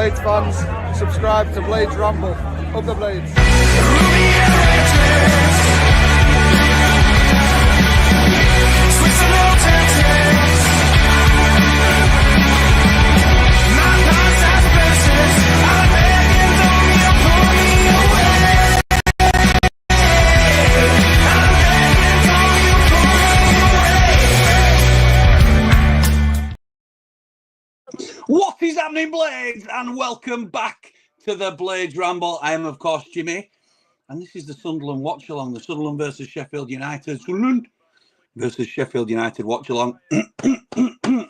Blades fans, subscribe to Blades Ramble. Up the Blades. What is happening, Blades? And welcome back to the Blades Ramble. I am, of course, Jimmy. And this is the Sunderland watch-along. The Sunderland versus Sheffield United. Sunderland versus Sheffield United watch-along.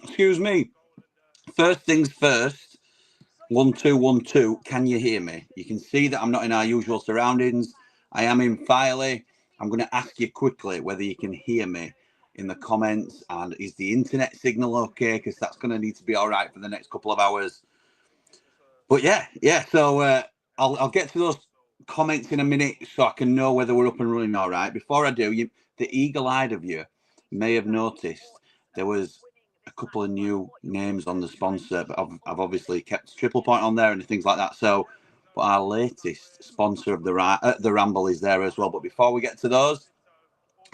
Excuse me. First things first. 1, 2, 1, 2. Can you hear me? You can see that I'm not in our usual surroundings. I am in Filey. I'm going to ask you quickly whether you can hear me in the comments, and is the internet signal okay? Because that's going to need to be all right for the next couple of hours. But yeah. So I'll get to those comments in a minute so I can know whether we're up and running all right. Before I do, the eagle-eyed of you may have noticed there was a couple of new names on the sponsor, but I've obviously kept Triple Point on there and things like that. So, but our latest sponsor of the Ramble is there as well. But before we get to those,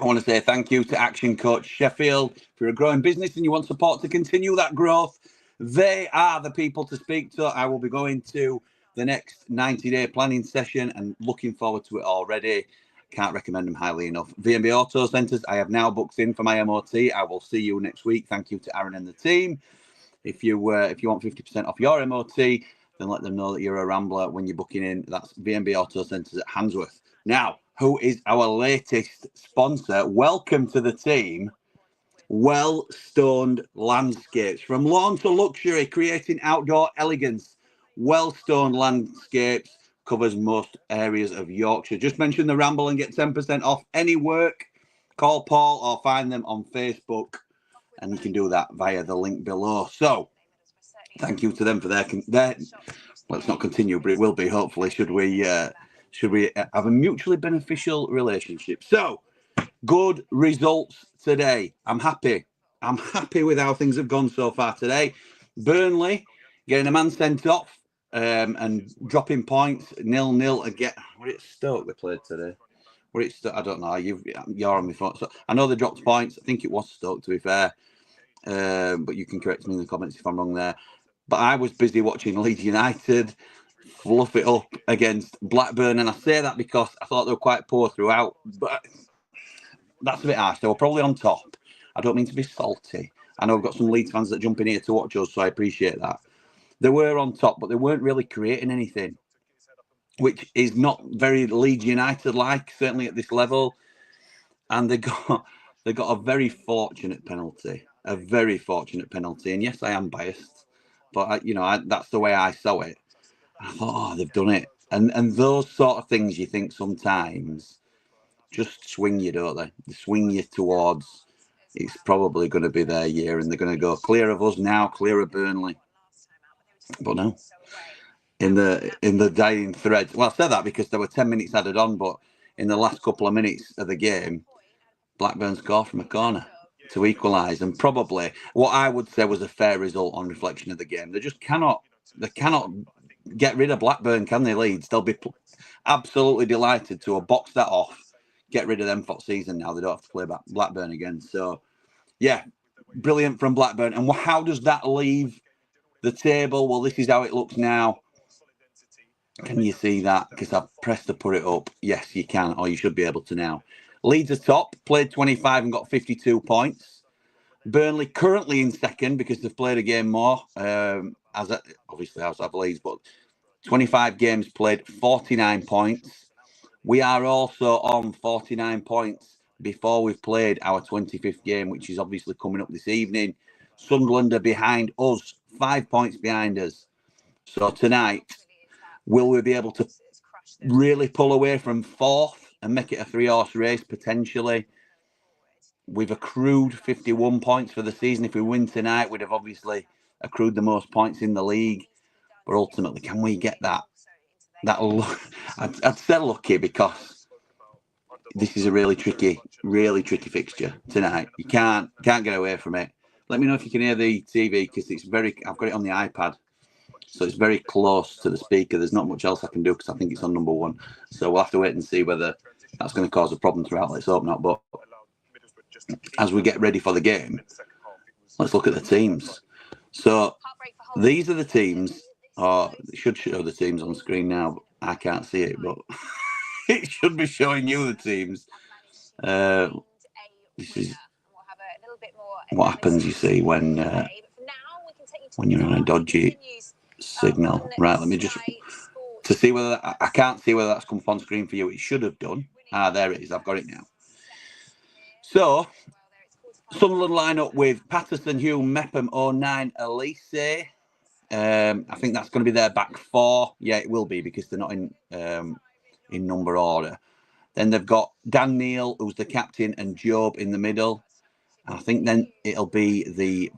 I want to say thank you to Action Coach Sheffield. If you're a growing business and you want support to continue that growth, they are the people to speak to. I will be going to the next 90-day planning session and looking forward to it already. Can't recommend them highly enough. V&B Auto Centres, I have now booked in for my MOT. I will see you next week. Thank you to Aaron and the team. If you want 50% off your MOT, then let them know that you're a Rambler when you're booking in. That's V&B Auto Centres at Handsworth. Now, who is our latest sponsor? Welcome to the team. Well-Stoned Landscapes. From lawn to luxury, creating outdoor elegance. Well-Stoned Landscapes covers most areas of Yorkshire. Just mention the Ramble and get 10% off any work. Call Paul or find them on Facebook, and you can do that via the link below. So, thank you to them for their let's not continue, but it will be, hopefully, should we have a mutually beneficial relationship. So, good results today. I'm happy. I'm happy with how things have gone so far today. Burnley getting a man sent off and dropping points 0-0 again. Were it Stoke they played today? Were it Stoke? I don't know. You're on my phone. So I know they dropped points. I think it was Stoke, to be fair. But you can correct me in the comments if I'm wrong there. But I was busy watching Leeds United fluff it up against Blackburn, and I say that because I thought they were quite poor throughout, but that's a bit harsh. They were probably on top. I don't mean to be salty. I know we've got some Leeds fans that jump in here to watch us, so I appreciate that. They were on top, but they weren't really creating anything, which is not very Leeds United-like, certainly at this level. And they got a very fortunate penalty, And yes, I am biased, but that's the way I saw it. I thought, they've done it. And those sort of things you think sometimes just swing you, don't they? They swing you towards it's probably going to be their year and they're going to go clear of us now, clear of Burnley. But no. In the dying thread. Well, I said that because there were 10 minutes added on, but in the last couple of minutes of the game, Blackburn scored from a corner to equalise. And probably what I would say was a fair result on reflection of the game. They just cannot get rid of Blackburn, can they, Leeds? They'll be absolutely delighted to have boxed that off, get rid of them for the season now. They don't have to play Blackburn again. So, yeah, brilliant from Blackburn. And how does that leave the table? Well, this is how it looks now. Can you see that? Because I've pressed to put it up. Yes, you can, or you should be able to now. Leeds are top, played 25 and got 52 points. Burnley currently in second because they've played a game more, obviously outside of Leeds, but 25 games played, 49 points. We are also on 49 points before we've played our 25th game, which is obviously coming up this evening. Sunderland are behind us, 5 points behind us. So tonight, will we be able to really pull away from fourth and make it a three-horse race potentially? We've accrued 51 points for the season. If we win tonight, we'd have obviously accrued the most points in the league. But ultimately, can we get that? I'd say lucky because this is a really tricky fixture tonight. You can't get away from it. Let me know if you can hear the TV because it's I've got it on the iPad. So it's very close to the speaker. There's not much else I can do because I think it's on number 1. So we'll have to wait and see whether that's going to cause a problem throughout. Let's hope not. But as we get ready for the game, let's look at the teams. So these are the teams. Or it should show the teams on screen now. But I can't see it, but it should be showing you the teams. This is what happens, you see, when you're on a dodgy signal. Right, let me just to see whether I can't see whether that's come up on screen for you. It should have done. Ah, there it is. I've got it now. So Sunderland line up with Patterson, Hume, Mepham, 09, Elise. I think that's going to be their back 4. Yeah, it will be because they're not in number order. Then they've got Dan Neil, who's the captain, and Job in the middle. I think then it'll be the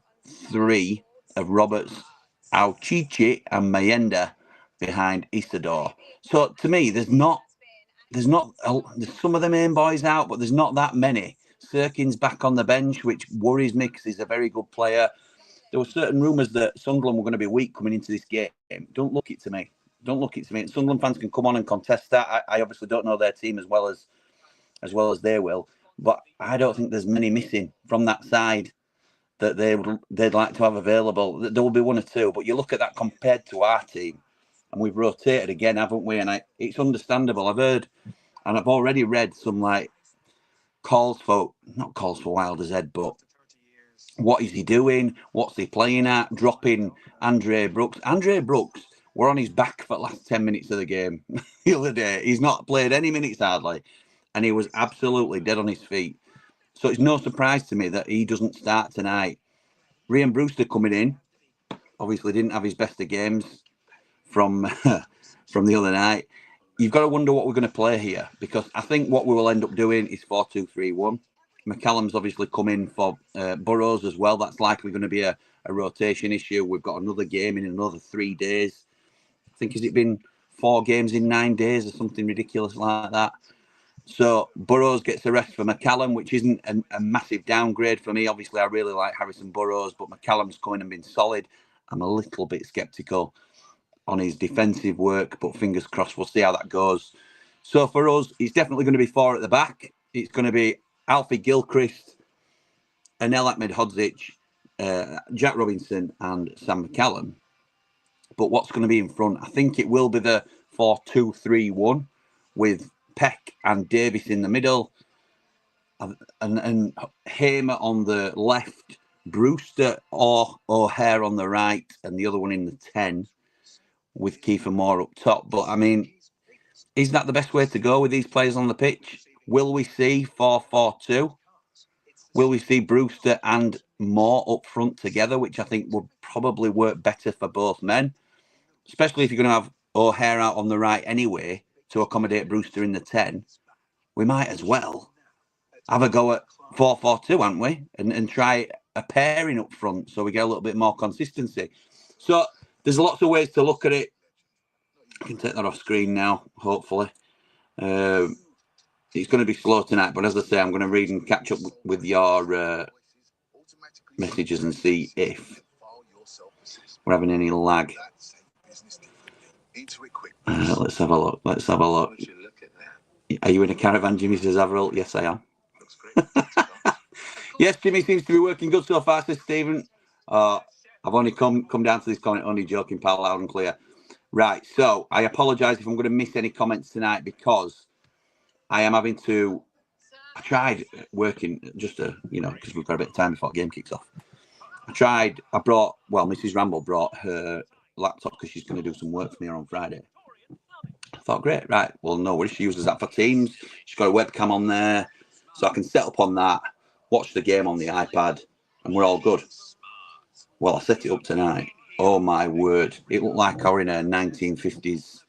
3 of Roberts, Auchichi, and Mayenda behind Isidore. So to me, there's some of the main boys out, but there's not that many. Sirkin's back on the bench, which worries me because he's a very good player. There were certain rumours that Sunderland were going to be weak coming into this game. Don't look it to me. Don't look it to me. Sunderland fans can come on and contest that. I obviously don't know their team as well as they will, but I don't think there's many missing from that side that they'd like to have available. There will be 1 or 2, but you look at that compared to our team, and we've rotated again, haven't we? And it's understandable. I've heard, and I've already read some not calls for Wilder's head, but what is he doing? What's he playing at? Dropping Andre Brooks. Andre Brooks were on his back for the last 10 minutes of the game the other day. He's not played any minutes hardly, and he was absolutely dead on his feet. So it's no surprise to me that he doesn't start tonight. Ryan Brewster coming in, obviously didn't have his best of games from the other night. You've got to wonder what we're going to play here, because I think what we will end up doing is 4-2-3-1. McCallum's obviously come in for Burrows as well. That's likely going to be a rotation issue. We've got another game in another 3 days. I think, has it been 4 games in 9 days or something ridiculous like that? So Burrows gets a rest for McCallum, which isn't a massive downgrade for me. Obviously, I really like Harrison Burrows, but McCallum's come in and been solid. I'm a little bit sceptical on his defensive work, but fingers crossed, we'll see how that goes. So for us, it's definitely going to be 4 at the back. It's going to be Alfie Gilchrist, Anel Ahmedhodzic, Jack Robinson, and Sam McCallum. But what's going to be in front? I think it will be the 4-2-3-1 with Peck and Davis in the middle, and Hamer on the left, Brewster or O'Hare on the right, and the other one in the 10 with Kiefer Moore up top. But I mean, is that the best way to go with these players on the pitch? Will we see 4-4-2? Will we see Brewster and Moore up front together, which I think would probably work better for both men, especially if you're going to have O'Hare out on the right anyway to accommodate Brewster in the 10. We might as well have a go at 4-4-2, aren't we? And try a pairing up front so we get a little bit more consistency. So there's lots of ways to look at it. I can take that off screen now, hopefully. It's going to be slow tonight, but as I say, I'm going to read and catch up with your messages and see if we're having any lag. Let's have a look. Are you in a caravan, Jimmy, says Averill? Yes, I am. Yes, Jimmy seems to be working good so far, says Stephen. I've only come down to this comment, only joking, pal, loud and clear. Right, so I apologise if I'm going to miss any comments tonight because I am having to... I tried working just to, because we've got a bit of time before the game kicks off. Mrs. Ramble brought her laptop because she's going to do some work for me on Friday. I thought, great, right. Well, no worries. She uses that for Teams. She's got a webcam on there, so I can set up on that, watch the game on the iPad, and we're all good. Well, I set it up tonight. Oh, my word. It looked like I were in a 1950s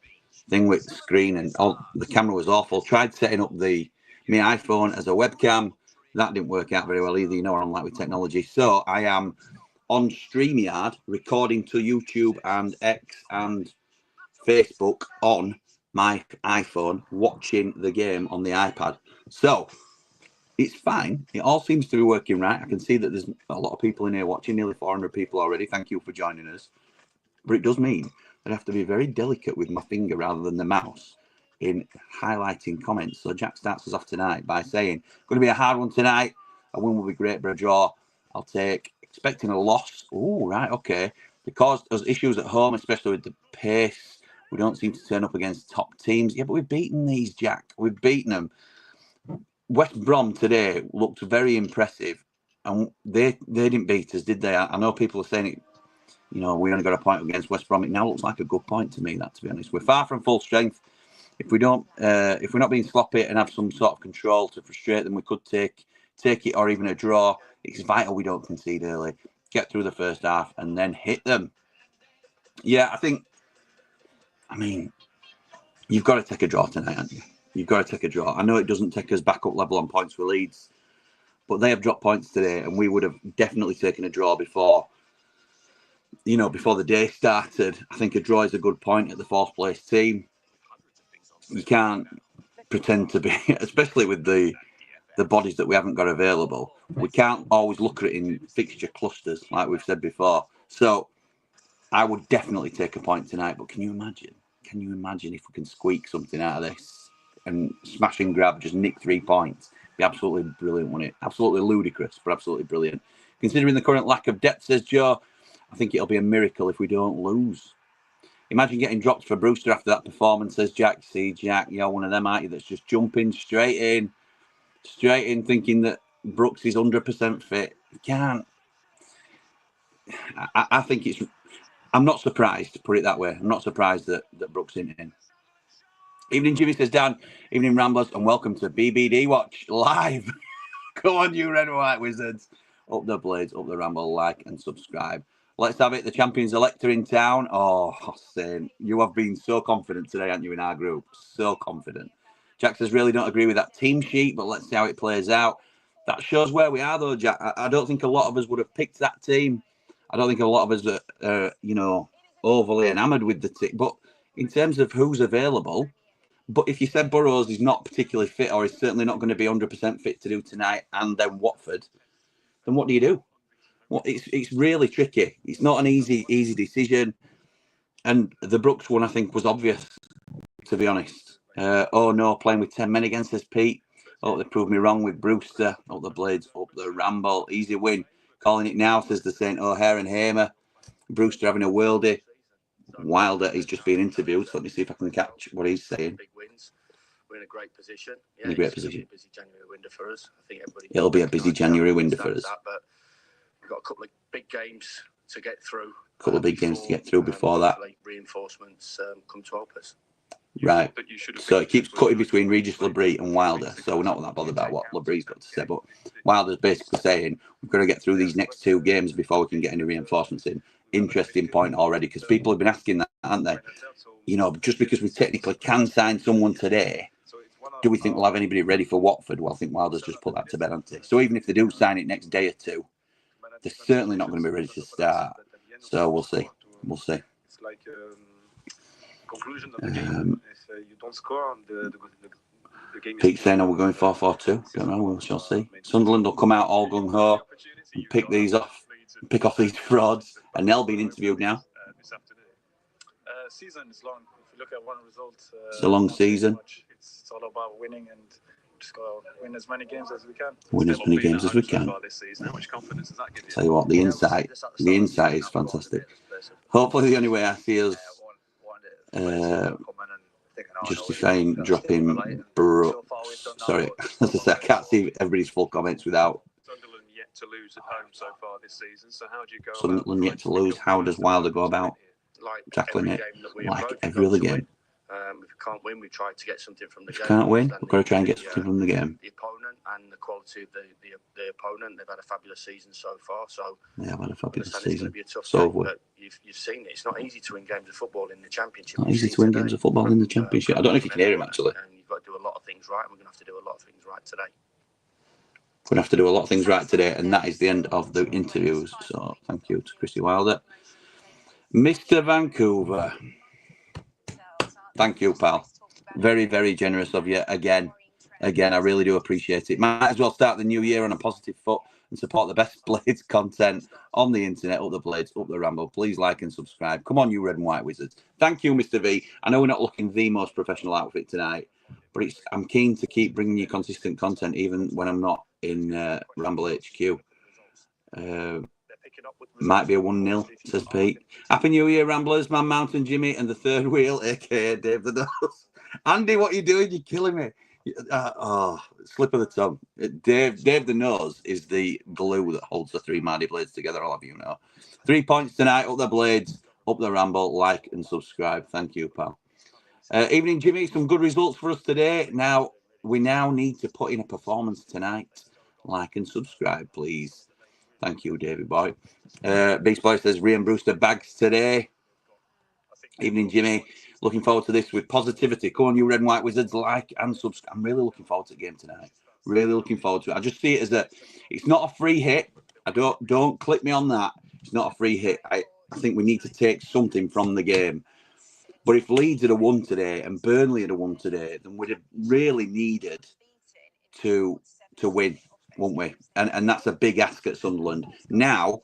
thing with the screen, and the camera was awful. Tried setting up my iPhone as a webcam. That didn't work out very well either. I'm like with technology. So I am on StreamYard recording to YouTube and X and Facebook on my iPhone, watching the game on the iPad. So it's fine. It all seems to be working right. I can see that there's a lot of people in here watching, nearly 400 people already. Thank you for joining us. But it does mean that I have to be very delicate with my finger rather than the mouse in highlighting comments. So Jack starts us off tonight by saying, going to be a hard one tonight. A win will be great, but a draw I'll take. Expecting a loss. Oh, right, okay. Because there's issues at home, especially with the pace. We don't seem to turn up against top teams. Yeah, but we've beaten these, Jack. We've beaten them. West Brom today looked very impressive. And they didn't beat us, did they? I know people are saying it. You know, we only got a point against West Brom. It now looks like a good point to me, that, to be honest. We're far from full strength. If we're not being sloppy and have some sort of control to frustrate them, we could take it or even a draw. It's vital we don't concede early, get through the first half, and then hit them. Yeah, I mean, you've got to take a draw tonight, haven't you? You've got to take a draw. I know it doesn't take us back up level on points for Leeds, but they have dropped points today, and we would have definitely taken a draw before the day started. I think a draw is a good point at the fourth place team. You can't pretend to be, especially with the bodies that we haven't got available. We can't always look at it in fixture clusters, like we've said before. So I would definitely take a point tonight. But can you imagine? Can you imagine if we can squeak something out of this and smash and grab, just nick 3 points? Be absolutely brilliant, wouldn't it? Absolutely ludicrous, but absolutely brilliant. Considering the current lack of depth, says Joe, I think it'll be a miracle if we don't lose. Imagine getting dropped for Brewster after that performance, says Jack. See, Jack, you're one of them, aren't you, that's just jumping straight in, thinking that Brooks is 100% fit. You can't. I think it's... I'm not surprised, put it that way. I'm not surprised that Brooks isn't in. Evening, Jimmy, says Dan. Evening, Ramblers, and welcome to BBD Watch Live. Go on, you red and white wizards. Up the Blades, up the Ramble, like and subscribe. Let's have it. The champions elector in town. Oh, Hossein, you have been so confident today, haven't you, in our group? So confident. Jack says, really don't agree with that team sheet, but let's see how it plays out. That shows where we are, though, Jack. I don't think a lot of us would have picked that team. I don't think a lot of us are, overly enamoured with the team. But in terms of who's available, but if you said Burrows is not particularly fit or is certainly not going to be 100% fit to do tonight and then Watford, then what do you do? Well, it's really tricky. It's not an easy decision. And the Brooks one, I think, was obvious, to be honest. Playing with 10 men against us, Pete. Oh, they proved me wrong with Brewster. Up the Blades, up the Ramble. Easy win. Calling it now, says the Saint O'Hare and Hamer. Brewster having a worldie. Wilder, he's just being interviewed. So let me see if I can catch what he's saying. Big wins. We're in a great position. Yeah, in a great position. It'll be a busy January window for us. I think everybody. It'll be a busy January window for us. But we've got a couple of big games to get through. Before that. Reinforcements come to help us. Right. So it keeps cutting between Regis Labrie and Wilder. So we're not that bothered about what Labrie's got to say. But Wilder's basically saying we've got to get through these next 2 games before we can get any reinforcements in. Interesting point already, because people have been asking that, haven't they? You know, just because we technically can sign someone today, do we think we'll have anybody ready for Watford? Well, I think Wilder's just put that to bed, hasn't he? So even if they do sign it next day or 2, they're certainly not going to be ready to start. So we'll see. We'll see. It's like conclusion of the game. If you don't score, the game. Pete saying, "Oh, we're going 4-4-2." Don't know. We shall see. Sunderland will come out all gung ho and pick off these frauds. And Nell being interviewed now. This afternoon. Season is long. If you look at one result, it's a long season. It's all about winning and just got to win as many games as we can. Win as many games as we can. How much confidence does that give you? Tell you what, the insight is fantastic. Hopefully, the only way I see us justifying dropping Brooks. Sorry, as I say, I can't see everybody's full comments without. Sunderland yet to lose at home so far this season. So how do you go? Sunderland yet to lose. How does Wilder go about tackling it? Like every other game. If we can't win, we try to get something from the game. If we can't win, we've got to try and get something from the game. The opponent and the quality of the opponent, they've had a fabulous season so far. So they have had a fabulous season. It's going to be a tough game, but you've seen it. It's not easy to win games of football in the Championship. Not easy to win games of football in the Championship. I don't know if you can hear him actually. And you've got to do a lot of things right. We're going to have to do a lot of things right today. We're going to have to do a lot of things right today, and that is the end of the interviews. So thank you to Chrissy Wilder. Mr. Vancouver. Thank you, pal. Very, very generous of you again. I really do appreciate it. Might as well start the new year on a positive foot. and support the best Blades content on the internet. Up the Blades, up the Ramble. Please like and subscribe. Come on, you red and white wizards. Thank you, Mr. V. I know we're not looking the most professional outfit tonight, but I'm keen to keep bringing you consistent content even when I'm not in Ramble HQ. Might be a 1-0, says Pete. Happy New Year, Ramblers, Man Mountain Jimmy, and the third wheel, aka Dave the Nose. Andy, what are you doing? You're killing me. Slip of the tongue. Dave the Nose is the glue that holds the three mighty blades together, I'll have you know. 3 points tonight, up the Blades, up the Ramble, like and subscribe. Thank you, pal. Evening, Jimmy. Some good results for us today. We now need to put in a performance tonight. Like and subscribe, please. Thank you, David boy. Beast Boy says, Rian Brewster bags today. Evening, Jimmy. Looking forward to this with positivity. Come on, you red and white wizards, like and subscribe. I'm really looking forward to the game tonight. Really looking forward to it. I just see it as it's not a free hit. Don't click me on that. It's not a free hit. I think we need to take something from the game. But if Leeds had won today and Burnley had won today, then we'd have really needed to win, wouldn't we? And that's a big ask at Sunderland. Now,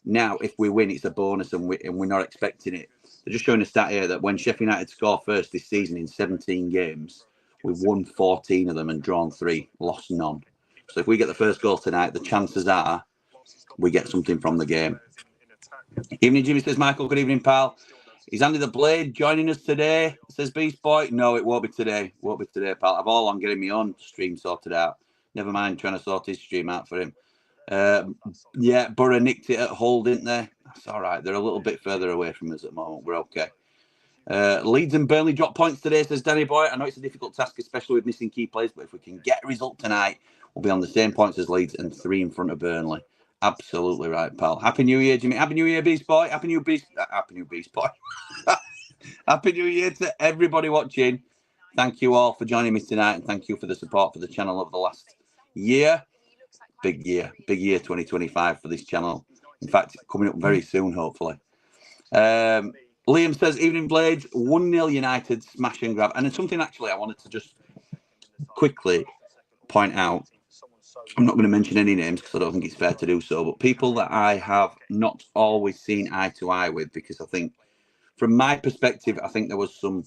if we win, it's a bonus, and we're not expecting it. They're just showing a stat here that when Sheffield United score first this season in 17 games, we've won 14 of them and drawn 3, lost none. So if we get the first goal tonight, the chances are we get something from the game. Evening, Jimmy, says Michael. Good evening, pal. Is Andy the Blade joining us today? Says Beast Boy. No, it won't be today. Won't be today, pal. I'm all on getting my own stream sorted out. Never mind trying to sort his stream out for him. Yeah, Borough nicked it at Hull, didn't they? That's all right. They're a little bit further away from us at the moment. We're okay. Leeds and Burnley drop points today, says Danny Boy. I know it's a difficult task, especially with missing key players, but if we can get a result tonight, we'll be on the same points as Leeds and 3 in front of Burnley. Absolutely right, pal. Happy New Year, Jimmy. Happy New Year, Beast Boy. Happy New Beast Boy. Happy New Year to everybody watching. Thank you all for joining me tonight, and thank you for the support for the channel over the last year. Big year 2025 for this channel. In fact, coming up very soon, hopefully. Liam says, evening Blades, 1-0 United, smash and grab. And it's something actually I wanted to just quickly point out. I'm not going to mention any names because I don't think it's fair to do so, but people that I have not always seen eye to eye with, because I think, from my perspective, I think there was some,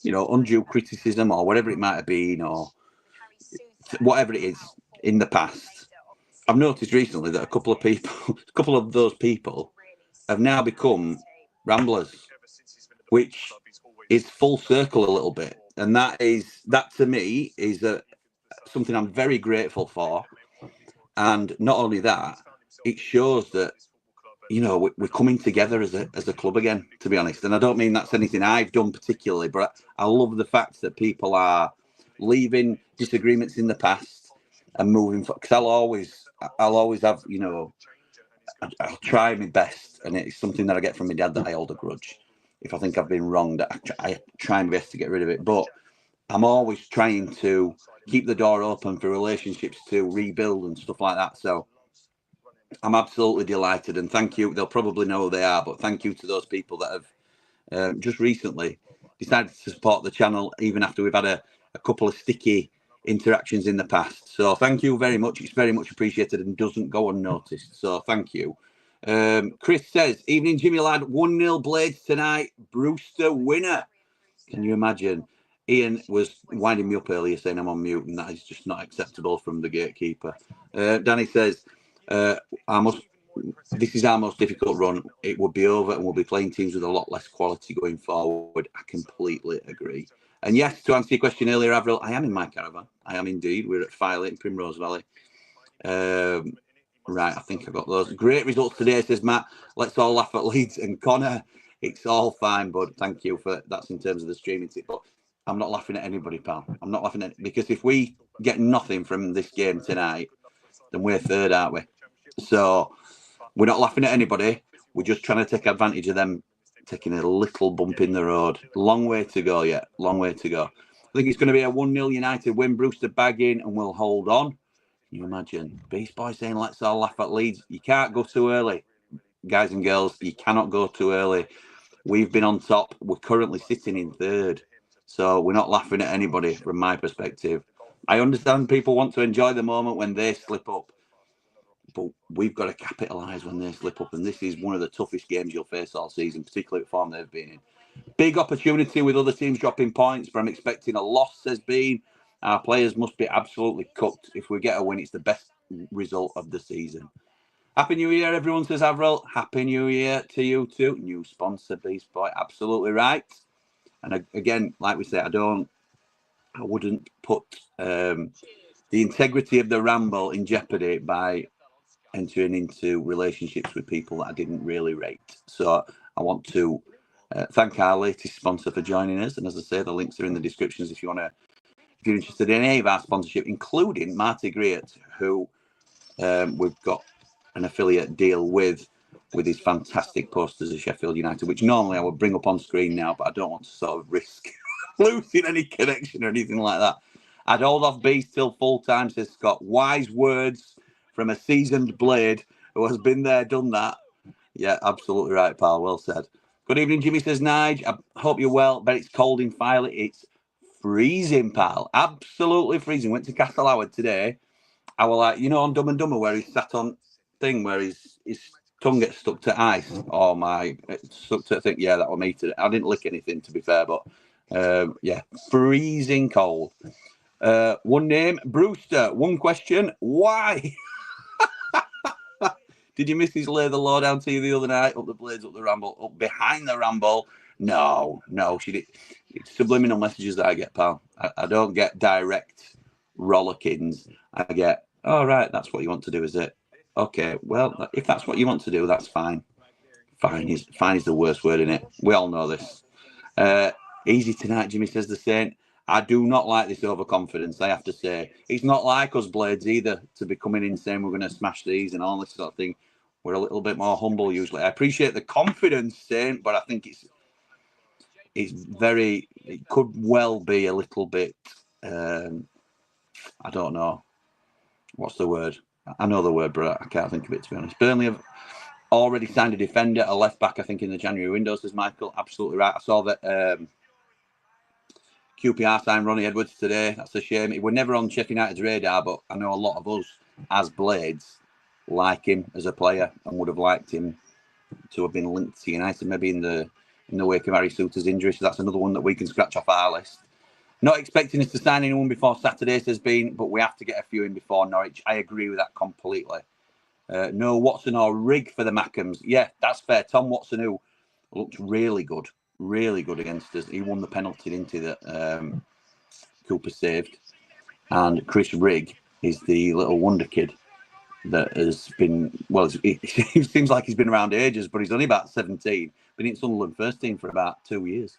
undue criticism or whatever it might have been, or whatever it is in the past. I've noticed recently that a couple of those people have now become Ramblers, which is full circle a little bit. And that to me is something I'm very grateful for. And not only that, it shows that, we're coming together as a club again, to be honest. And I don't mean that's anything I've done particularly, but I love the fact that people are leaving disagreements in the past and moving forward. Because I'll always have, I'll try my best. And it's something that I get from my dad that I hold a grudge. If I think I've been wronged, I try my best to get rid of it. But I'm always trying to keep the door open for relationships to rebuild and stuff like that. So I'm absolutely delighted, and thank you. They'll probably know who they are, but thank you to those people that have just recently decided to support the channel, even after we've had a couple of sticky interactions in the past. So thank you very much. It's very much appreciated and doesn't go unnoticed. So thank you. Chris says, evening Jimmy lad, 1-0 Blades tonight, Brewster winner. Can you imagine? Ian was winding me up earlier saying I'm on mute, and that is just not acceptable from the gatekeeper. Danny says, this is our most difficult run. It would be over and we'll be playing teams with a lot less quality going forward. I completely agree. And yes, to answer your question earlier, Avril, I am in my caravan. I am indeed. We're at Filey in Primrose Valley. Right, I think I got those. Great results today, says Matt. Let's all laugh at Leeds and Connor. It's all fine, bud. Thank you for that's in terms of the streaming tip. But I'm not laughing at anybody, pal. I'm not laughing at because if we get nothing from this game tonight, then we're third, aren't we? So we're not laughing at anybody. We're just trying to take advantage of them taking a little bump in the road. Long way to go yet. Long way to go. I think it's going to be a 1-0 United win. Brewster bagging and we'll hold on. Can you imagine? Beast Boy saying, let's all laugh at Leeds. You can't go too early. Guys and girls, you cannot go too early. We've been on top. We're currently sitting in third. So we're not laughing at anybody from my perspective. I understand people want to enjoy the moment when they slip up. but we've got to capitalise when they slip up, and this is one of the toughest games you'll face all season, particularly at form they've been in. Big opportunity with other teams dropping points, but I'm expecting a loss, says Bean. Our players must be absolutely cooked. If we get a win, it's the best result of the season. Happy New Year, everyone, says Avril. Happy New Year to you too. New sponsor, Beast Boy. Absolutely right. And again, like we say, I wouldn't put the integrity of the Ramble in jeopardy by entering into relationships with people that I didn't really rate. So I want to thank our latest sponsor for joining us. And as I say, the links are in the descriptions if you're interested in any of our sponsorship, including Marty Great, who we've got an affiliate deal with his fantastic posters of Sheffield United, which normally I would bring up on screen now, but I don't want to sort of risk losing any connection or anything like that. I'd hold off Beast till full time, says Scott. Wise words from a seasoned blade who has been there, done that. Yeah, absolutely right, pal. Well said. Good evening, Jimmy, says Nige. I hope you're well. Bet it's cold in Filey. It's freezing, pal. Absolutely freezing. Went to Castle Howard today. I was like, on Dumb and Dumber where he sat on thing where his tongue gets stuck to ice. Oh my, it stuck to thing. Yeah, that was me today. I didn't lick anything, to be fair, but yeah, freezing cold. One name, Brewster. One question, why? Did you miss his lay the law down to you the other night? Up the blades, up the Ramble, up behind the Ramble? No, she did. It's subliminal messages that I get, pal. I don't get direct rollickings. I get, oh, right, that's what you want to do, is it? Okay, well, if that's what you want to do, that's fine. Fine is the worst word in it. We all know this. Easy tonight, Jimmy, says the Saint. I do not like this overconfidence, I have to say. It's not like us Blades either to be coming in saying we're going to smash these and all this sort of thing. We're a little bit more humble usually. I appreciate the confidence, Saint, but I think it could well be a little bit, I don't know. What's the word? I know the word, but I can't think of it, to be honest. Burnley have already signed a defender, a left back, I think, in the January window, says Michael. Absolutely right. I saw that QPR signed Ronnie Edwards today. That's a shame. He was never on Sheffield United's radar, but I know a lot of us, as Blades, like him as a player and would have liked him to have been linked to United, maybe in the wake of Harry Souttar's injury. So that's another one that we can scratch off our list. Not expecting us to sign anyone before Saturday, says Bean, but we have to get a few in before Norwich. I agree with that completely. No Watson or Rigg for the Mackhams. Yeah, that's fair. Tom Watson, who looked really good against us. He won the penalty, didn't he, that Cooper saved. And Chris Rigg is the little wonder kid that has been, well, it seems like he's been around ages, but he's only about 17. Been in Sunderland first team for about 2 years.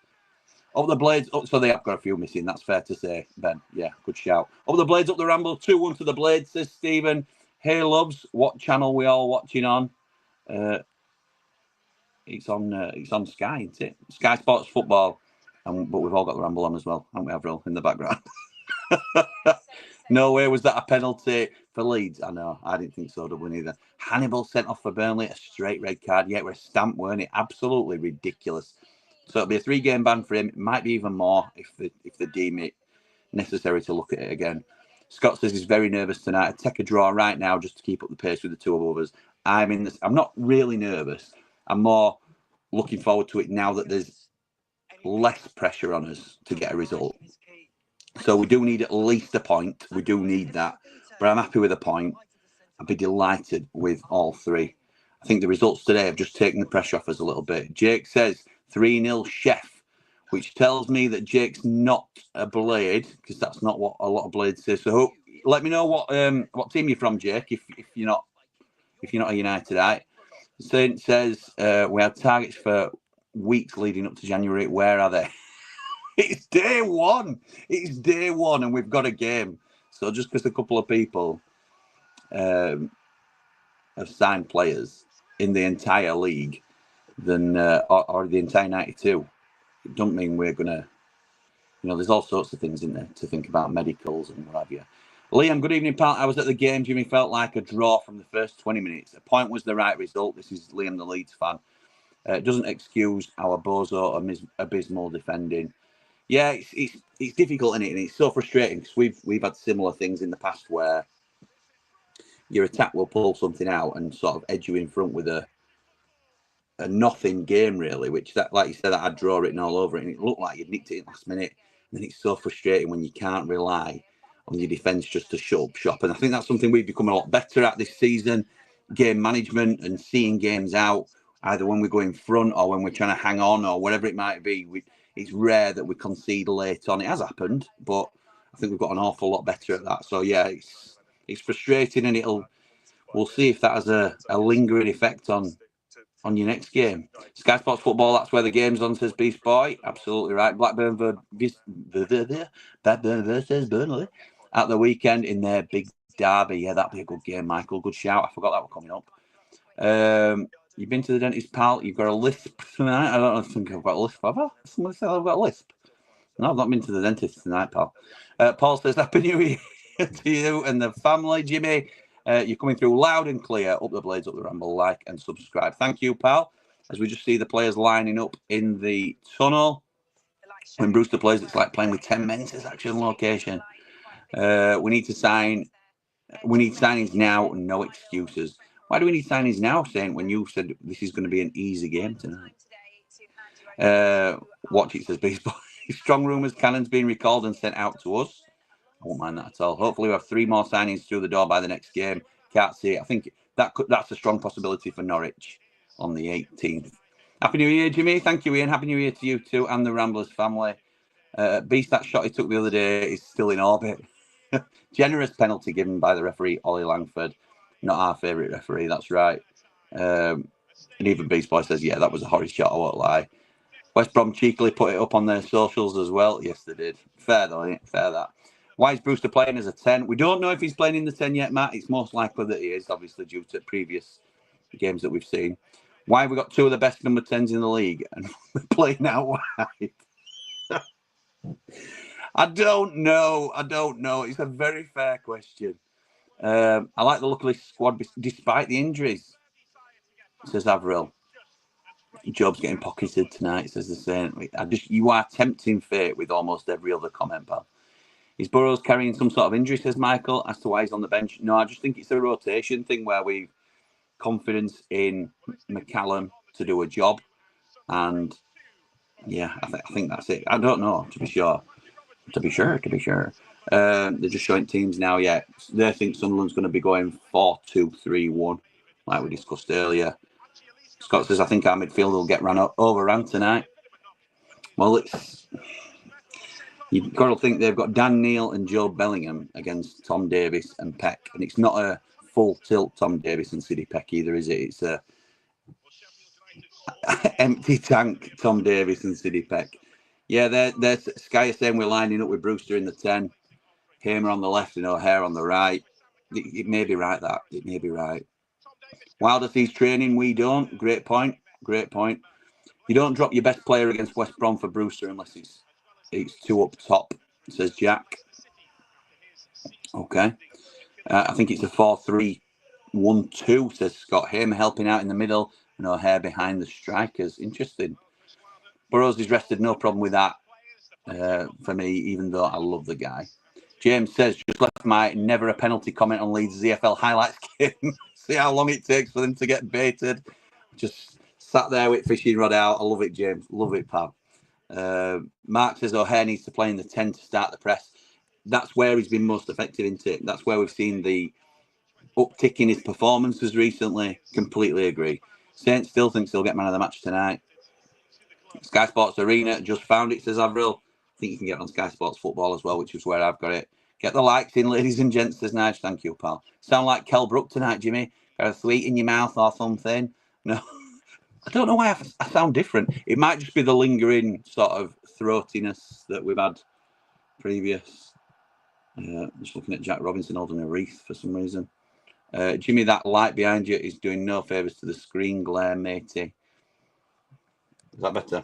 Up the Blades, so they have got a few missing, that's fair to say, Ben. Yeah, good shout. Up the Blades, up the Ramble, 2-1 to the Blades, says Stephen. Hey, loves, what channel we all watching on? It's on Sky, isn't it? Sky Sports Football. But we've all got the Ramble on as well, haven't we, Avril, in the background? No way was that a penalty for Leeds. I know, I didn't think so, Dublin either. Hannibal sent off for Burnley, a straight red card. Yeah, we're stamped, weren't it? Absolutely ridiculous. So it'll be a 3-game ban for him. It might be even more if they deem it necessary to look at it again. Scott says he's very nervous tonight. I'd take a draw right now just to keep up the pace with the two of us. I'm not really nervous. I'm more looking forward to it now that there's less pressure on us to get a result. So we do need at least a point. We do need that. But I'm happy with a point. I'd be delighted with all three. I think the results today have just taken the pressure off us a little bit. Jake says 3-0 Sheff, which tells me that Jake's not a Blade, because that's not what a lot of Blades say. So let me know what team you're from, Jake, if you're not a Unitedite. Saint says we had targets for weeks leading up to January. Where are they? It's day one. It's day one, and we've got a game. So just because a couple of people have signed players in the entire league, then or the entire 92, it don't mean we're gonna. There's all sorts of things in there to think about, medicals and what have you. Liam, good evening, pal. I was at the game. Jimmy felt like a draw from the first 20 minutes. A point was the right result. This is Liam, the Leeds fan. It doesn't excuse our bozo or abysmal defending. Yeah, it's difficult, isn't it? And it's so frustrating because we've had similar things in the past where your attack will pull something out and sort of edge you in front with a nothing game, really, which, that, like you said, that I'd draw written all over it, and it looked like you'd nicked it in last minute. And it's so frustrating when you can't rely on your defence just to shut up shop. And I think that's something we've become a lot better at this season, game management and seeing games out, either when we go in front or when we're trying to hang on or whatever it might be. It's rare that we concede late on. It has happened, but I think we've got an awful lot better at that. So, yeah, it's frustrating, and we'll see if that has a lingering effect on your next game. Sky Sports Football, that's where the game's on, says Beast Boy. Absolutely right. Blackburn versus Burnley at the weekend in their big derby. Yeah, that'd be a good game, Michael. Good shout. I forgot that was coming up. You've been to the dentist, pal. You've got a lisp tonight. I don't think I've got a lisp, have I? Somebody said I've got a lisp. No, I've not been to the dentist tonight, pal. Paul says, Happy New Year to you and the family. Jimmy, you're coming through loud and clear. Up the Blades, up the Ramble. Like and subscribe. Thank you, pal. As we just see the players lining up in the tunnel. When Brewster plays, it's like playing with 10 men, says Action Location. We need to sign. We need signings now and no excuses. Why do we need signings now, Saint, when you said this is going to be an easy game tonight? Watch it, says Baseball. Strong rumours, Cannon's being recalled and sent out to us. I won't mind that at all. Hopefully we have 3 more signings through the door by the next game. Can't see it. I think that's a strong possibility for Norwich on the 18th. Happy New Year, Jimmy. Thank you, Ian. Happy New Year to you too and the Ramblers family. Beast, that shot he took the other day is still in orbit. Generous penalty given by the referee, Ollie Langford. Not our favourite referee, that's right. And even Beast Boy says, yeah, that was a horrid shot, I won't lie. West Brom cheekily put it up on their socials as well. Yes, they did. Fair, though, isn't it? Fair that. Why is Brewster playing as a 10? We don't know if he's playing in the 10 yet, Matt. It's most likely that he is, obviously, due to previous games that we've seen. Why have we got 2 of the best number 10s in the league and we're playing out wide? I don't know. It's a very fair question. I like the look of this squad despite the injuries, says Avril. Job's getting pocketed tonight, says the Saint. You are tempting fate with almost every other comment, pal. Is Burrows carrying some sort of injury, says Michael, as to why he's on the bench? No, I just think it's a rotation thing where we've confidence in McCallum to do a job. And, yeah, I think that's it. I don't know, to be sure. They're just showing teams now, yeah. They think Sunderland's going to be going 4-2-3-1, like we discussed earlier. Scott says, I think our midfield will get overrun tonight. Well, you've got to think they've got Dan Neil and Joe Bellingham against Tom Davies and Peck. And it's not a full tilt Tom Davies and Sidney Peck either, is it? It's a empty tank Tom Davies and Sidney Peck. Yeah, they're Sky is saying we're lining up with Brewster in the 10, Hamer on the left and O'Hare on the right. It may be right, that. It may be right. Wilder sees training, we don't. Great point. You don't drop your best player against West Brom for Brewster unless it's 2 up top, says Jack. Okay. I think it's a 4-3-1-2, says Scott. Hamer helping out in the middle and O'Hare behind the strikers. Interesting. Burrows is rested, no problem with that for me, even though I love the guy. James says, just left my never a penalty comment on Leeds' ZFL highlights game. See how long it takes for them to get baited. Just sat there with fishing rod out. I love it, James. Love it, pal. Mark says O'Hare needs to play in the 10 to start the press. That's where he's been most effective, isn't it? That's where we've seen the uptick in his performances recently. Completely agree. Saint still thinks he'll get man of the match tonight. Sky Sports Arena just found it, says Avril. I think you can get it on Sky Sports Football as well, which is where I've got it. Get the likes in, ladies and gents, says Nige. Thank you, pal. Sound like Kel Brook tonight, Jimmy. Got a sweet in your mouth or something? No. I don't know why I sound different. It might just be the lingering sort of throatiness that we've had previous. Just looking at Jack Robinson holding a wreath for some reason. Jimmy, that light behind you is doing no favours to the screen glare, matey. Is that better?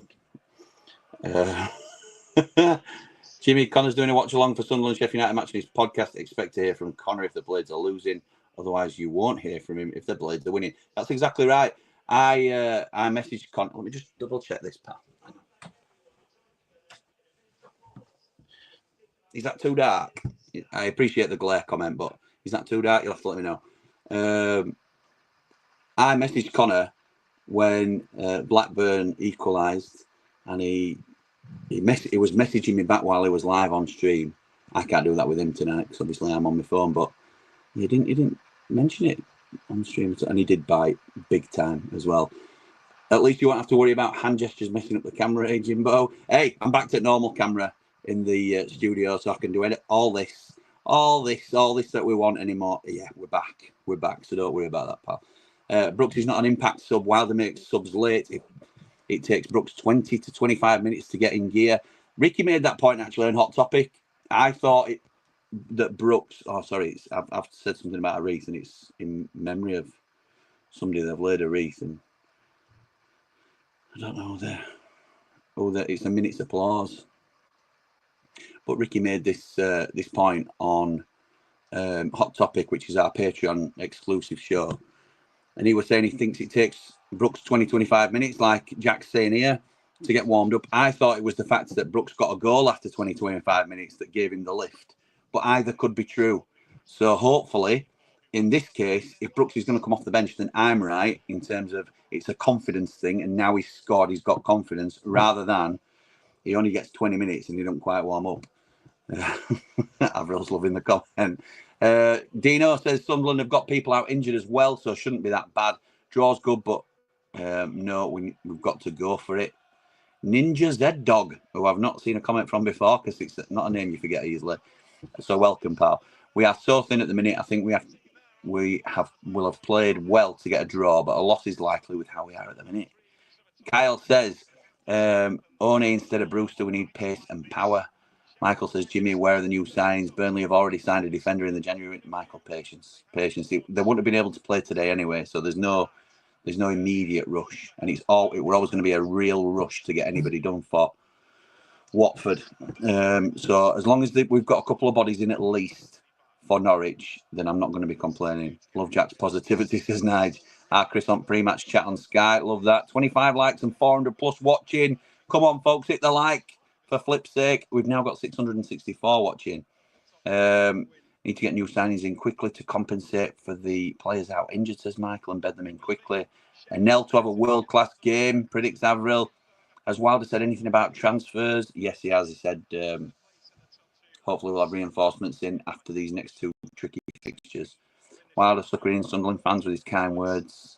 Jimmy, Connor's doing a watch along for Sunderland Sheffield United match in his podcast. Expect to hear from Connor if the Blades are losing. Otherwise, you won't hear from him if the Blades are winning. That's exactly right. I messaged Connor. Let me just double check this, pal. Is that too dark? I appreciate the glare comment, but is that too dark? You'll have to let me know. I messaged Connor when Blackburn equalised, and he was messaging me back while he was live on stream. I can't do that with him tonight because obviously I'm on my phone, but he didn't mention it on stream, and he did bite big time as well. At least you won't have to worry about hand gestures messing up the camera, eh, Jimbo? Hey, I'm back to normal camera in the studio, so I can do all this that we want anymore. Yeah, we're back, so don't worry about that, pal. Brooks is not an impact sub. Wilder makes subs late. It takes Brooks 20 to 25 minutes to get in gear. Ricky made that point actually on Hot Topic. I thought that Brooks. Oh, sorry, I've said something about a wreath, and it's in memory of somebody that I've laid a wreath, and I don't know that it's a minute's applause. But Ricky made this point on Hot Topic, which is our Patreon exclusive show, and he was saying he thinks it takes Brooks 20-25 minutes, like Jack's saying here, to get warmed up. I thought it was the fact that Brooks got a goal after 20-25 minutes that gave him the lift, but either could be true. So hopefully, in this case, if Brooks is going to come off the bench, then I'm right in terms of it's a confidence thing, and now he's scored, he's got confidence, rather than he only gets 20 minutes and he don't quite warm up. Avril's loving the comment. Dino says Sunderland have got people out injured as well, so shouldn't be that bad. Draw's good, but no, we've got to go for it. Ninja Z Dog, who I've not seen a comment from before because it's not a name you forget easily. So welcome, pal. We are so thin at the minute. I think will have played well to get a draw, but a loss is likely with how we are at the minute. Kyle says, One instead of Brewster, we need pace and power. Michael says, Jimmy, where are the new signings? Burnley have already signed a defender in the January. Michael, patience. They wouldn't have been able to play today anyway, so there's no immediate rush, and we're always going to be a real rush to get anybody done for Watford. So as long as we've got a couple of bodies in at least for Norwich, then I'm not going to be complaining. Love Jack's positivity, says Nige. Chris on pre-match chat on Sky. Love that. 25 likes and 400 plus watching. Come on, folks, hit the like for flip's sake. We've now got 664 watching. Need to get new signings in quickly to compensate for the players out injured, says Michael, and bed them in quickly. And Nell to have a world-class game, predicts Avril. Has Wilder said anything about transfers? Yes, he has. He said hopefully we'll have reinforcements in after these next two tricky fixtures. Wilder suckering Sunderland fans with his kind words.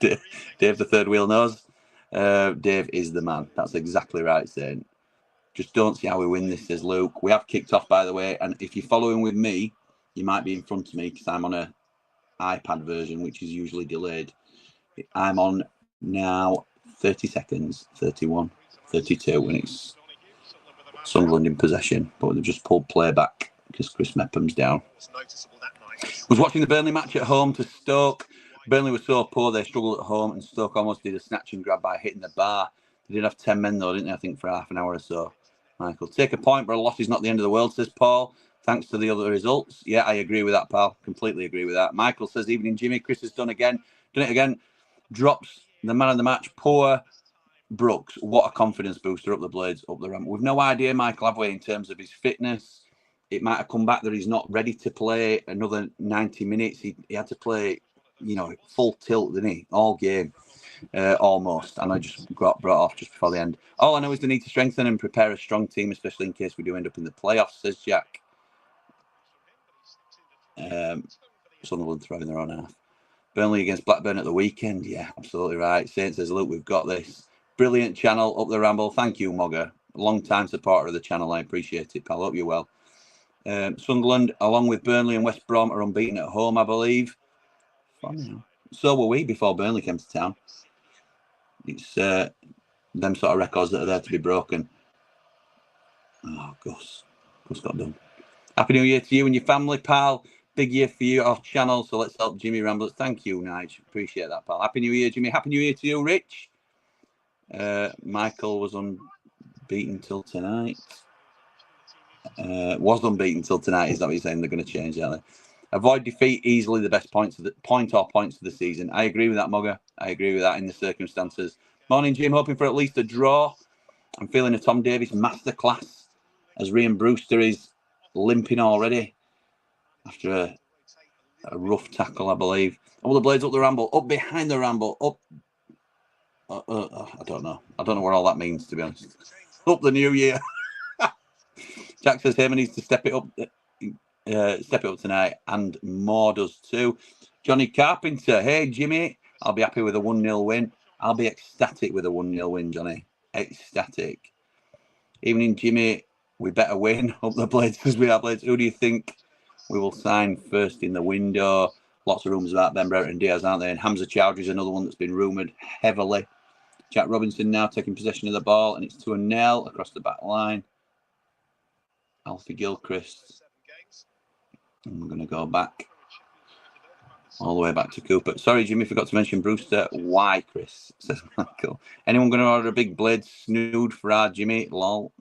Dave the third wheel knows. Dave is the man. That's exactly right, saying. Just don't see how we win this, says Luke. We have kicked off, by the way, and if you're following with me, you might be in front of me because I'm on a iPad version, which is usually delayed. I'm on now 30 seconds, 31, 32, when it's Sunderland in possession, but they've just pulled play back because Chris Mepham's down. Was watching the Burnley match at home to Stoke. Burnley was so poor they struggled at home, and Stoke almost did a snatch and grab by hitting the bar. They did have 10 men though, didn't they? I think for half an hour or so. Michael, take a point, but a loss is not the end of the world, says Paul. Thanks to the other results. Yeah, I agree with that, pal. Completely agree with that. Michael says, evening, Jimmy. Chris has done it again. Drops the man of the match. Poor Brooks. What a confidence booster up the Blades, up the ramp. We've no idea, Michael, have we, in terms of his fitness. It might have come back that he's not ready to play another 90 minutes. He had to play, full tilt, didn't he? All game. Almost, and I just got brought off just before the end. All I know is they need to strengthen and prepare a strong team, especially in case we do end up in the playoffs, says Jack. Sunderland throwing their own half. Burnley against Blackburn at the weekend. Yeah, absolutely right. Saint says, look, we've got this. Brilliant channel, Up the Ramble. Thank you, Mogger. Long-time supporter of the channel. I appreciate it, pal. Hope you're well. Sunderland, along with Burnley and West Brom, are unbeaten at home, I believe. So were we before Burnley came to town. It's them sort of records that are there to be broken. Oh, Gus got done. Happy New Year to you and your family, pal. Big year for you, our channel. So let's help Jimmy Ramble. Thank you, Nige. Appreciate that, pal. Happy New Year, Jimmy. Happy New Year to you, Rich. Michael was unbeaten till tonight. Was unbeaten till tonight. Is that what you're saying? They're going to change, aren't they? Avoid defeat easily. The best points of the season. I agree with that, Mogger. I agree with that in the circumstances. Morning, Jim. Hoping for at least a draw. I'm feeling a Tom Davies masterclass as Ryan Brewster is limping already after A rough tackle, I believe. All the Blades up the Ramble, up behind the Ramble, up. I don't know. I don't know what all that means, to be honest. Up the new year. Jack says Hamer needs to step it up tonight, and more does too. Johnny Carpenter, hey Jimmy, I'll be happy with a 1-0 win. I'll be ecstatic with a 1-0 win, Johnny. Ecstatic. Evening, Jimmy. We better win. Up the Blades because we are Blades. Who do you think we will sign first in the window? Lots of rumours about Ben Brereton Diaz, aren't there? And Hamza Chowdhury is another one that's been rumoured heavily. Jack Robinson now taking possession of the ball, and it's 2-0 across the back line. Alfie Gilchrist. And we're going to go back all the way back to Cooper. Sorry, Jimmy, forgot to mention Brewster. Why, Chris? Says Michael. Anyone going to order a big blade snood for our Jimmy? Lol.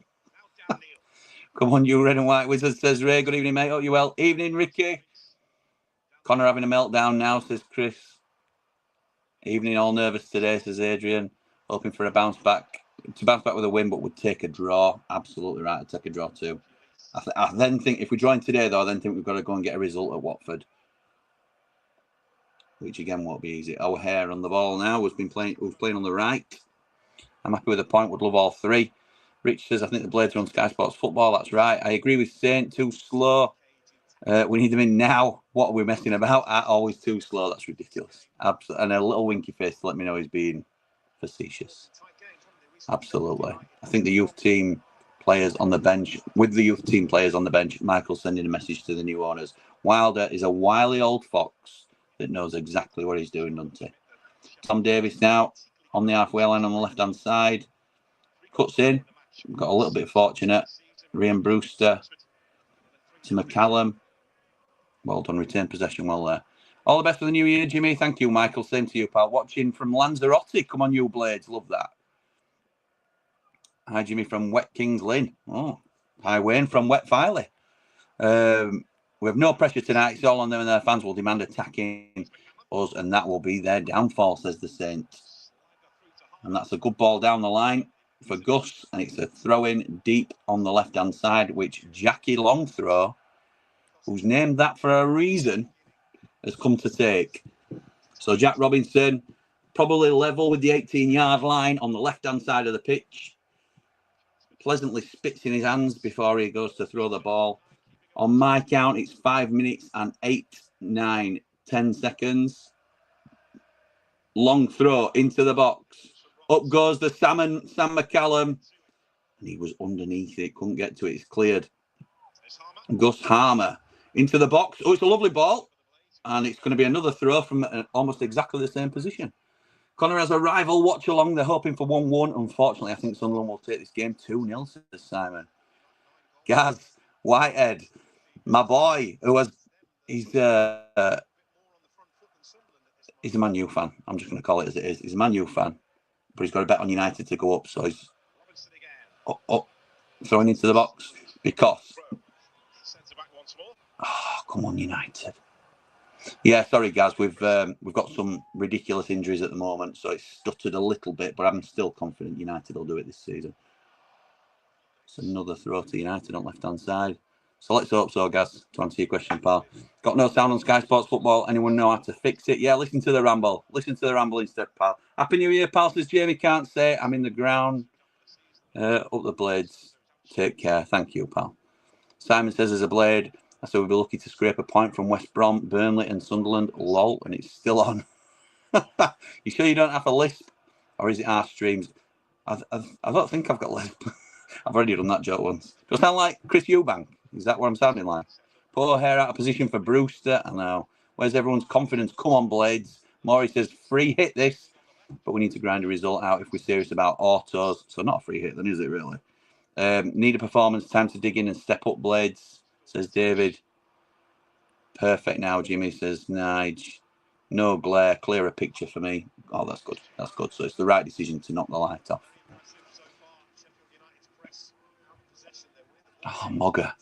Come on, you red and white wizards, says Ray. Good evening, mate. Hope you well. Evening, Ricky. Connor having a meltdown now, says Chris. Evening, all nervous today, says Adrian. Hoping for a bounce back. To bounce back with a win, but would take a draw. Absolutely right. I'd take a draw too. I then think if we join today, though, I then think we've got to go and get a result at Watford, which again won't be easy. O'Hare on the ball now. Who's playing on the right. I'm happy with the point. Would love all three. Rich says I think the Blades are on Sky Sports Football. That's right. I agree with Saint. Too slow. We need them in now. What are we messing about? Always too slow. That's ridiculous. Absolutely. And a little winky face to let me know he's being facetious. Absolutely. I think the youth team players on the bench, Michael's sending a message to the new owners. Wilder is a wily old fox that knows exactly what he's doing, doesn't he? Tom Davis now on the halfway line on the left-hand side. Cuts in. Got a little bit fortunate. Ryan Brewster to McCallum. Well done, retain possession well there. All the best for the new year, Jimmy. Thank you, Michael. Same to you, pal. Watching from Lanzarote. Come on, you Blades. Love that. Hi, Jimmy from Wet Kings Lynn. Oh, hi, Wayne from Wet Filey. We have no pressure tonight. It's all on them and their fans will demand attacking us, and that will be their downfall, says the Saints. And that's a good ball down the line for Gus, and it's a throw-in deep on the left-hand side, which Jackie Longthrow, who's named that for a reason, has come to take. So Jack Robinson, probably level with the 18-yard line on the left-hand side of the pitch. Pleasantly spits in his hands before he goes to throw the ball. On my count, it's 5 minutes and 8, 9, 10 seconds. Long throw into the box. Up goes the Sam McCallum. And he was underneath it. Couldn't get to it. It's cleared. Gus Harmer into the box. Oh, it's a lovely ball. And it's going to be another throw from almost exactly the same position. Connor has a rival watch along. They're hoping for 1-1. Unfortunately, I think Sunderland will take this game 2-0, says Simon. Gaz Whitehead, my boy, he's a Man U fan. I'm just going to call it as it is. He's a Man U fan, but he's got a bet on United to go up. So he's up, throwing into the box because. Oh, come on, United. Yeah, sorry, guys. We've got some ridiculous injuries at the moment, so it's stuttered a little bit, but I'm still confident United will do it this season. It's another throw to United on left-hand side. So let's hope so, guys, to answer your question, pal. Got no sound on Sky Sports Football. Anyone know how to fix it? Yeah, listen to the Ramble. Listen to the Ramble instead, pal. Happy New Year, pal, says Jamie. Can't say. I'm in the ground. Up the Blades. Take care. Thank you, pal. Simon says there's a Blade. So we'll be lucky to scrape a point from West Brom, Burnley and Sunderland. Lol, and it's still on. You sure you don't have a lisp? Or is it our streams? I don't think I've got lisp. I've already done that joke once. Do I sound like Chris Eubank? Is that what I'm sounding like? Poor hair out of position for Brewster. I know. Where's everyone's confidence? Come on, Blades. Maury says, free hit this. But we need to grind a result out if we're serious about autos. So not a free hit then, is it really? Need a performance. Time to dig in and step up, Blades, says David. Perfect now, Jimmy, says Nige. No glare, clearer picture for me. Oh, that's good. That's good. So it's the right decision to knock the light off. Oh, Mogger.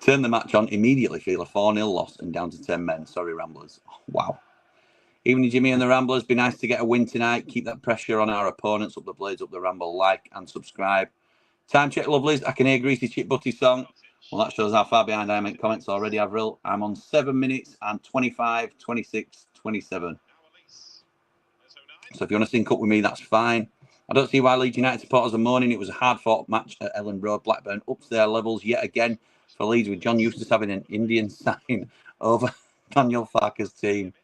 Turn the match on, immediately feel a 4-0 loss and down to 10 men. Sorry, Ramblers. Oh, wow. Evening, Jimmy and the Ramblers. Be nice to get a win tonight. Keep that pressure on our opponents. Up the Blades, up the Ramble. Like and subscribe. Time check, lovelies. I can hear Greasy Chip Butty song. Well, that shows how far behind I am in comments already, Avril. I'm on 7 minutes and 25, 26, 27. So if you want to sync up with me, that's fine. I don't see why Leeds United supporters are mourning. It was a hard-fought match at Ellen Road. Blackburn ups their levels yet again for Leeds, with John Eustace having an Indian sign over Daniel Farker's team.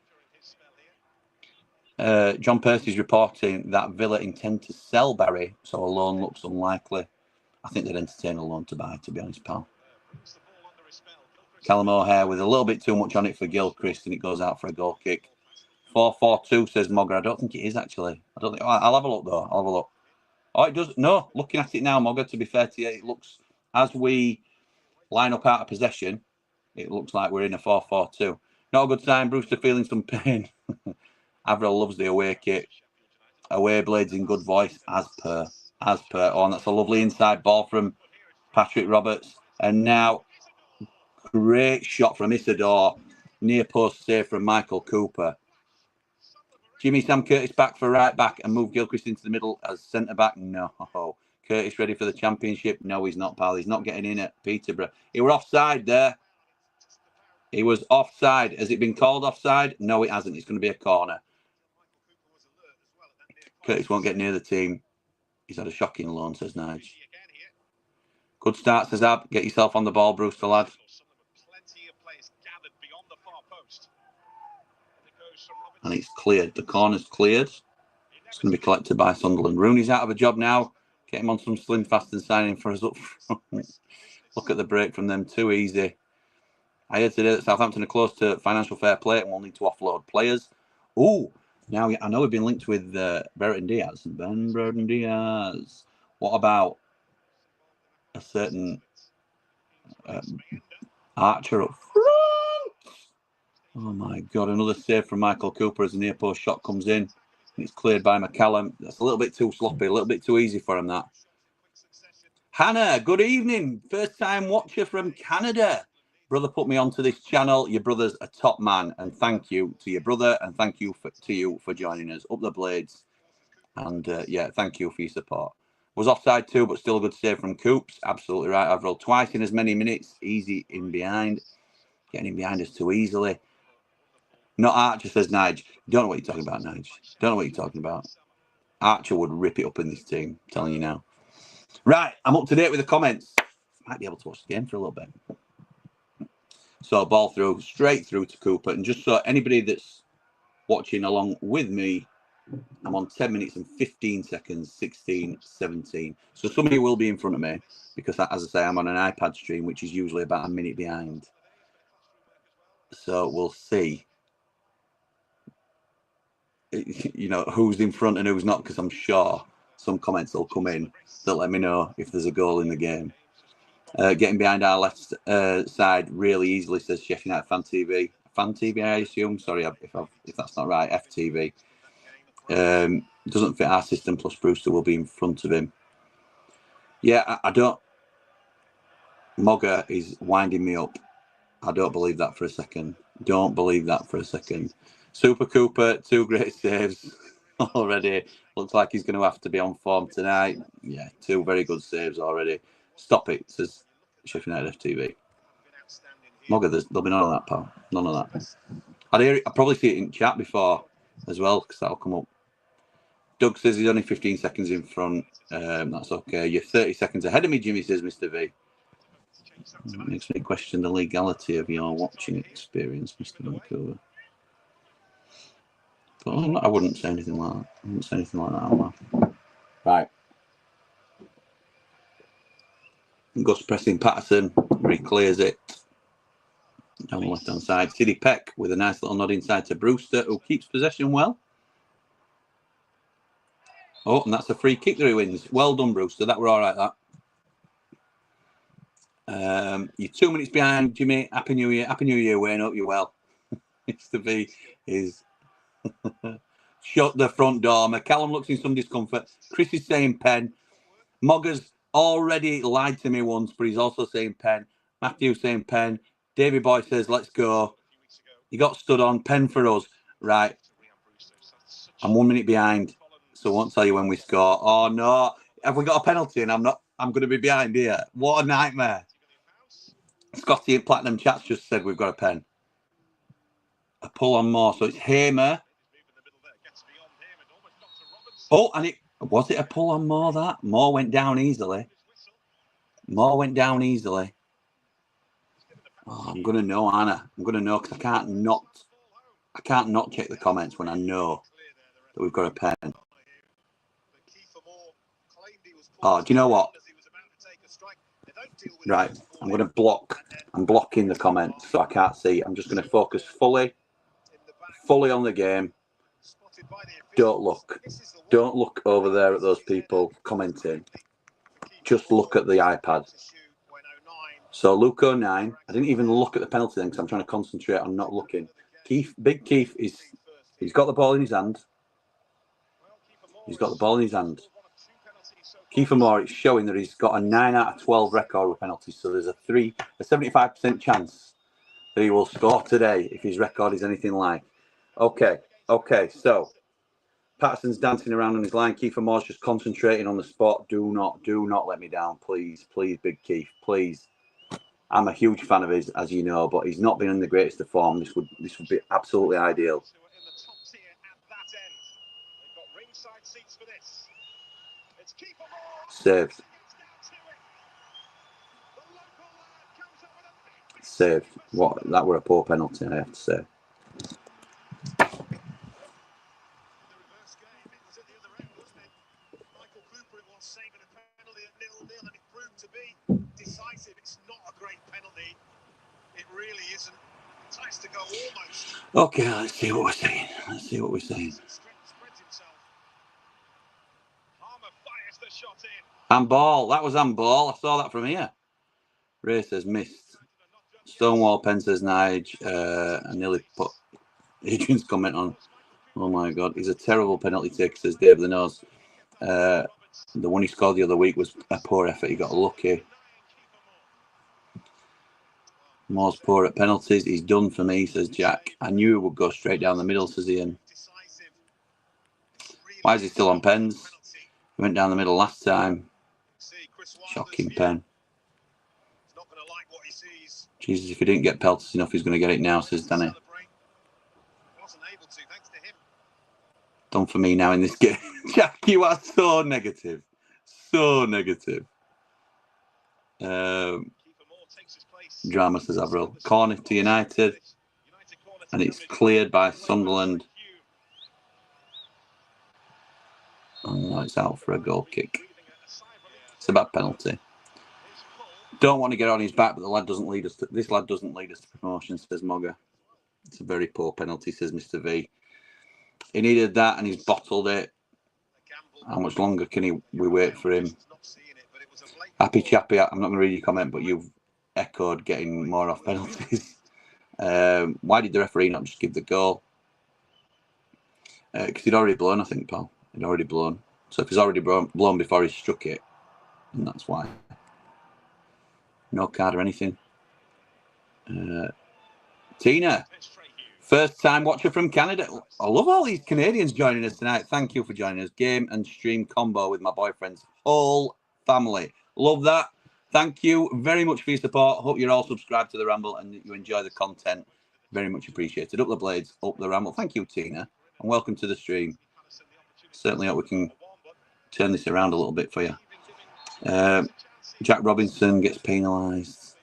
John Percy's reporting that Villa intend to sell Barry, so a loan looks unlikely. I think they'd entertain a loan to buy, to be honest, pal. Callum O'Hare with a little bit too much on it for Gilchrist, and it goes out for a goal kick. 4-4-2, says Mogger. I don't think it is, actually. I don't think. I'll have a look, though. I'll have a look. Oh, it does. No, looking at it now, Mogger, to be fair to you, it looks, as we line up out of possession, it looks like we're in a 4-4-2. Not a good sign. Brewster feeling some pain. Avril loves the away kit. Away Blades in good voice, as per. Oh, and that's a lovely inside ball from Patrick Roberts. And now, great shot from Isidore. Near post save from Michael Cooper. Jimmy Sam Curtis back for right back and move Gilchrist into the middle as centre back. No. Curtis ready for the championship? No, he's not, pal. He's not getting in at Peterborough. He was offside there. He was offside. Has it been called offside? No, it hasn't. It's going to be a corner. Curtis won't get near the team. He's had a shocking loan, says Nige. Good start, says Ab. Get yourself on the ball, Brewster, lad. And it's cleared. The corner's cleared. It's going to be collected by Sunderland. Rooney's out of a job now. Get him on some slim fast and signing for us up front. Look at the break from them. Too easy. I heard today that Southampton are close to financial fair play and will need to offload players. Oh, now I know we've been linked with Brereton Diaz. Ben Brereton Diaz. What about a certain Archer up front? Oh my God, another save from Michael Cooper as a near post shot comes in. It's cleared by McCallum. That's a little bit too sloppy, a little bit too easy for him, that. Hannah, good evening. First time watcher from Canada. Brother put me onto this channel. Your brother's a top man. And thank you to your brother. And thank you to you for joining us. Up the Blades. And yeah, thank you for your support. Was offside too, but still a good save from Coops. Absolutely right. I've rolled twice in as many minutes. Easy in behind. Getting in behind us too easily. Not Archer, says Nige. Don't know what you're talking about, Nige. Don't know what you're talking about. Archer would rip it up in this team. I'm telling you now. Right, I'm up to date with the comments. Might be able to watch the game for a little bit. So ball through, straight through to Cooper. And just so anybody that's watching along with me, I'm on 10 minutes and 15 seconds, 16, 17. So some of you will be in front of me because, as I say, I'm on an iPad stream, which is usually about a minute behind. So we'll see, you know, who's in front and who's not, because I'm sure some comments will come in that let me know if there's a goal in the game. Getting behind our left side really easily, says Sheffield United Fan TV. Fan TV, I assume. Sorry if that's not right. FTV. Doesn't fit our system, plus Brewster will be in front of him. Yeah, I don't. Mogger is winding me up. I don't believe that for a second. Don't believe that for a second. Super Cooper, 2 great saves already. Looks like he's going to have to be on form tonight. Yeah, 2 very good saves already. Stop it, says Sheffield United FTV. Mogger, there'll be none of that, pal. None of that. I'd probably see it in chat before as well, because that'll come up. Doug says he's only 15 seconds in front. That's okay. You're 30 seconds ahead of me, Jimmy, says Mr. V. It makes me question the legality of your watching experience, Mr. Vancouver. But I wouldn't say anything like that. I wouldn't say anything like that out loud. Right. Gus pressing Patterson. Re-clears it. Down the left-hand side. Sidney Peck with a nice little nod inside to Brewster, who keeps possession well. Oh, and that's a free kick that he wins. Well done, Brewster. That were all right, that. You're 2 minutes behind, Jimmy. Happy New Year. Happy New Year, Wayne. Hope you're well. Mr. V is shut the front door. McCallum looks in some discomfort. Chris is saying pen. Mogger's already lied to me once, but he's also saying pen. Matthew saying pen. Davey Boy says, let's go. You got stood on. Pen for us. Right. I'm 1 minute behind, so I won't tell you when we score. Oh, no. Have we got a penalty and I'm going to be behind here? What a nightmare. Scotty at Platinum Chats just said we've got a pen. A pull on Moore. So it's Hamer. Oh, and was it a pull on Moore that? Moore went down easily. Moore went down easily. Oh, I'm going to know, Anna. I'm going to know because I can't not check the comments when I know that we've got a pen. Oh, do you know what? Right, I'm going to block. I'm blocking the comments so I can't see. I'm just going to focus fully on the game. Don't look. Don't look over there at those people commenting. Just look at the iPad. So Luke 09, I didn't even look at the penalty then because I'm trying to concentrate on not looking. Big Keith he's got the ball in his hand. He's got the ball in his hand. Kiefer Moore, it's showing that he's got a 9 out of 12 record with penalties. So there's a 75% chance that he will score today if his record is anything like. Okay, so Patterson's dancing around on his line. Kiefer Moore's just concentrating on the spot. Do not let me down, please, Big Keith, please. I'm a huge fan of his, as you know, but he's not been in the greatest of form. This would be absolutely ideal. Saved. What? That were a poor penalty, I have to say. Okay, let's see what we're saying. Handball. That was handball. I saw that from here. Ray says missed. Stonewall Pen says Nige. I nearly put Adrian's comment on. Oh my God, he's a terrible penalty taker, says Dave the Nose. The one he scored the other week was a poor effort. He got lucky. Moore's poor at penalties. He's done for me, says Jack. I knew it would go straight down the middle, says Ian. Why is he still on pens? He went down the middle last time. Shocking pen. Jesus, if he didn't get pelted enough, he's going to get it now, says Danny. Done for me now in this game. Jack, you are so negative. So negative. Drama, says Avril. Corner to United. And it's cleared by Sunderland. Oh, it's out for a goal kick. It's a bad penalty. Don't want to get on his back, but the lad doesn't lead us to, this lad doesn't lead us to promotion, says Mogger. It's a very poor penalty, says Mr. V. He needed that and he's bottled it. How much longer can we wait for him? Happy Chappy, I'm not going to read your comment, but you've echoed getting more off penalties. Why did the referee not just give the goal? Because he'd already blown, I think, pal. He'd already blown. So if he's already blown before he struck it, then that's why. No card or anything. Tina, first time watcher from Canada. I love all these Canadians joining us tonight. Thank you for joining us. Game and stream combo with my boyfriend's whole family. Love that. Thank you very much for your support. Hope you're all subscribed to the Ramble and you enjoy the content. Very much appreciated. Up the blades, up the Ramble. Thank you, Tina, and welcome to the stream. Certainly hope we can turn this around a little bit for you. Jack Robinson gets penalised.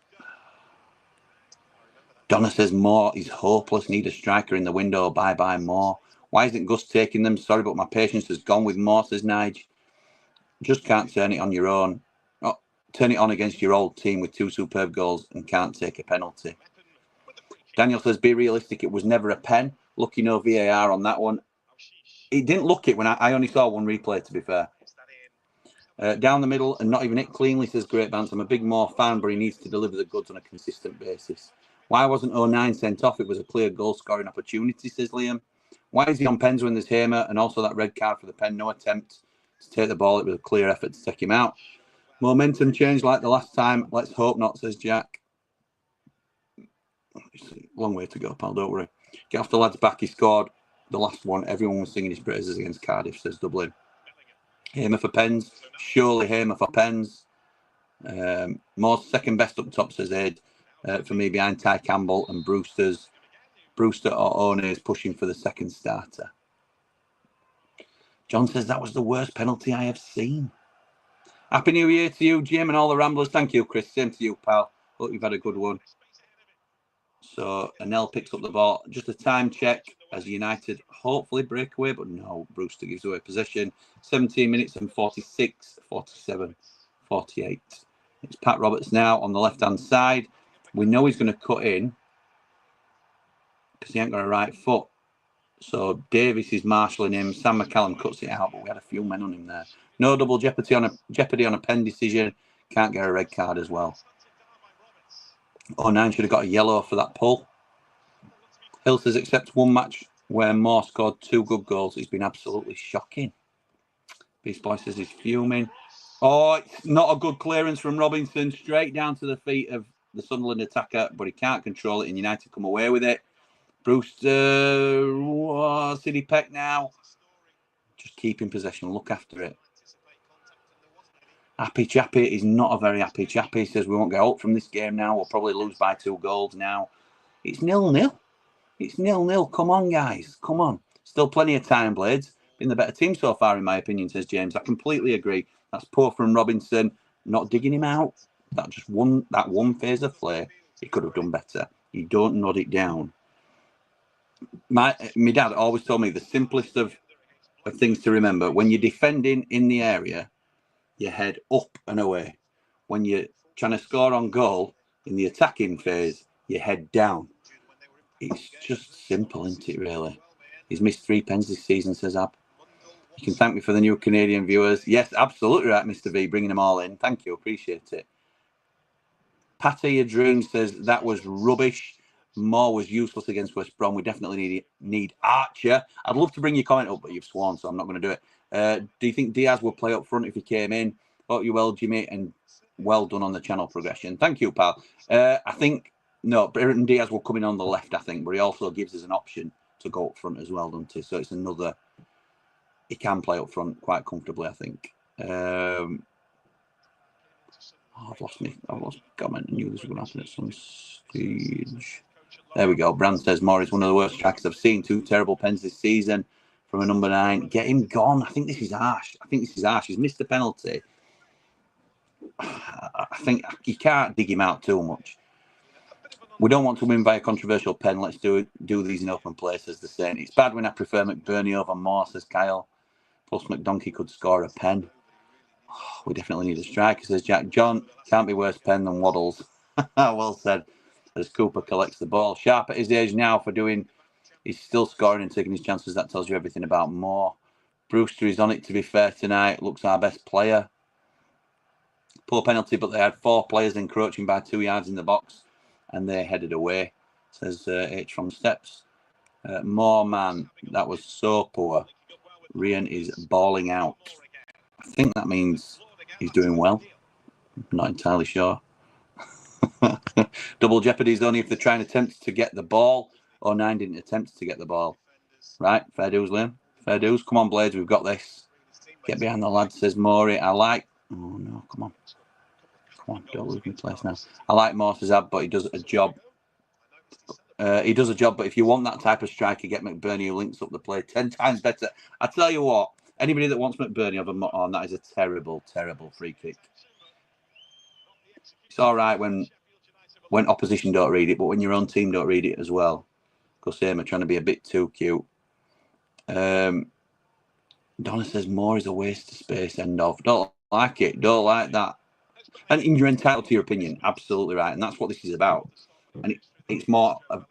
Donna says Moore is hopeless. Need a striker in the window. Bye Moore. Why isn't Gus taking them? Sorry, but my patience has gone with Moore, says Nige. Just can't turn it on your own. Oh, turn it on against your old team with 2 superb goals and can't take a penalty. Daniel says be realistic. It was never a pen. Lucky no VAR on that one. He didn't look it when I only saw one replay, to be fair. Down the middle and not even hit cleanly, says Great Bance. I'm a big Moore fan, but he needs to deliver the goods on a consistent basis. Why wasn't 09 sent off? It was a clear goal-scoring opportunity, says Liam. Why is he on pens when there's Hamer and also that red card for the pen? No attempt to take the ball. It was a clear effort to take him out. Momentum changed like the last time. Let's hope not, says Jack. Long way to go, pal. Don't worry. Get off the lad's back. He scored the last one. Everyone was singing his praises against Cardiff, says Dublin. Hamer for pens. Surely Hamer for pens. Moore's second best up top, says Ed. for me behind Ty Campbell and Brewster or One is pushing for the second starter. John says that was the worst penalty I have seen. Happy New Year to you, Jim, and all the Ramblers. Thank you, Chris. Same to you, pal. Hope you've had a good one. So Anel picks up the ball. Just a time check as United hopefully break away, but no, Brewster gives away possession. 17 minutes and 46, 47, 48. It's Pat Roberts now on the left-hand side. We know he's going to cut in because he ain't got a right foot. So Davis is marshalling him. Sam McCallum cuts it out, but we had a few men on him there. No double jeopardy on a pen decision. Can't get a red card as well. 09 should have got a yellow for that pull. Hill says, except one match where Moore scored 2 good goals, it's been absolutely shocking. Beast Boy says he's fuming. Oh, it's not a good clearance from Robinson. Straight down to the feet of the Sunderland attacker, but he can't control it, and United come away with it. Brewster, City Peck now. Just keep in possession, look after it. Happy Chappy is not a very happy chappy. He says we won't get out from this game now. We'll probably lose by 2 goals now. It's 0-0. It's 0-0. Come on, guys. Come on. Still plenty of time, Blades. Been the better team so far, in my opinion, says James. I completely agree. That's poor from Robinson. Not digging him out. That one phase of play, he could have done better. You don't nod it down. My dad always told me the simplest of things to remember. When you're defending in the area, you head up and away. When you're trying to score on goal in the attacking phase, you head down. It's just simple, isn't it, really? He's missed 3 pens this season, says Ab. You can thank me for the new Canadian viewers. Yes, absolutely right, Mr. V, bringing them all in. Thank you, appreciate it. Patty Adroon says that was rubbish. Moore was useless against West Brom. We definitely need Archer. I'd love to bring your comment up, but you've sworn, so I'm not going to do it. Do you think Diaz will play up front if he came in? Hope you well, Jimmy, and well done on the channel progression. Thank you, pal. I think, no, Brenton Diaz will come in on the left, I think, but he also gives us an option to go up front as well, doesn't he? So it's another, he can play up front quite comfortably, I think. I've lost comment. I knew this was going to happen at some stage. There we go. Brand says Moore is one of the worst strikers I've seen. 2 terrible pens this season from a number 9. Get him gone. I think this is harsh. He's missed the penalty. I think you can't dig him out too much. We don't want to win by a controversial pen. Let's do these in open play, says the saying. It's bad when I prefer McBurney over Moore, says Kyle. Plus McDonkey could score a pen. Oh, we definitely need a striker, says Jack. John, can't be worse pen than Waddles. Well said. As Cooper collects the ball. Sharp at his age now for doing, he's still scoring and taking his chances. That tells you everything about Moore. Brewster is on it, to be fair, tonight. Looks our best player. Poor penalty, but they had 4 players encroaching by 2 yards in the box and they headed away, says H from Steps. Moore, man, that was so poor. Rian is bawling out. I think that means he's doing well. I'm not entirely sure. Double jeopardy is only if they're trying to attempt to get the ball. 09 didn't attempt to get the ball. Right, fair dues, Liam. Fair dues. Come on, Blades, we've got this. Get behind the lad, says Maury. I like... Oh, no, come on. Come on, don't lose my place now. I like Morse's ab, but he does a job. But if you want that type of striker, get McBurney who links up the play 10 times better. I tell you what, anybody that wants McBurney over on, that is a terrible, terrible free kick. It's all right when opposition don't read it, but when your own team don't read it as well. Because they're trying to be a bit too cute. Donna says Moore is a waste of space, end of. Don't like it. Don't like that. And you're entitled to your opinion. Absolutely right. And that's what this is about. And it's more of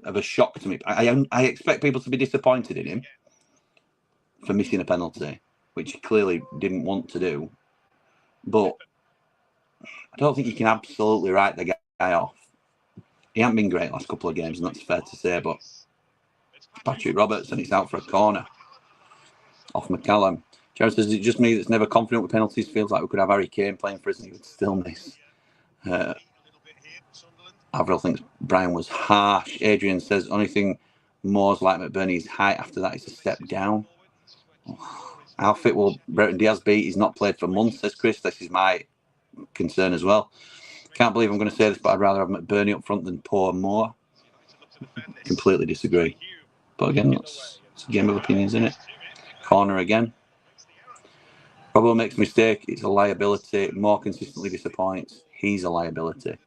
a shock to me. I expect people to be disappointed in him for missing a penalty, which he clearly didn't want to do. But I don't think you can absolutely write the guy off. He hasn't been great last couple of games, and that's fair to say, but Patrick Roberts, and it's out for a corner off McCallum. Jared says, is it just me that's never confident with penalties? Feels like we could have Harry Kane playing for us and he would still miss. Avril thinks Brian was harsh. Adrian says, only thing Moore's like McBurney's height. After that, it's a step down. How fit will Brenton Diaz be? He's not played for months, says Chris. This is my concern as well. Can't believe I'm going to say this, but I'd rather have McBurney up front than poor Moore. Completely disagree. But again, it's a game of opinions, isn't it? Corner again. Robbo makes a mistake. It's a liability. Moore consistently disappoints. He's a liability.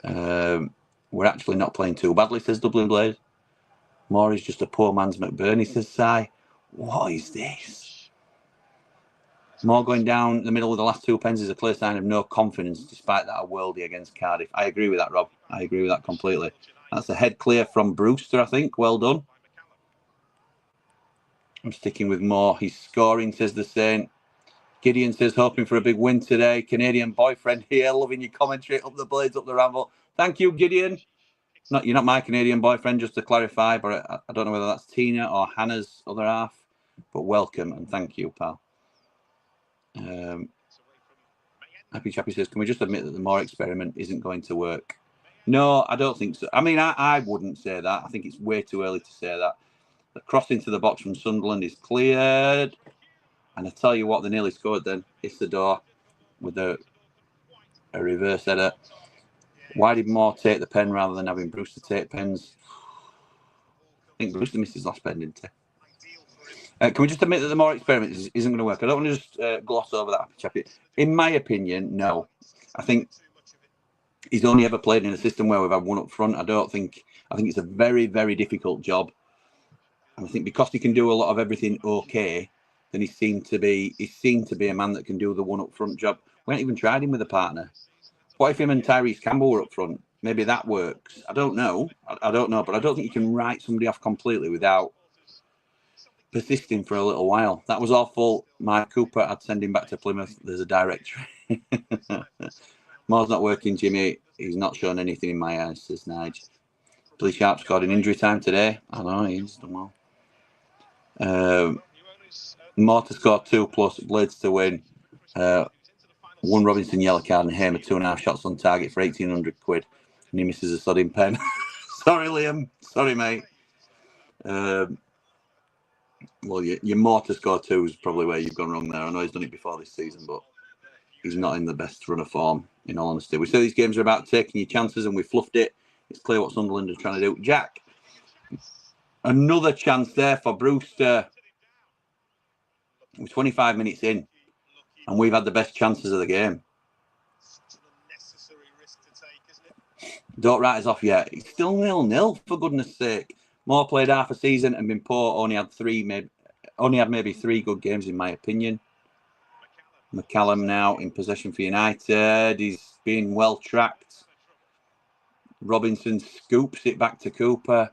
We're actually not playing too badly, says Dublin Blade. Moore is just a poor man's McBurney, says Si. What is this? Moore going down the middle of the last 2 pens is a clear sign of no confidence, despite that a worldie against Cardiff. I agree with that, Rob. I agree with that completely. That's a head clear from Brewster, I think. Well done. I'm sticking with Moore. He's scoring, says the Saint. Gideon says, hoping for a big win today. Canadian boyfriend here, loving your commentary. Up the Blades, up the Ramble. Thank you, Gideon. You're not my Canadian boyfriend, just to clarify, but I don't know whether that's Tina or Hannah's other half. But welcome and thank you, pal. Happy Chappy says, can we just admit that the Moore experiment isn't going to work? No, I don't think so. I mean, I wouldn't say that. I think it's way too early to say that. The cross into the box from Sunderland is cleared. And I tell you what, they nearly scored then. Isidore with a reverse header. Why did Moore take the pen rather than having Brewster take pens? I think Brewster missed his last pen, didn't he? Can we just admit that the Moore experiment isn't going to work? I don't want to just gloss over that, Chappy. In my opinion, no. I think he's only ever played in a system where we've had one up front. I think it's a very, very difficult job. And I think because he can do a lot of everything okay, then he seemed to be a man that can do the one up front job. We haven't even tried him with a partner. What if him and Tyrese Campbell were up front? Maybe that works. I don't know. I don't know, but I don't think you can write somebody off completely without persisting for a little while. That was awful. Mike Cooper, I'd send him back to Plymouth. There's a directory. Moore's not working, Jimmy. He's not shown anything in my eyes, says Nige. Billy Sharp scored in injury time today. I know, he's done well. Moore to score 2+, Blades to win. 1 Robinson yellow card and Hamer 2.5 shots on target for 1,800 quid. And he misses a sodding pen. Sorry, Liam. Sorry, mate. Well, your Moore to score 2 is probably where you've gone wrong there. I know he's done it before this season, but he's not in the best run of form, in all honesty. We say these games are about taking your chances and we fluffed it. It's clear what Sunderland are trying to do. Jack, another chance there for Brewster. We're 25 minutes in and we've had the best chances of the game. Don't write us off yet. It's still 0-0, for goodness sake. Moore played half a season and been poor. Only had maybe 3 good games, in my opinion. McCallum now in possession for United. He's being well tracked. Robinson scoops it back to Cooper.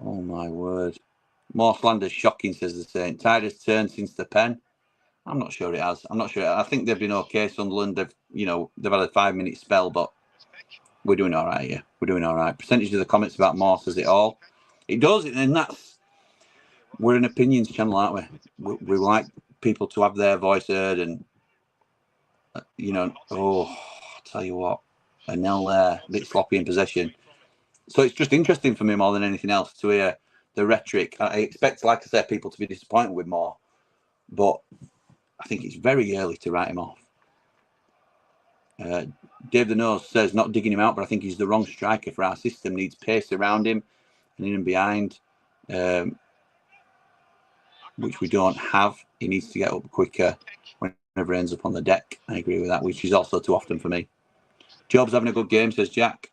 Oh, my word. Moore slander's shocking, says the Saint. Tide has turned since the pen. I'm not sure it has. I think they've been okay, Sunderland. They've had a 5-minute spell, but we're doing all right here. We're doing all right. Percentage of the comments about Moore says it all. It does, and we're an opinions channel, aren't we? We like people to have their voice heard, and I'll tell you what, a nil there, a bit sloppy in possession. So it's just interesting for me more than anything else to hear the rhetoric. I expect, like I said, people to be disappointed with Moore, but I think it's very early to write him off. Dave the Nose says not digging him out, but I think he's the wrong striker for our system. Needs pace around him and in and behind, which we don't have. He needs to get up quicker whenever he ends up on the deck. I agree with that, which is also too often for me. Job's having a good game, says Jack.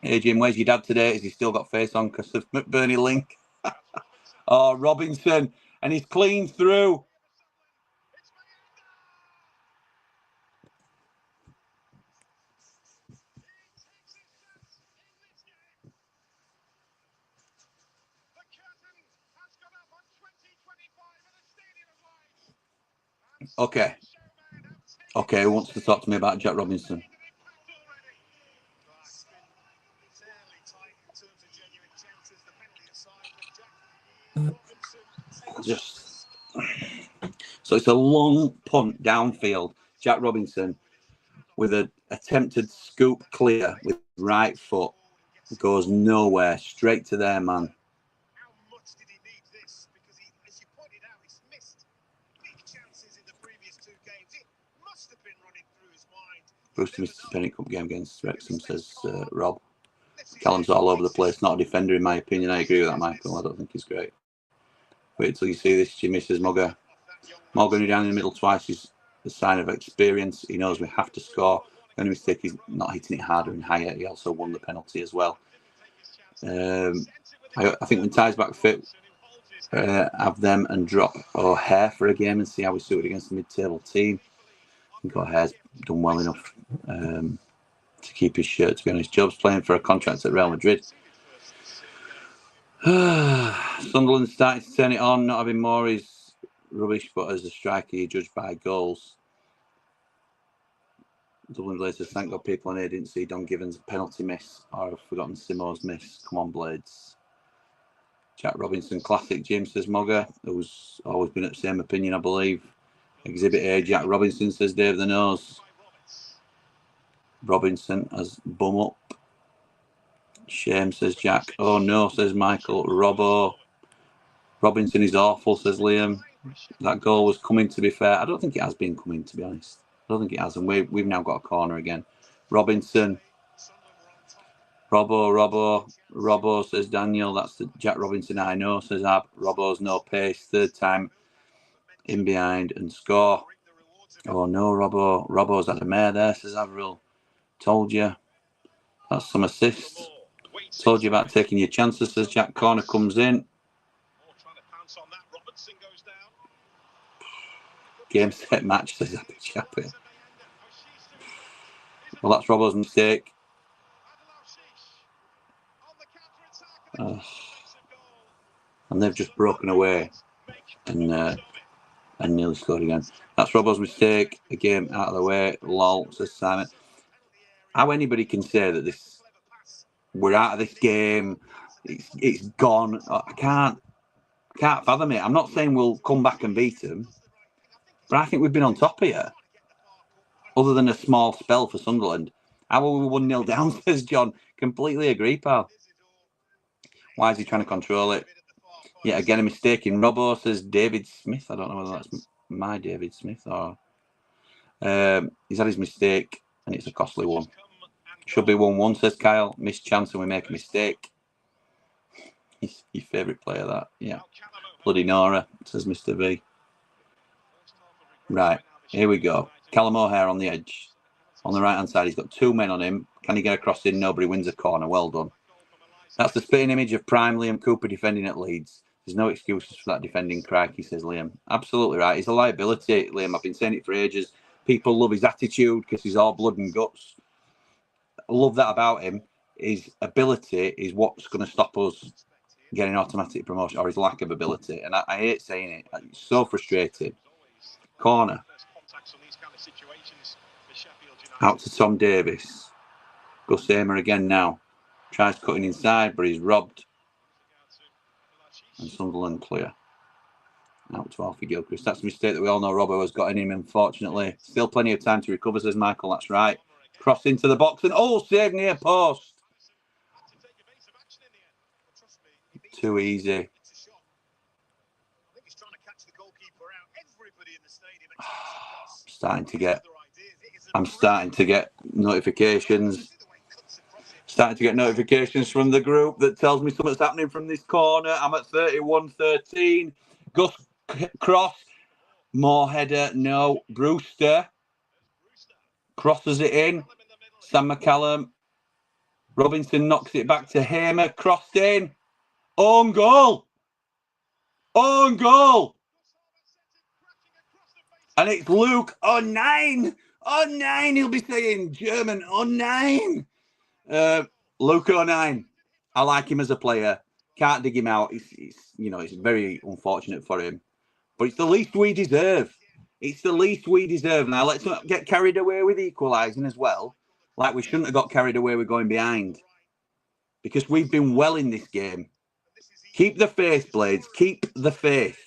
Hey Jim, where's your dad today? Has he still got face on because of McBurney link? Oh, Robinson, and he's clean through. Okay, who wants to talk to me about Jack Robinson? So it's a long punt downfield. Jack Robinson with an attempted scoop clear with right foot. Goes nowhere, straight to their man. Brewster missed the Penny Cup game against Wrexham, says Rob. Callum's all over the place. Not a defender, in my opinion. I agree with that, Michael. I don't think he's great. Wait till you see this, Jimmy, says Mugger. Morgan down in the middle twice is a sign of experience. He knows we have to score. The only mistake is not hitting it harder and higher. He also won the penalty as well. I think when Ty's back fit, have them and drop O'Hare for a game and see how we suit against the mid-table team. I think O'Hare's done well enough to keep his shirt, to be honest. Job's playing for a contract at Real Madrid. Sunderland starting to turn it on. Not having more is rubbish, but as a striker, you're judged by goals. Dublin Blades says, thank God people on here didn't see Don Givens' penalty miss or have forgotten Simo's miss. Come on, Blades. Jack Robinson, classic. James says Mugger, who's always been at the same opinion, I believe. Exhibit A, Jack Robinson, says Dave the Nose. Robinson has bum up. Shame, says Jack. Oh no, says Michael. Robbo. Robinson is awful, says Liam. That goal was coming, to be fair. I don't think it has been coming, to be honest. I don't think it has. And we've now got a corner again. Robinson. Robbo, says Daniel. That's the Jack Robinson I know, says Ab. Robbo's no pace. Third time in behind and score. Oh no, Robbo's had a mare there, says Avril. Told you. That's some assist. Told you about taking your chances, says Jack. Corner comes in. Game, set, match, says Happy Chappy. Well, that's Robbo's mistake. And they've just broken away and nearly scored again. That's Robbo's mistake. A game out of the way. Lol, says Simon. How anybody can say that we're out of this game, it's gone. I can't fathom it. I'm not saying we'll come back and beat them, but I think we've been on top here. Other than a small spell for Sunderland. How are we 1-0 down, says John. Completely agree, pal. Why is he trying to control it? Yeah, again, a mistake in Robbo, says David Smith. I don't know whether that's my David Smith or... he's had his mistake, and it's a costly one. Should be 1-1, says Kyle. Missed chance and we make a mistake. He's your favourite player, that. Yeah. Bloody Nora, says Mr. V. Right, here we go. Callum O'Hare on the edge. On the right-hand side, he's got two men on him. Can he get across in? Nobody wins a corner. Well done. That's the spitting image of prime Liam Cooper defending at Leeds. There's no excuses for that defending, crikey, says Liam. Absolutely right. He's a liability, Liam. I've been saying it for ages. People love his attitude because he's all blood and guts. I love that about him. His ability is what's going to stop us getting automatic promotion, or his lack of ability. And I hate saying it. It's so frustrating. Corner. Out to Tom Davis. Gus Amer again now. Tries cutting inside, but he's robbed. And Sunderland clear. Out to Alfie Gilchrist. That's a mistake that we all know Robbo has got in him, unfortunately. Still plenty of time to recover, says Michael. That's right. Cross into the box and save near post. Too easy. I'm starting to get notifications. Starting to get notifications from the group that tells me something's happening from this corner. I'm at 31-13. Gus cross. More header. No. Brewster crosses it in. Sam McCallum. Robinson knocks it back to Hamer. Crossed in. Own goal. Own goal. And it's Luke on 9. On 9, he'll be saying German on 9. Luke 09. I like him as a player. Can't dig him out. It's very unfortunate for him. But it's the least we deserve. It's the least we deserve. Now, let's not get carried away with equalising as well. Like we shouldn't have got carried away with going behind. Because we've been well in this game. Keep the faith, Blades. Keep the faith.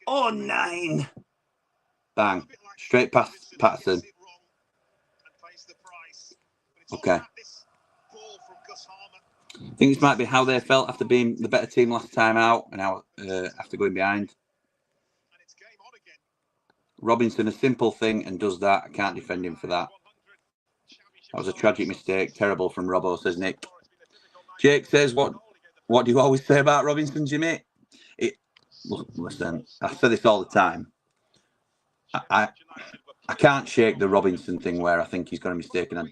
Oh, 9. Bang. Straight past Patterson. Okay. I think this might be how they felt after being the better team last time out and now after going behind. Robinson, a simple thing, and does that. I can't defend him for that. That was a tragic mistake. Terrible from Robbo, says Nick. Jake says, what do you always say about Robinson, Jimmy? Look, listen, I say this all the time. I can't shake the Robinson thing where I think he's got a mistake, and I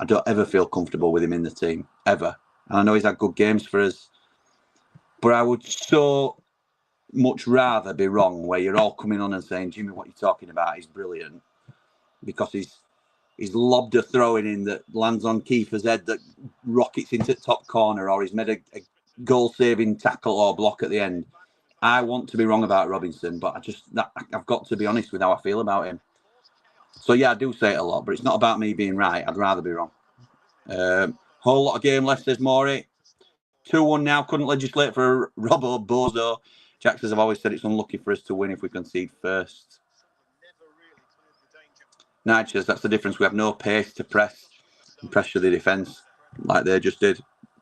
don't ever feel comfortable with him in the team, ever. And I know he's had good games for us, but I would so much rather be wrong where you're all coming on and saying, Jimmy, what you're talking about is brilliant, because he's lobbed a throw in that lands on Kiefer's head that rockets into the top corner, or he's made a goal-saving tackle or block at the end. I want to be wrong about Robinson, but I've got to be honest with how I feel about him. So, yeah, I do say it a lot, but it's not about me being right. I'd rather be wrong. Whole lot of game left, says Maury. 2-1 now. Couldn't legislate for Robbo Bozo. Jack says, I've always said it's unlucky for us to win if we concede first. Nige says, that's the difference. We have no pace to press and pressure the defence like they just did.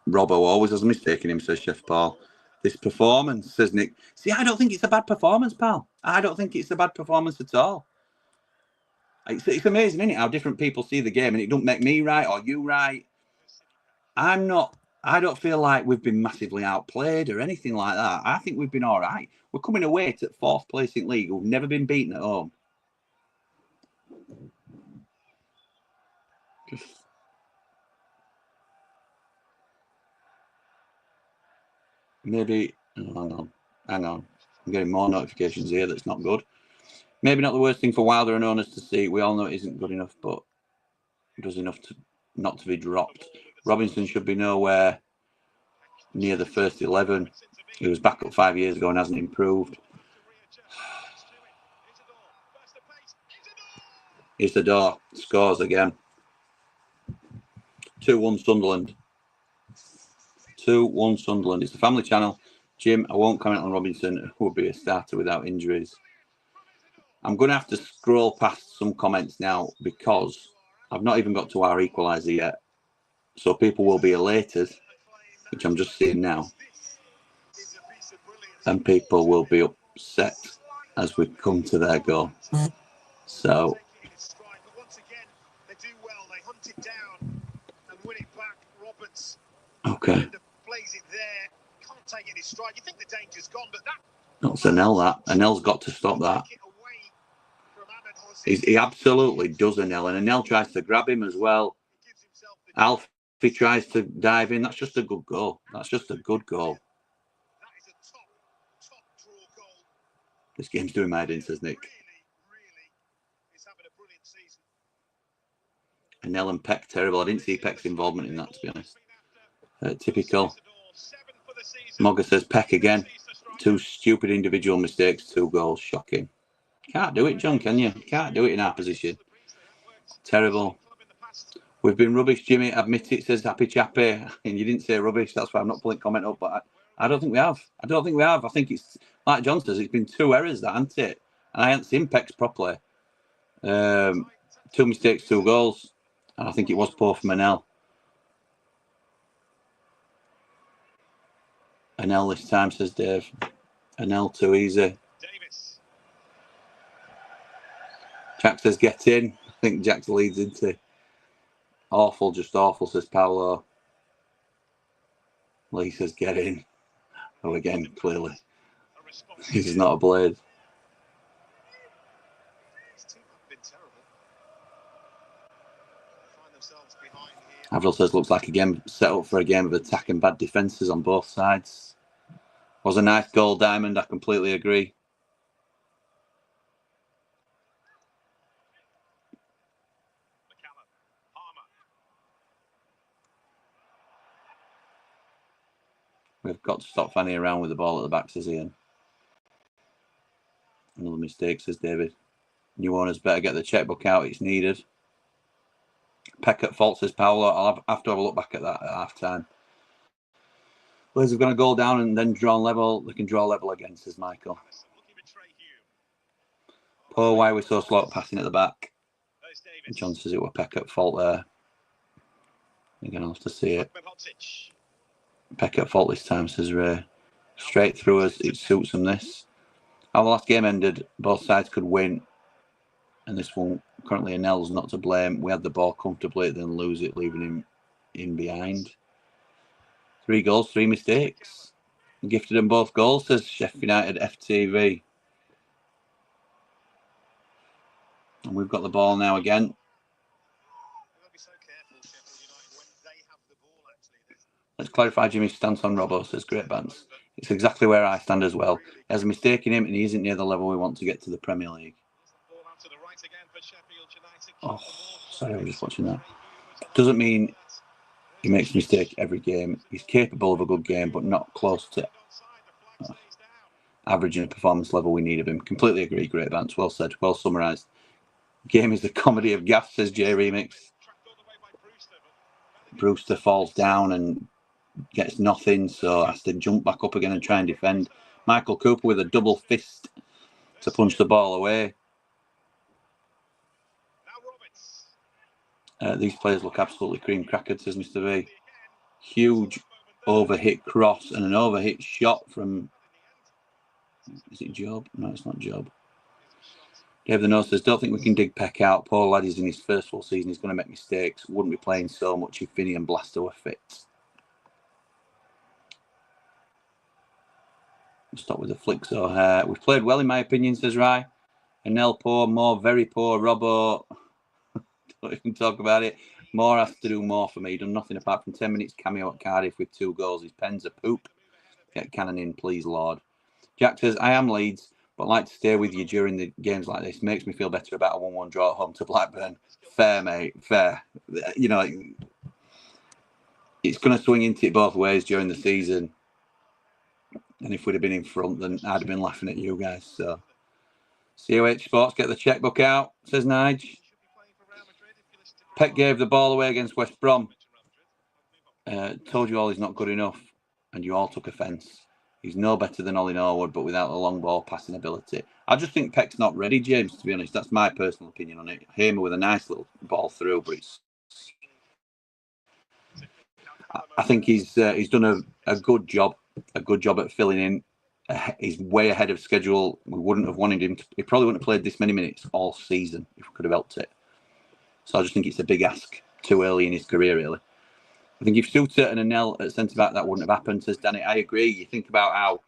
Robbo always has a mistake in him, says Chef Paul. This performance, says Nick. See, I don't think it's a bad performance, pal. I don't think it's a bad performance at all. It's amazing, isn't it, how different people see the game, and it don't make me right or you right. I don't feel like we've been massively outplayed or anything like that. I think we've been all right. We're coming away to 4th place in league. We've never been beaten at home. Maybe, oh, hang on. I'm getting more notifications here. That's not good. Maybe not the worst thing for Wilder and owners to see. We all know it isn't good enough, but it does enough to not to be dropped. Robinson should be nowhere near the first 11. He was back up 5 years ago and hasn't improved. Isidore scores again. 2-1 Sunderland. 2-1 Sunderland. It's the family channel. Jim, I won't comment on Robinson, who would be a starter without injuries. I'm going to have to scroll past some comments now because I've not even got to our equalizer yet. So people will be elated, which I'm just seeing now. And people will be upset as we come to their goal. So, okay. That's an L, that. An L's got to stop that. He absolutely does an L, and an L tries to grab him as well. Alfie tries to dive in. That's just a good goal. That's just a good goal. This game's doing my head in, says Nick. And Ellen Peck, terrible. I didn't see Peck's involvement in that, to be honest. Typical. Mogger says Peck again. 2 stupid individual mistakes, 2 goals. Shocking. Can't do it, John, can you? Can't do it in our position. Terrible. We've been rubbish, Jimmy. Admit it, says Happy Chappy. And you didn't say rubbish. That's why I'm not pulling comment up. But I don't think we have. I don't think we have. I think it's, like John says, it's been 2 errors, that, hasn't it? And I haven't seen Peck's properly. 2 mistakes, 2 goals. And I think it was poor from Anel. Anel this time, says Dave. Anel too easy. Jack says get in. I think Jack leads into awful, just awful, says Paolo. Lee says get in. Oh, again, clearly. This is not a blade. Avril says looks like a game set up for a game of attack and bad defences on both sides. Was a nice goal, Diamond. I completely agree. We've got to stop fanning around with the ball at the back, says Ian. Another mistake, says David. New owners better get the checkbook out. It's needed. Peck at fault, says Paolo. I'll have to have a look back at that at half time. Blades have got a goal down and then drawn level. They can draw level again, says Michael. Poor, why we're so slow at passing at the back. John says it were Peck at fault there. You're going to have to see it. Peck at fault this time, says Ray. Straight through us. It suits them, this. How the last game ended, both sides could win. And this one, currently Anel's not to blame. We had the ball comfortably, then lose it, leaving him in behind. 3 goals, 3 mistakes. Gifted them both goals, says Sheffield United FTV. And we've got the ball now again. Let's clarify Jimmy's stance on Robbo, says Great Bants. It's exactly where I stand as well. He has a mistake in him and he isn't near the level we want to get to the Premier League. Oh, sorry, I was just watching that. Doesn't mean he makes a mistake every game. He's capable of a good game, but not close to averaging a performance level we need of him. Completely agree, Great Bants. Well said, well summarised. Game is the comedy of gaff, says J Remix. Brewster falls down and gets nothing, so has to jump back up again and try and defend. Michael Cooper with a double fist to punch the ball away. These players look absolutely cream crackered, says Mr. V. Huge overhit cross and an overhit shot from... Is it Job? No, it's not Job. Dave the Nose says, don't think we can dig Peck out. Poor lad, he's in his first full season. He's going to make mistakes. Wouldn't be playing so much if Finney and Blaster were fit. Stop with the flicks. So we've played well, in my opinion, says Rye. Anel poor, Moore very poor. Robbo, don't even talk about it. Moore has to do more for me. Done nothing apart from 10 minutes cameo at Cardiff with 2 goals. His pen's a poop. Get Cannon in, please, Lord. Jack says, I am Leeds, but like to stay with you during the games like this. Makes me feel better about a 1-1 draw at home to Blackburn. Fair, mate, fair. You know, it's going to swing into it both ways during the season. And if we'd have been in front, then I'd have been laughing at you guys. So, COH Sports, get the checkbook out, says Nige. Peck gave the ball away against West Brom. Told you all he's not good enough, and you all took offence. He's no better than Ollie Norwood, but without the long ball passing ability. I just think Peck's not ready, James, to be honest. That's my personal opinion on it. Hamer with a nice little ball through, but it's... I think he's done a good job at filling in. He's way ahead of schedule. We wouldn't have wanted him to... He probably wouldn't have played this many minutes all season if we could have helped it. So I just think it's a big ask too early in his career, really. I think if Suter and Anel at centre-back, that wouldn't have happened, says Danny. I agree. You think about how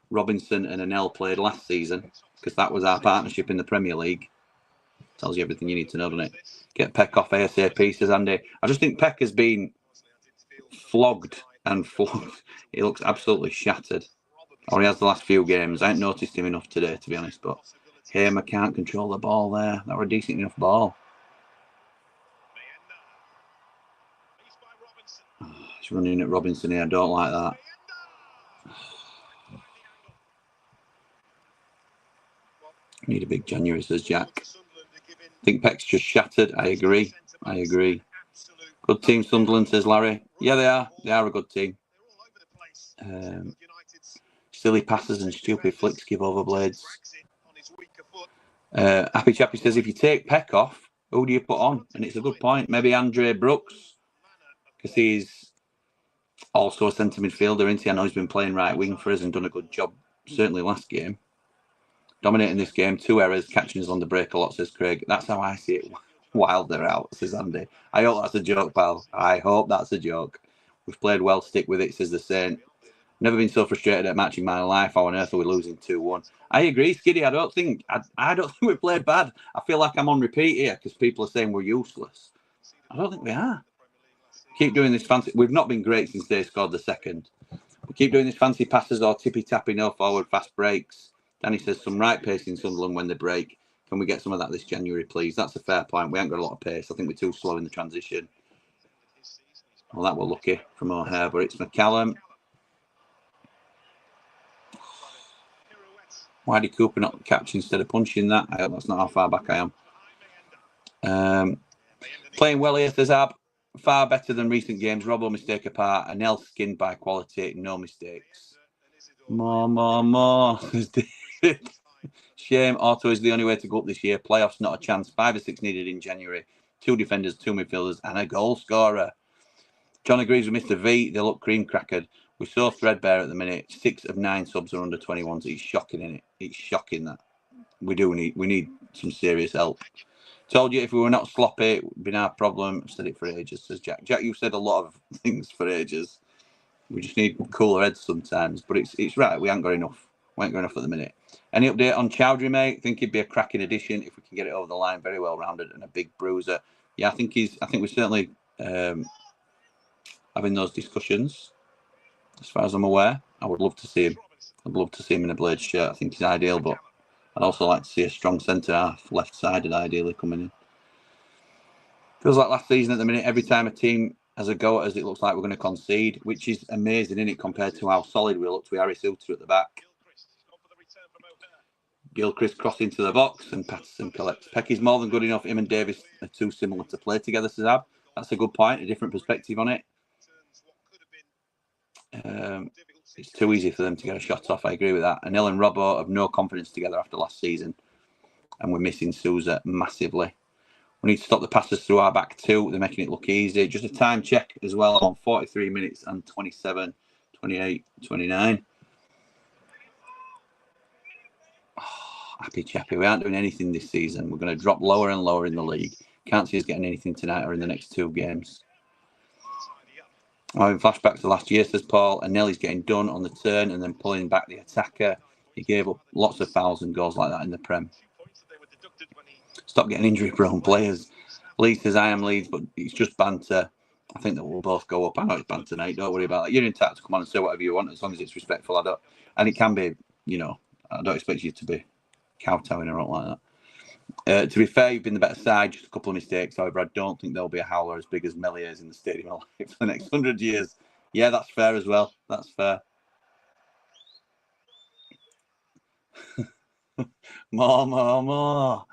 Robinson and Anel played last season, because that was our partnership in the Premier League. Tells you everything you need to know, doesn't it? Get Peck off ASAP, says Andy. I just think Peck has been flogged and flogged. He looks absolutely shattered. Or he has the last few games. I ain't noticed him enough today, to be honest, but Hamer can't control the ball there. That were a decent enough ball. He's running at Robinson here. I don't like that. Need a big January, says Jack. I think Peck's just shattered. I agree. Good team, Sunderland, says Larry. Yeah, they are. They are a good team. Silly passes and stupid flicks give over Blades. Happy Chappy says, if you take Peck off, who do you put on? And it's a good point. Maybe Andre Brooks, because he's also a centre midfielder, isn't he? I know he's been playing right wing for us and done a good job, certainly last game. Dominating this game, 2 errors, catching us on the break a lot, says Craig. That's how I see it. Wilder out, says Andy. I hope that's a joke, pal. I hope that's a joke. We've played well, stick with it, says the Saint. Never been so frustrated at a match in my life. How on earth are we losing 2-1? I agree, Skiddy. I don't think we played bad. I feel like I'm on repeat here because people are saying we're useless. I don't think we are. Keep doing this fancy. We've not been great since they scored the second. We keep doing this fancy passes or tippy-tappy, no forward, fast breaks. Danny says some right pace in Sunderland when they break. Can we get some of that this January, please? That's a fair point. We haven't got a lot of pace. I think we're too slow in the transition. Well, that we're lucky from O'Hare, but it's McCallum. Why did Cooper not catch instead of punching that? I hope that's not how far back I am. Playing well here, says Ab. Far better than recent games. Robbo mistake apart. Anel skinned by quality. No mistakes. More. Shame. Auto is the only way to go up this year. Playoffs, not a chance. 5 or 6 needed in January. 2 defenders, 2 midfielders, and a goal scorer. John agrees with Mr. V. They look cream crackered. We're so threadbare at the minute. 6 of 9 subs are under 21s. It's shocking, isn't it? It's shocking that we need some serious help. Told you if we were not sloppy, it would be our problem. I've said it for ages, says Jack. Jack, you've said a lot of things for ages. We just need cooler heads sometimes. But it's right. We ain't got enough. We ain't got enough at the minute. Any update on Chowdhury, mate? I think he'd be a cracking addition if we can get it over the line. Very well rounded and a big bruiser. Yeah, I think we're certainly having those discussions. As far as I'm aware, I would love to see him. I'd love to see him in a Blades shirt. I think he's ideal, but I'd also like to see a strong centre half, left-sided, ideally coming in. Feels like last season at the minute. Every time a team has a go at us, it looks like we're going to concede, which is amazing, isn't it, compared to how solid we looked with Harry Suter at the back. Gilchrist crossing to the box and Patterson collects. Pecky's more than good enough. Him and Davis are too similar to play together, says Ab. That's a good point, a different perspective on it. It's too easy for them to get a shot off. I agree with that. And Hill and Robbo have no confidence together after last season. And we're missing Souza massively. We need to stop the passes through our back two. They're making it look easy. Just a time check as well on 43 minutes and 27, 28, 29. Oh, happy chappy. We aren't doing anything this season. We're going to drop lower and lower in the league. Can't see us getting anything tonight or in the next 2 games. I'm having flashbacks to last year, says Paul, and Nelly's getting done on the turn and then pulling back the attacker. He gave up lots of fouls and goals like that in the Prem. Stop getting injury-prone players. Lee says, I am Leeds, but it's just banter. I think that we'll both go up. I know it's banter, mate. Don't worry about it. You're entitled to come on and say whatever you want, as long as it's respectful. And it can be, I don't expect you to be kowtowing or anything like that. To be fair, you've been the better side, just a couple of mistakes. However, I don't think there'll be a howler as big as Meliers in the Stadium of Light for the next 100 years. Yeah, that's fair as well. That's fair. More.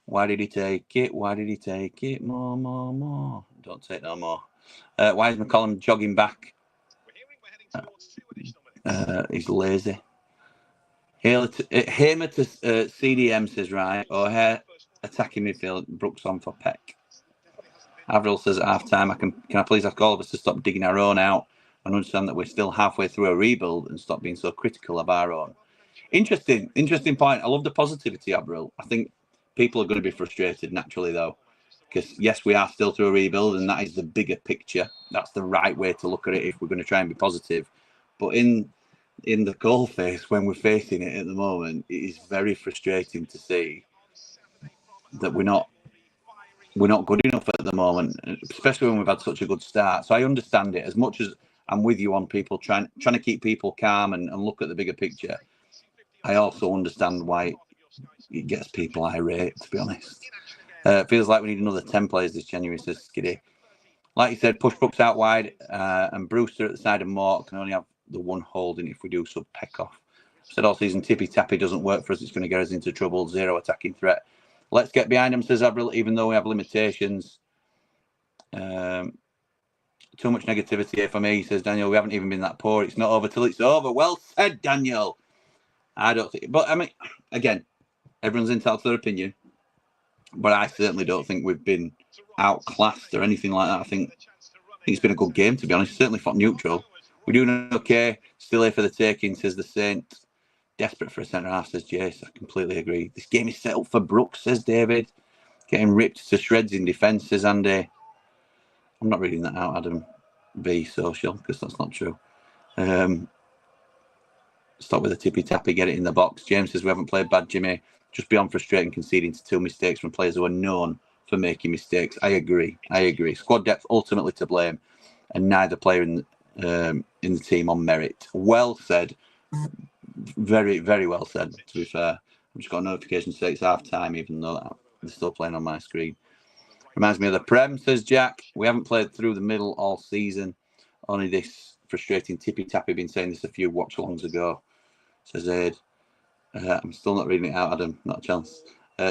Why did he take it? Why did he take it? More. Don't take no more. Why is McCollum jogging back? He's lazy. Hamer to CDM says, right. O'Hare attacking midfield. Brooks on for Peck. Avril says at half time, can I please ask all of us to stop digging our own out and understand that we're still halfway through a rebuild and stop being so critical of our own. Interesting point. I love the positivity, Avril. I think people are going to be frustrated naturally, though, because yes, we are still through a rebuild, and that is the bigger picture. That's the right way to look at it if we're going to try and be positive. But in the goal face, when we're facing it at the moment, it is very frustrating to see that we're not good enough at the moment, especially when we've had such a good start. So I understand it. As much as I'm with you on people trying to keep people calm and look at the bigger picture, I also understand why it gets people irate, to be honest. Feels like we need another 10 players this January, says Skiddy. Like you said, push Brooks out wide and Brewster at the side of Mort can only have the one holding if we do sub Peck off. I've said all season, tippy-tappy doesn't work for us. It's going to get us into trouble. 0 attacking threat. Let's get behind him, says Avril, even though we have limitations. Too much negativity here for me, says Daniel. We haven't even been that poor. It's not over till it's over. Well said, Daniel. I don't think... But, I mean, again, everyone's entitled to their opinion. But I certainly don't think we've been outclassed or anything like that. I think it's been a good game, to be honest. Certainly for neutral. We're doing okay. Still here for the taking, says the Saint. Desperate for a centre-half, says Jace. I completely agree. This game is set up for Brooks, says David. Getting ripped to shreds in defence, says Andy. I'm not reading that out, Adam V. Social, because that's not true. Stop with the tippy-tappy, get it in the box. James says we haven't played bad, Jimmy. Just beyond frustrating conceding to 2 mistakes from players who are known for making mistakes. I agree. Squad depth ultimately to blame, and neither player in the team on merit. Well said. Very, very well said, to be fair. I've just got a notification to say it's half time, even though they're still playing on my screen. Reminds me of the Prem, says Jack. We haven't played through the middle all season. Only this frustrating tippy-tappy. Been saying this a few watch-alongs ago, says Aid. I'm still not reading it out, Adam. Not a chance.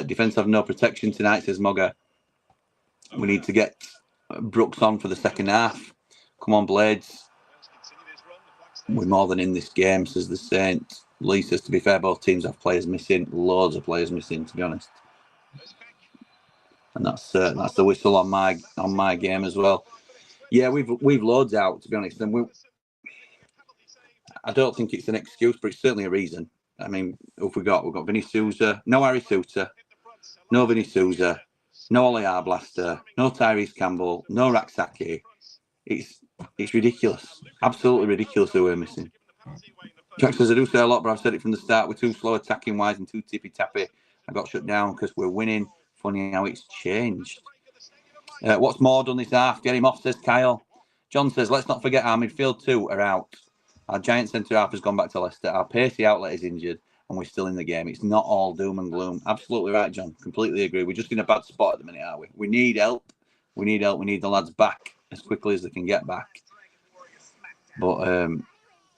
Defence have no protection tonight, says Mogger. We need to get Brooks on for the second half. Come on, Blades. We're more than in this game, says the Saint. Lee says, to be fair, both teams have players missing. Loads of players missing, to be honest. And that's the whistle on my game as well. Yeah, we've loads out, to be honest. And I don't think it's an excuse, but it's certainly a reason. I mean, we've got Vinny Souza, no Harry Souter, no Vinny Souza, no Ollie Arblaster, no Tyrese Campbell, no Raksaki. It's ridiculous. Absolutely ridiculous who we're missing. Jack says, I do say a lot, but I've said it from the start. We're too slow attacking wise and too tippy-tappy. I got shut down because we're winning. Funny how it's changed. What's more done this half? Get him off, says Kyle. John says, let's not forget our midfield two are out. Our giant centre half has gone back to Leicester. Our pacey outlet is injured and we're still in the game. It's not all doom and gloom. Absolutely right, John. Completely agree. We're just in a bad spot at the minute, aren't we? We need help. We need help. We need the lads back as quickly as they can get back. But,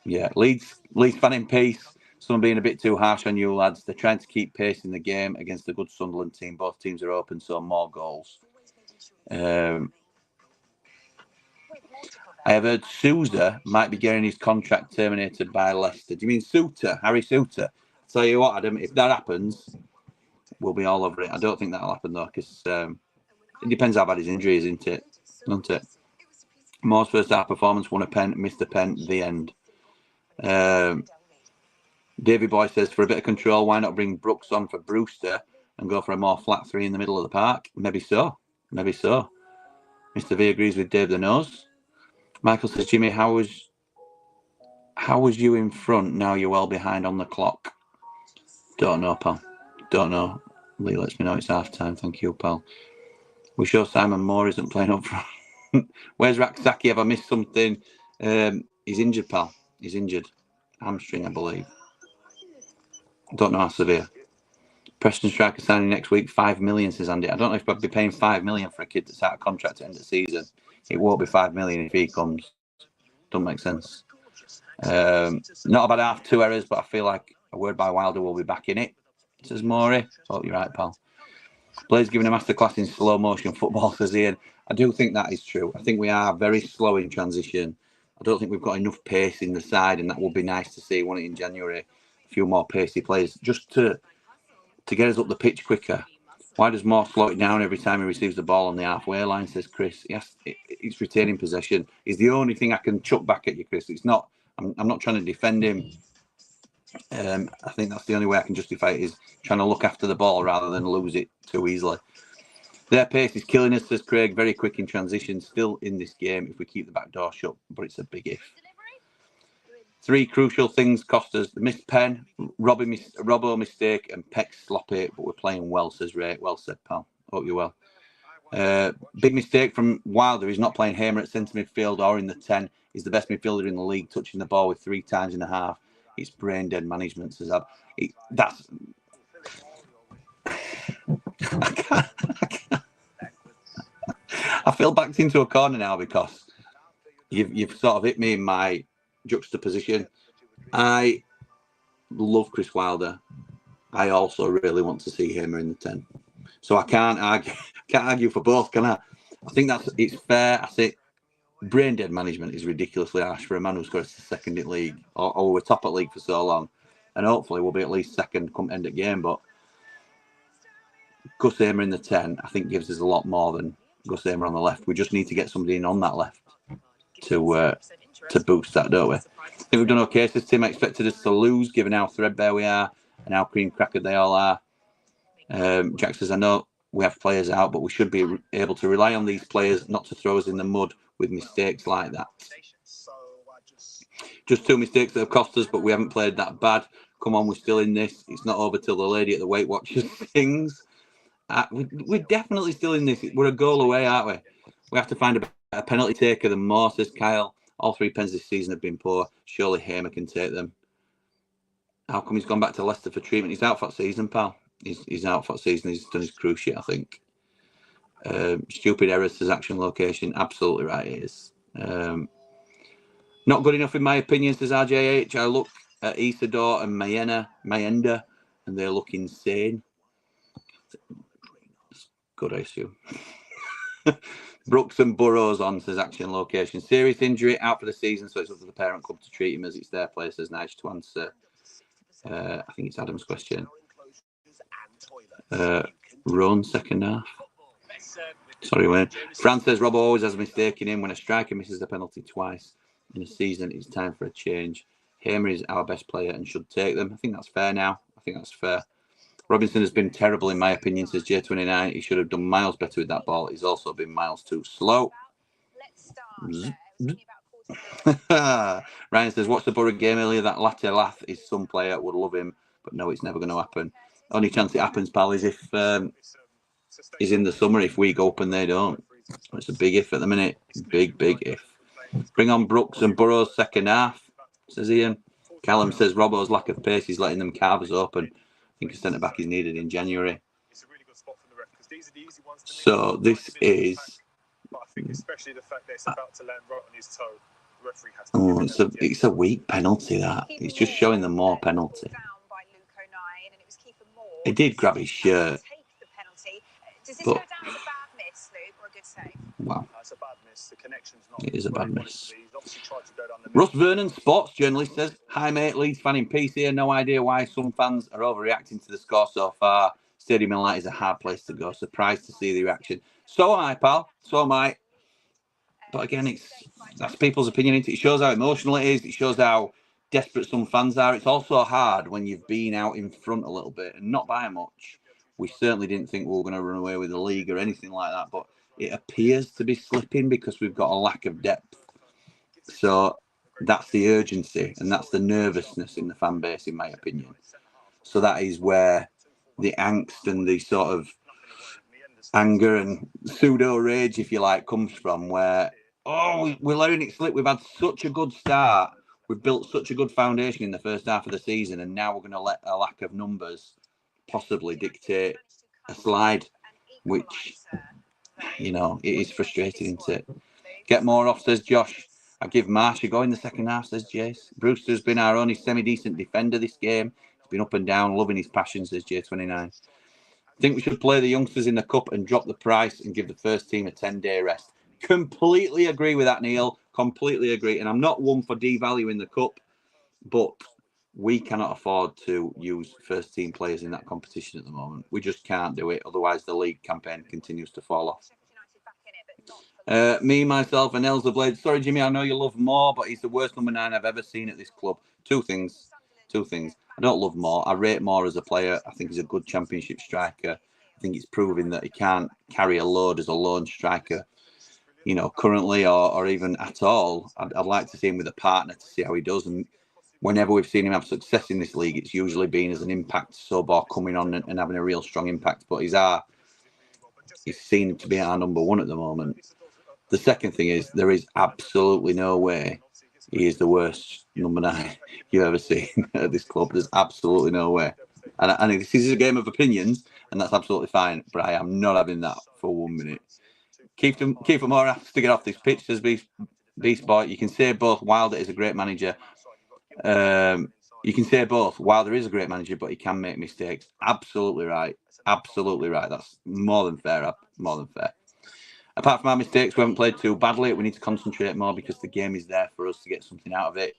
yeah, Leeds fan in peace. Some being a bit too harsh on you lads. They're trying to keep pace in the game against a good Sunderland team. Both teams are open, so more goals. I have heard Souza might be getting his contract terminated by Leicester. Do you mean Souter, Harry Souter? I'll tell you what, Adam, if that happens, we'll be all over it. I don't think that'll happen, though, because it depends how bad his injury is, isn't it? Doesn't it? Moore's first half performance, won a pen, missed a pen, the end. Davy Boy says, for a bit of control, why not bring Brooks on for Brewster and go for a more flat three in the middle of the park? Maybe so. Maybe so. Mr. V agrees with Dave the Nose. Michael says, Jimmy, how was you in front? Now you're well behind on the clock. Don't know, pal. Don't know. Lee lets me know it's half time. Thank you, pal. We show Simon Moore isn't playing up front. Where's Raksaki? Have I missed something? He's injured, pal. He's injured. Hamstring, I believe. Don't know how severe. Preston Striker signing next week, 5 million, says Andy. I don't know if I'd be paying 5 million for a kid that's out of contract at the end of the season. It won't be 5 million if he comes. Don't make sense. Not about half 2 errors, but I feel like a word by Wilder will be back in it, says Maury. Oh, you're right, pal. Blaze giving a masterclass in slow motion football, says Ian. I do think that is true. I think we are very slow in transition. I don't think we've got enough pace in the side, and that would be nice to see, won't it, in January? A few more pacey players just to get us up the pitch quicker. Why does Moore slow it down every time he receives the ball on the halfway line, says Chris. Yes, it's retaining possession. It's the only thing I can chuck back at you, Chris. It's not. I'm not trying to defend him. I think that's the only way I can justify it, is trying to look after the ball rather than lose it too easily. Their pace is killing us, says Craig. Very quick in transition. Still in this game if we keep the back door shut, but it's a big if. 3 crucial things cost us: the missed pen, Robbo mistake, and Peck sloppy, but we're playing well, says Ray. Well said, pal. Hope you're well. Big mistake from Wilder. He's not playing Hamer at centre midfield or in the 10. He's the best midfielder in the league, touching the ball with 3 times and a half. It's brain dead management, says Ab. That's... I can't. I feel backed into a corner now because you've sort of hit me in my juxtaposition. I love Chris Wilder. I also really want to see Hamer in the 10. So I can't argue for both, can I? I think it's fair. I say brain dead management is ridiculously harsh for a man who's got us second in league, or we're top at league for so long, and hopefully we'll be at least second come end of game. But Gus Hamer in the 10, I think, gives us a lot more than Gus Hamer on the left. We just need to get somebody in on that left to boost that, don't we? I think we've done okay. Says Tim, expected us to lose, given how threadbare we are and how cream crackered they all are. Jack says, I know we have players out, but we should be able to rely on these players not to throw us in the mud with mistakes like that. Just 2 mistakes that have cost us, but we haven't played that bad. Come on, we're still in this. It's not over till the lady at the Weight Watchers sings. We're definitely still in this. We're a goal away, aren't we? We have to find a penalty taker than Moore, says Kyle. All 3 pens this season have been poor. Surely Hamer can take them. How come he's gone back to Leicester for treatment? He's out for that season, pal. He's out for that season. He's done his cruise shit, I think. Stupid errors, says Action Location. Absolutely right, it is. Not good enough in my opinion, says RJH. I look at Isidore and Mayenda, and they look insane. Good, I assume. Brooks and Burrows on, says Action Location. Serious injury, out for the season, so it's up to the parent club to treat him as it's their place, says Nice to answer. I think it's Adam's question. Run, second half. Sorry, Wayne. Fran says Rob always has a mistake in him. When a striker misses the penalty twice in a season, it's time for a change. Hamer is our best player and should take them. I think that's fair now. I think that's fair. Robinson has been terrible, in my opinion, says J29. He should have done miles better with that ball. He's also been miles too slow. Ryan says, watch the Borough game earlier. That Latte Lath is some player. Would love him, but no, it's never going to happen. Only chance it happens, pal, is if is in the summer. If we go up and they don't. It's a big if at the minute. Big if. Bring on Brooks and Burrows second half, says Ian. Callum says Robbo's lack of pace is letting them carve us open. I think a centre back is needed in January. So this is. But I think especially the fact that it's about to land right on his toe, the referee has to. Oh, it's a weak penalty. That it's just showing them more penalty. He did grab his shirt. But, wow. It is a bad miss. Russ Vernon, sports journalist, says, hi mate, Leeds fan in peace here. No idea why some fans are overreacting to the score so far. Stadium Light is a hard place to go. Surprised to see the reaction. So am I, pal. So am I. But again, that's people's opinion. It shows how emotional it is. It shows how desperate some fans are. It's also hard when you've been out in front a little bit and not by much. We certainly didn't think we were going to run away with the league or anything like that. But it appears to be slipping because we've got a lack of depth. So that's the urgency and that's the nervousness in the fan base, in my opinion. So that is where the angst and the sort of anger and pseudo rage, if you like, comes from, where, we're letting it slip. We've had such a good start. We've built such a good foundation in the first half of the season, and now we're going to let a lack of numbers possibly dictate a slide, which, it is frustrating, isn't it? Get more off, says Josh. I give Marsh a go in the second half, says Jace. Brewster's been our only semi-decent defender this game. He's been up and down, loving his passion, says J29. I think we should play the youngsters in the cup and drop the price and give the first team a 10-day rest. Completely agree with that, Neil. Completely agree. And I'm not one for devaluing the cup, but we cannot afford to use first team players in that competition at the moment. We just can't do it. Otherwise, the league campaign continues to fall off. Me, myself, and Els the Blade. Sorry, Jimmy, I know you love Moore, but he's the worst number 9 I've ever seen at this club. Two things. I don't love Moore. I rate Moore as a player. I think he's a good championship striker. I think it's proving that he can't carry a load as a lone striker, currently or even at all. I'd like to see him with a partner to see how he does. And whenever we've seen him have success in this league, it's usually been as an impact sub or coming on and having a real strong impact. But he's seen to be our number 1 at the moment. The second thing is there is absolutely no way he is the worst number 9 you've ever seen at this club. There's absolutely no way. And this is a game of opinions, and that's absolutely fine. But I am not having that for 1 minute. Keep them more has to get off this pitch, says Beast Boy. You can say both. Wilder is a great manager. You can say both. Wilder is a great manager, but he can make mistakes. Absolutely right. Absolutely right. That's more than fair. More than fair. Apart from our mistakes, we haven't played too badly. We need to concentrate more because the game is there for us to get something out of it.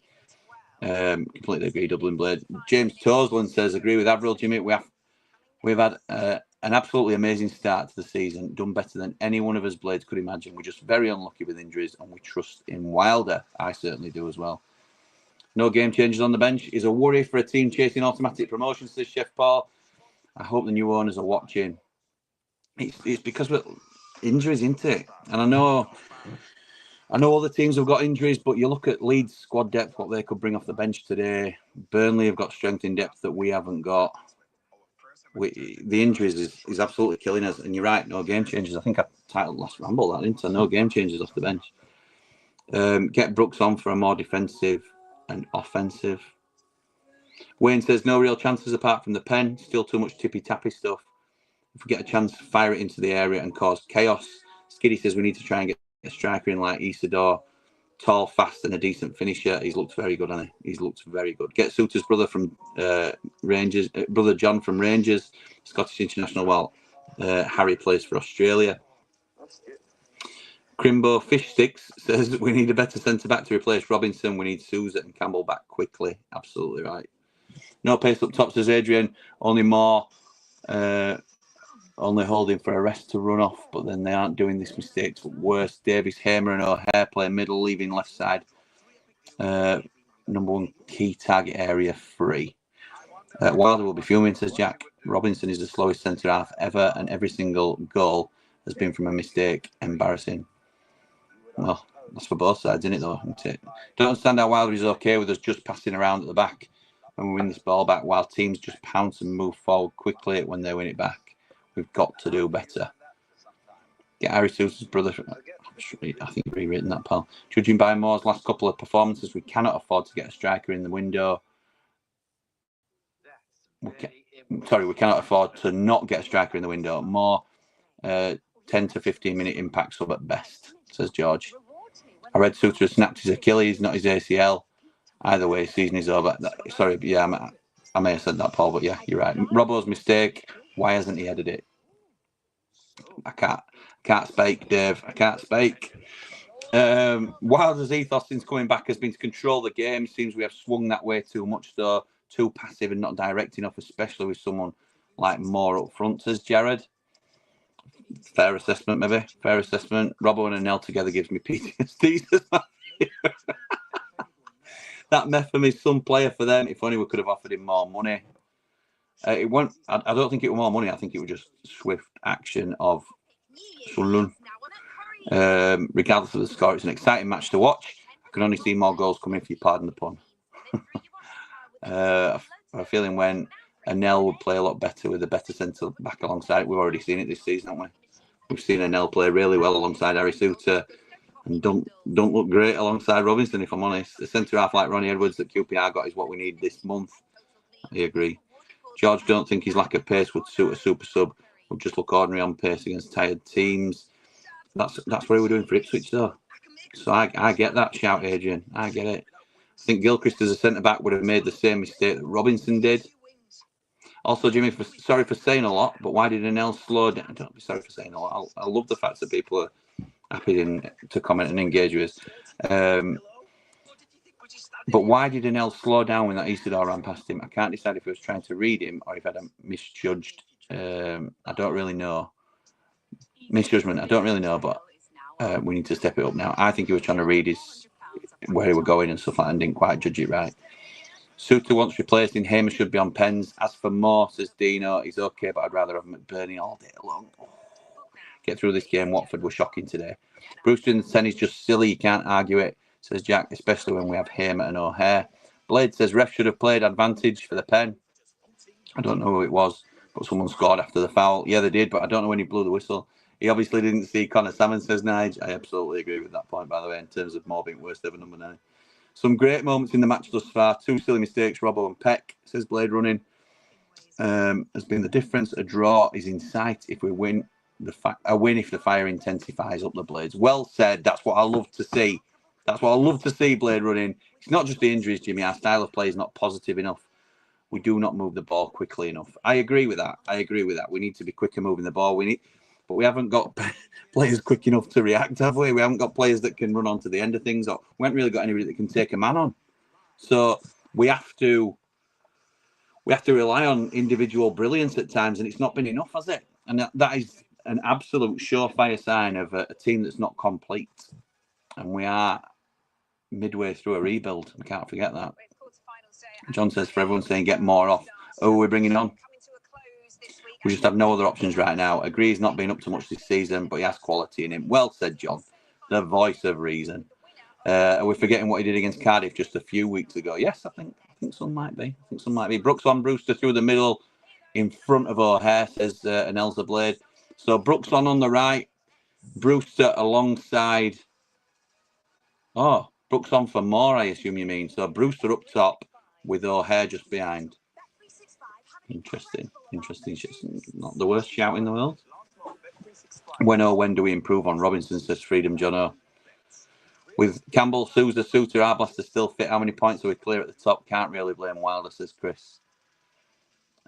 Completely agree, Dublin Blade. James Tosland says, agree with Avril, Jimmy. We've had an absolutely amazing start to the season, done better than any one of us Blades could imagine. We're just very unlucky with injuries, and we trust in Wilder. I certainly do as well. No game changers on the bench is a worry for a team chasing automatic promotion, says Chef Paul. I hope the new owners are watching. It's because we're injuries, isn't it? And I know other teams have got injuries, but you look at Leeds squad depth, what they could bring off the bench today. Burnley have got strength in depth that we haven't got. The injuries is absolutely killing us. And you're right, no game changers. I think I titled last Ramble that, didn't I? No game changers off the bench. Get Brooks on for a more defensive and offensive. Wayne says no real chances apart from the pen. Still too much tippy-tappy stuff. If we get a chance, fire it into the area and cause chaos. Skiddy says we need to try and get a striker in like Isidore. Tall, fast, and a decent finisher. He's looked very good, hasn't he? He's looked very good. Get Suter's brother from Rangers, brother John from Rangers, Scottish international, while Harry plays for Australia. Crimbo Fish Sticks says we need a better centre-back to replace Robinson. We need Sousa and Campbell back quickly. Absolutely right. No pace up top, says Adrian. Only more... only holding for a rest to run off, but then they aren't doing this mistakes. Worse, Davis, Hamer and O'Hare play middle, leaving left side. number one key target area free. Wilder will be fuming, says Jack. Robinson is the slowest centre half ever, and every single goal has been from a mistake. Embarrassing. Well, that's for both sides, isn't it, though? Don't understand how Wilder is okay with us just passing around at the back when we win this ball back, while teams just pounce and move forward quickly when they win it back. We've got to do better. Get Harry Sousa's brother. I think you've rewritten that, pal. Judging by Moore's last couple of performances, we cannot afford to get a striker in the window. We cannot afford to not get a striker in the window. More 10 to 15 minute impact sub at best, says George. I read Suter snapped his Achilles, not his ACL. Either way, season is over. Sorry, yeah, I may have said that, Paul, but yeah, you're right. Robbo's mistake. Why hasn't he headed it? I can't speak, Dave. I can't speak. Wilder's ethos since coming back has been to control the game. It seems we have swung that way too much, though. Too passive and not direct enough, especially with someone like Moore up front, says Jared. Fair assessment, maybe. Fair assessment. Robbo and Nell together gives me PTSD. That Metham is some player for them. If only we could have offered him more money. It won't. I don't think it was more money. I think it was just swift action of Sunderland. Regardless of the score, it's an exciting match to watch. I can only see more goals coming, if you pardon the pun. I have a feeling when Anel would play a lot better with a better centre back alongside it. We've already seen it this season, haven't we? We've seen Anel play really well alongside Harry Suter and don't look great alongside Robinson, if I'm honest. A centre half like Ronnie Edwards that QPR got is what we need this month. I agree. George, don't think his lack of pace would suit a super sub. Would just look ordinary on pace against tired teams. That's what we're doing for Ipswich, though. So I get that shout, Adrian. I get it. I think Gilchrist as a centre-back would have made the same mistake that Robinson did. Also, Jimmy, sorry for saying a lot, but why did Anel slow down? Don't be sorry for saying a lot. I love the fact that people are happy to comment and engage with us. But why did Anel slow down when that Isidore ran past him? I can't decide if he was trying to read him or if I had misjudged. I don't really know. Misjudgment, I don't really know, but we need to step it up now. I think he was trying to read where he was going and stuff like that and didn't quite judge it right. Suter wants replacing. Hamish should be on pens. As for Moore, says Dino, he's okay, but I'd rather have McBurney all day long. Get through this game. Watford were shocking today. Brewster in the 10 is just silly. You can't argue it, says Jack, especially when we have Hamer and O'Hare. Blade says ref should have played advantage for the pen. I don't know who it was, but someone scored after the foul. Yeah, they did, but I don't know when he blew the whistle. He obviously didn't see Connor Salmon, says Nige. I absolutely agree with that point, by the way, in terms of Moore being worst ever number 9. Some great moments in the match thus far. 2 silly mistakes, Robbo and Peck, says Blade running. Has been the difference. A draw is in sight if we win. A win if the fire intensifies up the Blades. Well said. That's what I love to see. That's what I love to see, Blade running. It's not just the injuries, Jimmy. Our style of play is not positive enough. We do not move the ball quickly enough. I agree with that. We need to be quicker moving the ball. But we haven't got players quick enough to react, have we? We haven't got players that can run on to the end of things. Or we haven't really got anybody that can take a man on. So we have to rely on individual brilliance at times, and it's not been enough, has it? And that is an absolute surefire sign of a team that's not complete. And we are midway through a rebuild. We can't forget that. John says, for everyone saying get more off. Who are we bringing on? We just have no other options right now. Agree he's not been up to much this season, but he has quality in him. Well said, John. The voice of reason. Are we forgetting what he did against Cardiff just a few weeks ago? Yes, I think some might be. Brooks on Brewster through the middle in front of O'Hare, says Anelza Blade. So Brooks on the right. Brewster alongside. Oh, Brooks on for Moore, I assume you mean. So Brewster up top with O'Hare just behind. Interesting. Not the worst shout in the world. When do we improve on Robinson, says Freedom Jono. With Campbell, Sousa, Suter, Arblaster still fit. How many points are we clear at the top? Can't really blame Wilder, says Chris.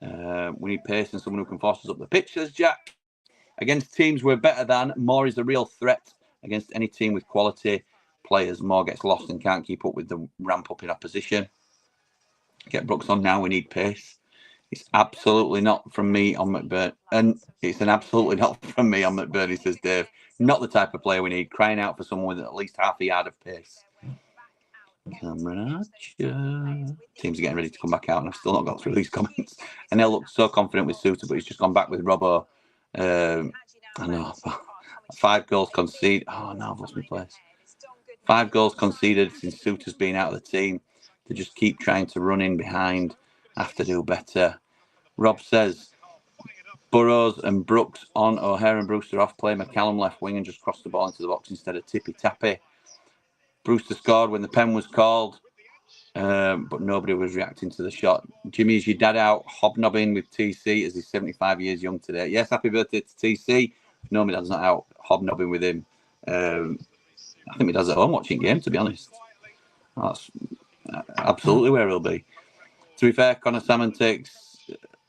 We need pace and someone who can force us up the pitch, says Jack. Against teams we're better than, Moore is the real threat. Against any team with quality players, Moore gets lost and can't keep up with the ramp up in opposition. Get Brooks on now, we need pace. It's absolutely not from me on McBurney. And it's an absolutely not from me on McBurney, says Dave. Not the type of player we need. Crying out for someone with at least half a yard of pace. Cameron Archer. Teams are getting ready to come back out, and I've still not got through these comments. And they'll look so confident with Suter, but he's just gone back with Robbo. I know. 5 goals conceded. Oh, no, I've lost my place. 5 goals conceded since Suter's been out of the team. They just keep trying to run in behind. Have to do better. Rob says, Burrows and Brooks on, O'Hare and Brewster off, play McCallum left wing and just cross the ball into the box instead of tippy-tappy. Brewster scored when the pen was called, but nobody was reacting to the shot. Jimmy, is your dad out hobnobbing with TC as he's 75 years young today? Yes, happy birthday to TC. No, my dad's not out hobnobbing with him. I think my dad's at home watching game, to be honest. That's absolutely where he'll be. To be fair, Connor Salmon takes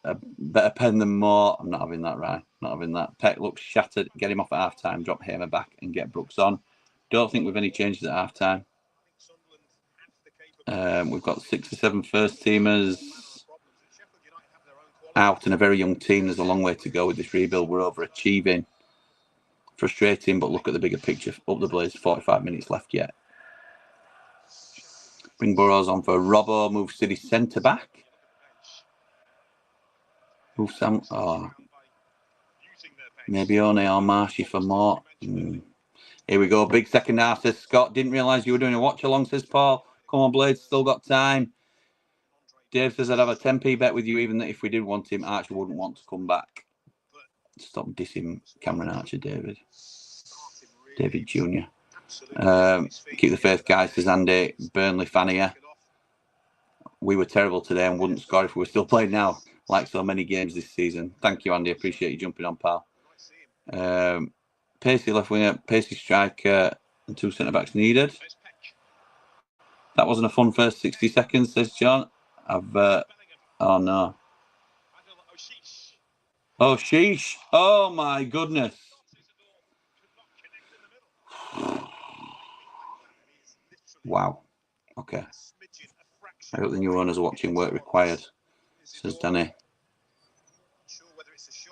a better pen than Moore. I'm not having that, right? Not having that. Peck looks shattered. Get him off at half-time. Drop Hamer back and get Brooks on. Don't think we've any changes at half-time. We've got 6 or 7 first-teamers out and a very young team. There's a long way to go with this rebuild. We're overachieving. Frustrating, but look at the bigger picture. Up the Blaze, 45 minutes left yet. Bring Burrows on for Robbo. Move City centre-back. Move Sam. Oh. Maybe only or Marshy for more. Here we go. Big second half, says Scott. Didn't realise you were doing a watch-along, says Paul. Come on, Blades. Still got time. Dave says I'd have a 10p bet with you, even that if we did want him, Archer wouldn't want to come back. Stop dissing Cameron Archer, David. David Jr. Keep the faith, guys, says Andy. Burnley fan here. We were terrible today and wouldn't score if we were still playing now, like so many games this season. Thank you, Andy. Appreciate you jumping on, pal. Pacey left winger, Pacey striker, and 2 centre-backs needed. That wasn't a fun first 60 seconds, says John. Oh, no. Oh, sheesh. Oh, my goodness. Wow. Okay. I hope the new owners are watching. Work required, says Danny.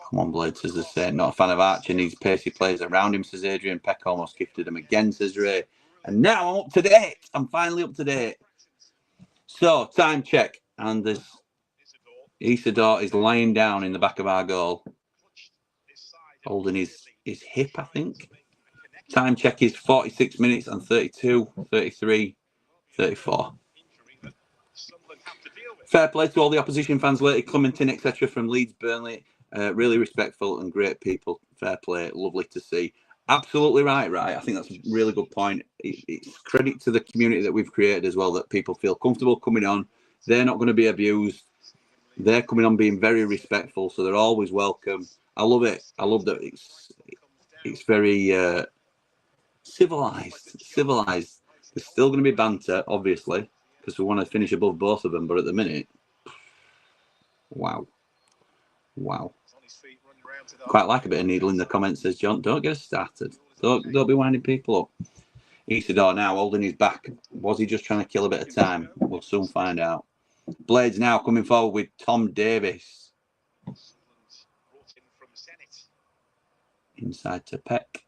Come on, Blade, says the same. Not a fan of Archer. Needs pacey players around him, says Adrian. Peck almost gifted him again, says Ray. And now I'm up to date. I'm finally up to date. So, time check. And this Isidore is lying down in the back of our goal, holding his hip, I think. Time check is 46 minutes and 32, 33, 34. Fair play to all the opposition fans later commenting, etc. from Leeds, Burnley. Really respectful and great people. Fair play. Lovely to see. Absolutely right. I think that's a really good point. It's credit to the community that we've created as well, that people feel comfortable coming on. They're not going to be abused. They're coming on being very respectful, so they're always welcome. I love it. I love that it's very civilized. There's still going to be banter, obviously, because we want to finish above both of them. But at the minute, wow. Quite like a bit of needle in the comments, says John. Don't get us started. Don't be winding people up. Isidore now holding his back. Was he just trying to kill a bit of time? We'll soon find out. Blades now coming forward with Tom Davis. Inside to Peck.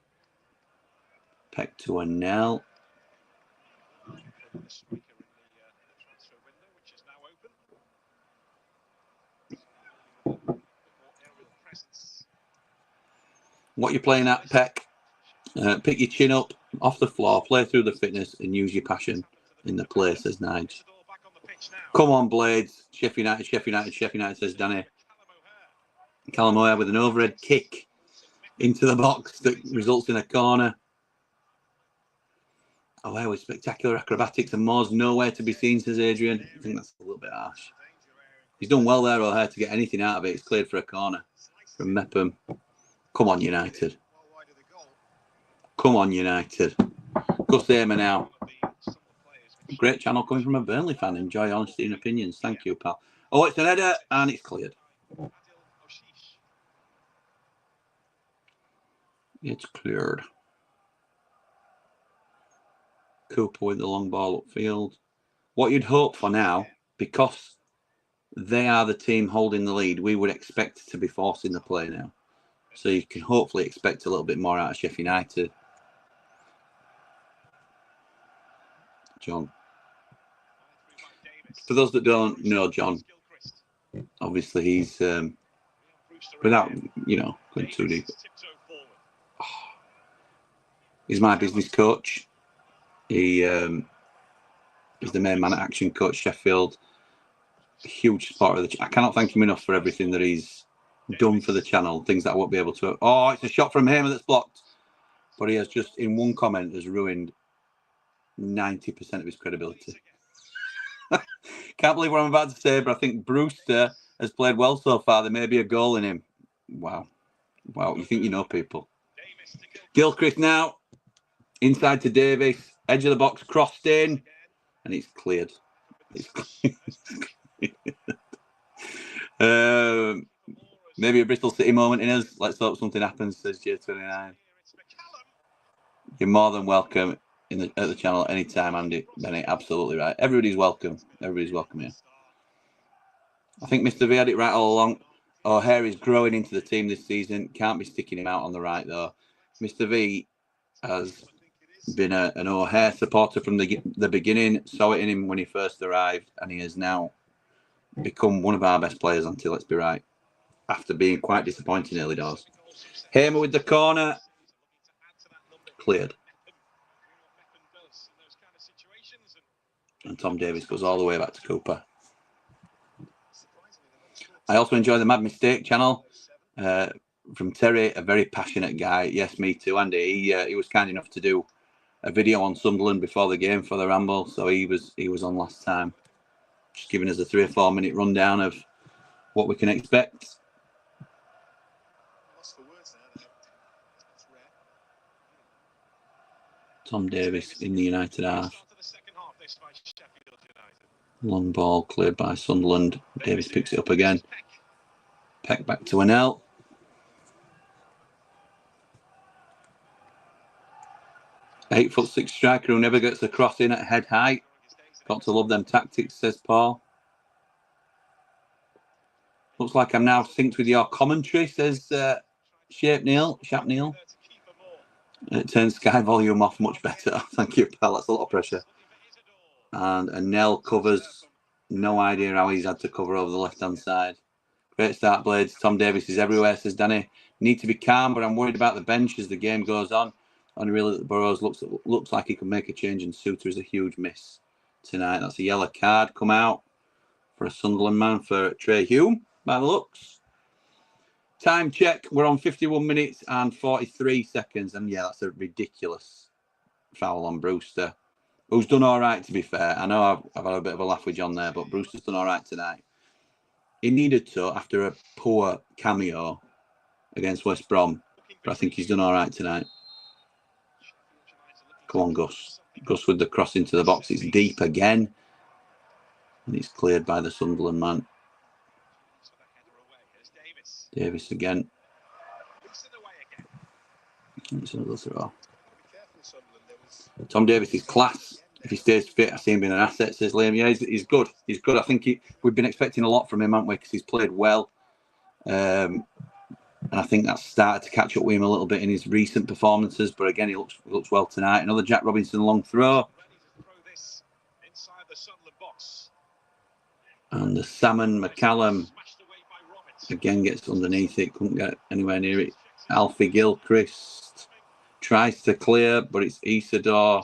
Peck to Anel. What you're playing at, Peck? Pick your chin up off the floor, play through the fitness, and use your passion in the play, says Nige. Come on, Blades. Sheffield United, says Danny. Callum O'Hare with an overhead kick into the box that results in a corner. O'Hare with spectacular acrobatics and Moore's nowhere to be seen, says Adrian. I think that's a little bit harsh. He's done well there, O'Hare, to get anything out of it. It's cleared for a corner from Mepham. Come on, United. Come on, United. Gus Hamer now. Great channel coming from a Burnley fan. Enjoy honesty and opinions. Thank you, pal. Oh, it's an header and it's cleared. It's cleared. Cooper with the long ball upfield. What you'd hope for now, because they are the team holding the lead, we would expect to be forcing the play now. So you can hopefully expect a little bit more out of Sheffield United. John. For those that don't know John, obviously he's, without, going too deep, he's my business coach. He's the main man at Action Coach Sheffield. A huge supporter of the I cannot thank him enough for everything that he's done for the channel, things that I won't be able to. Oh, it's a shot from him that's blocked. But he has just, in one comment, has ruined 90% of his credibility. Can't believe what I'm about to say, but I think Brewster has played well so far. There may be a goal in him. Wow. Wow, you think you know people. Gilchrist now. Inside to Davis. Edge of the box, crossed in. And it's cleared. It's cleared. Maybe a Bristol City moment in us. Let's hope something happens, says J29. You're more than welcome at the channel at any time, Andy Bennett. Absolutely right. Everybody's welcome. Everybody's welcome here. I think Mr. V had it right all along. O'Hare is growing into the team this season. Can't be sticking him out on the right, though. Mr. V has been an O'Hare supporter from the beginning. Saw it in him when he first arrived, and he has now become one of our best players until, let's be right, after being quite disappointing early doors. Hamer with the corner. Cleared. And Tom Davis goes all the way back to Cooper. I also enjoy the Mad Mistake channel from Terry, a very passionate guy. Yes, me too, Andy. He was kind enough to do a video on Sunderland before the game for the Ramble, so he was on last time, just giving us a 3 or 4 minute rundown of what we can expect. Tom Davis in the United half. Long ball cleared by Sunderland. Davis picks it up again. Peck back to Anel. "8'6" striker who never gets a cross in at head height. Got to love them tactics, says Paul. Looks like I'm now synced with your commentary, says Shap Neil. It turns Sky volume off much better. Thank you, pal. That's a lot of pressure. And Anel covers. No idea how he's had to cover over the left-hand side. Great start, Blades. Tom Davis is everywhere, says Danny. Need to be calm, but I'm worried about the bench as the game goes on. Unreal that Burrows looks like he can make a change, and Suter is a huge miss tonight. That's a yellow card come out for a Sunderland man for Trey Hume, by the looks. Time check. We're on 51 minutes and 43 seconds. And yeah, that's a ridiculous foul on Brewster, who's done all right, to be fair. I know I've had a bit of a laugh with John there, but Brewster's done all right tonight. He needed to after a poor cameo against West Brom, but I think he's done all right tonight. Come on, Gus. Gus with the cross into the box. It's deep again. And it's cleared by the Sunderland man. Davis again. It's another throw. Tom Davis is class. If he stays fit, I see him being an asset, says Liam. Yeah, he's good. He's good. I think we've been expecting a lot from him, haven't we? Because he's played well. And I think that's started to catch up with him a little bit in his recent performances. But again, he looks well tonight. Another Jack Robinson long throw. And the Salmon McCallum again gets underneath it. Couldn't get anywhere near it. Alfie Gilchrist tries to clear, but it's Isidore.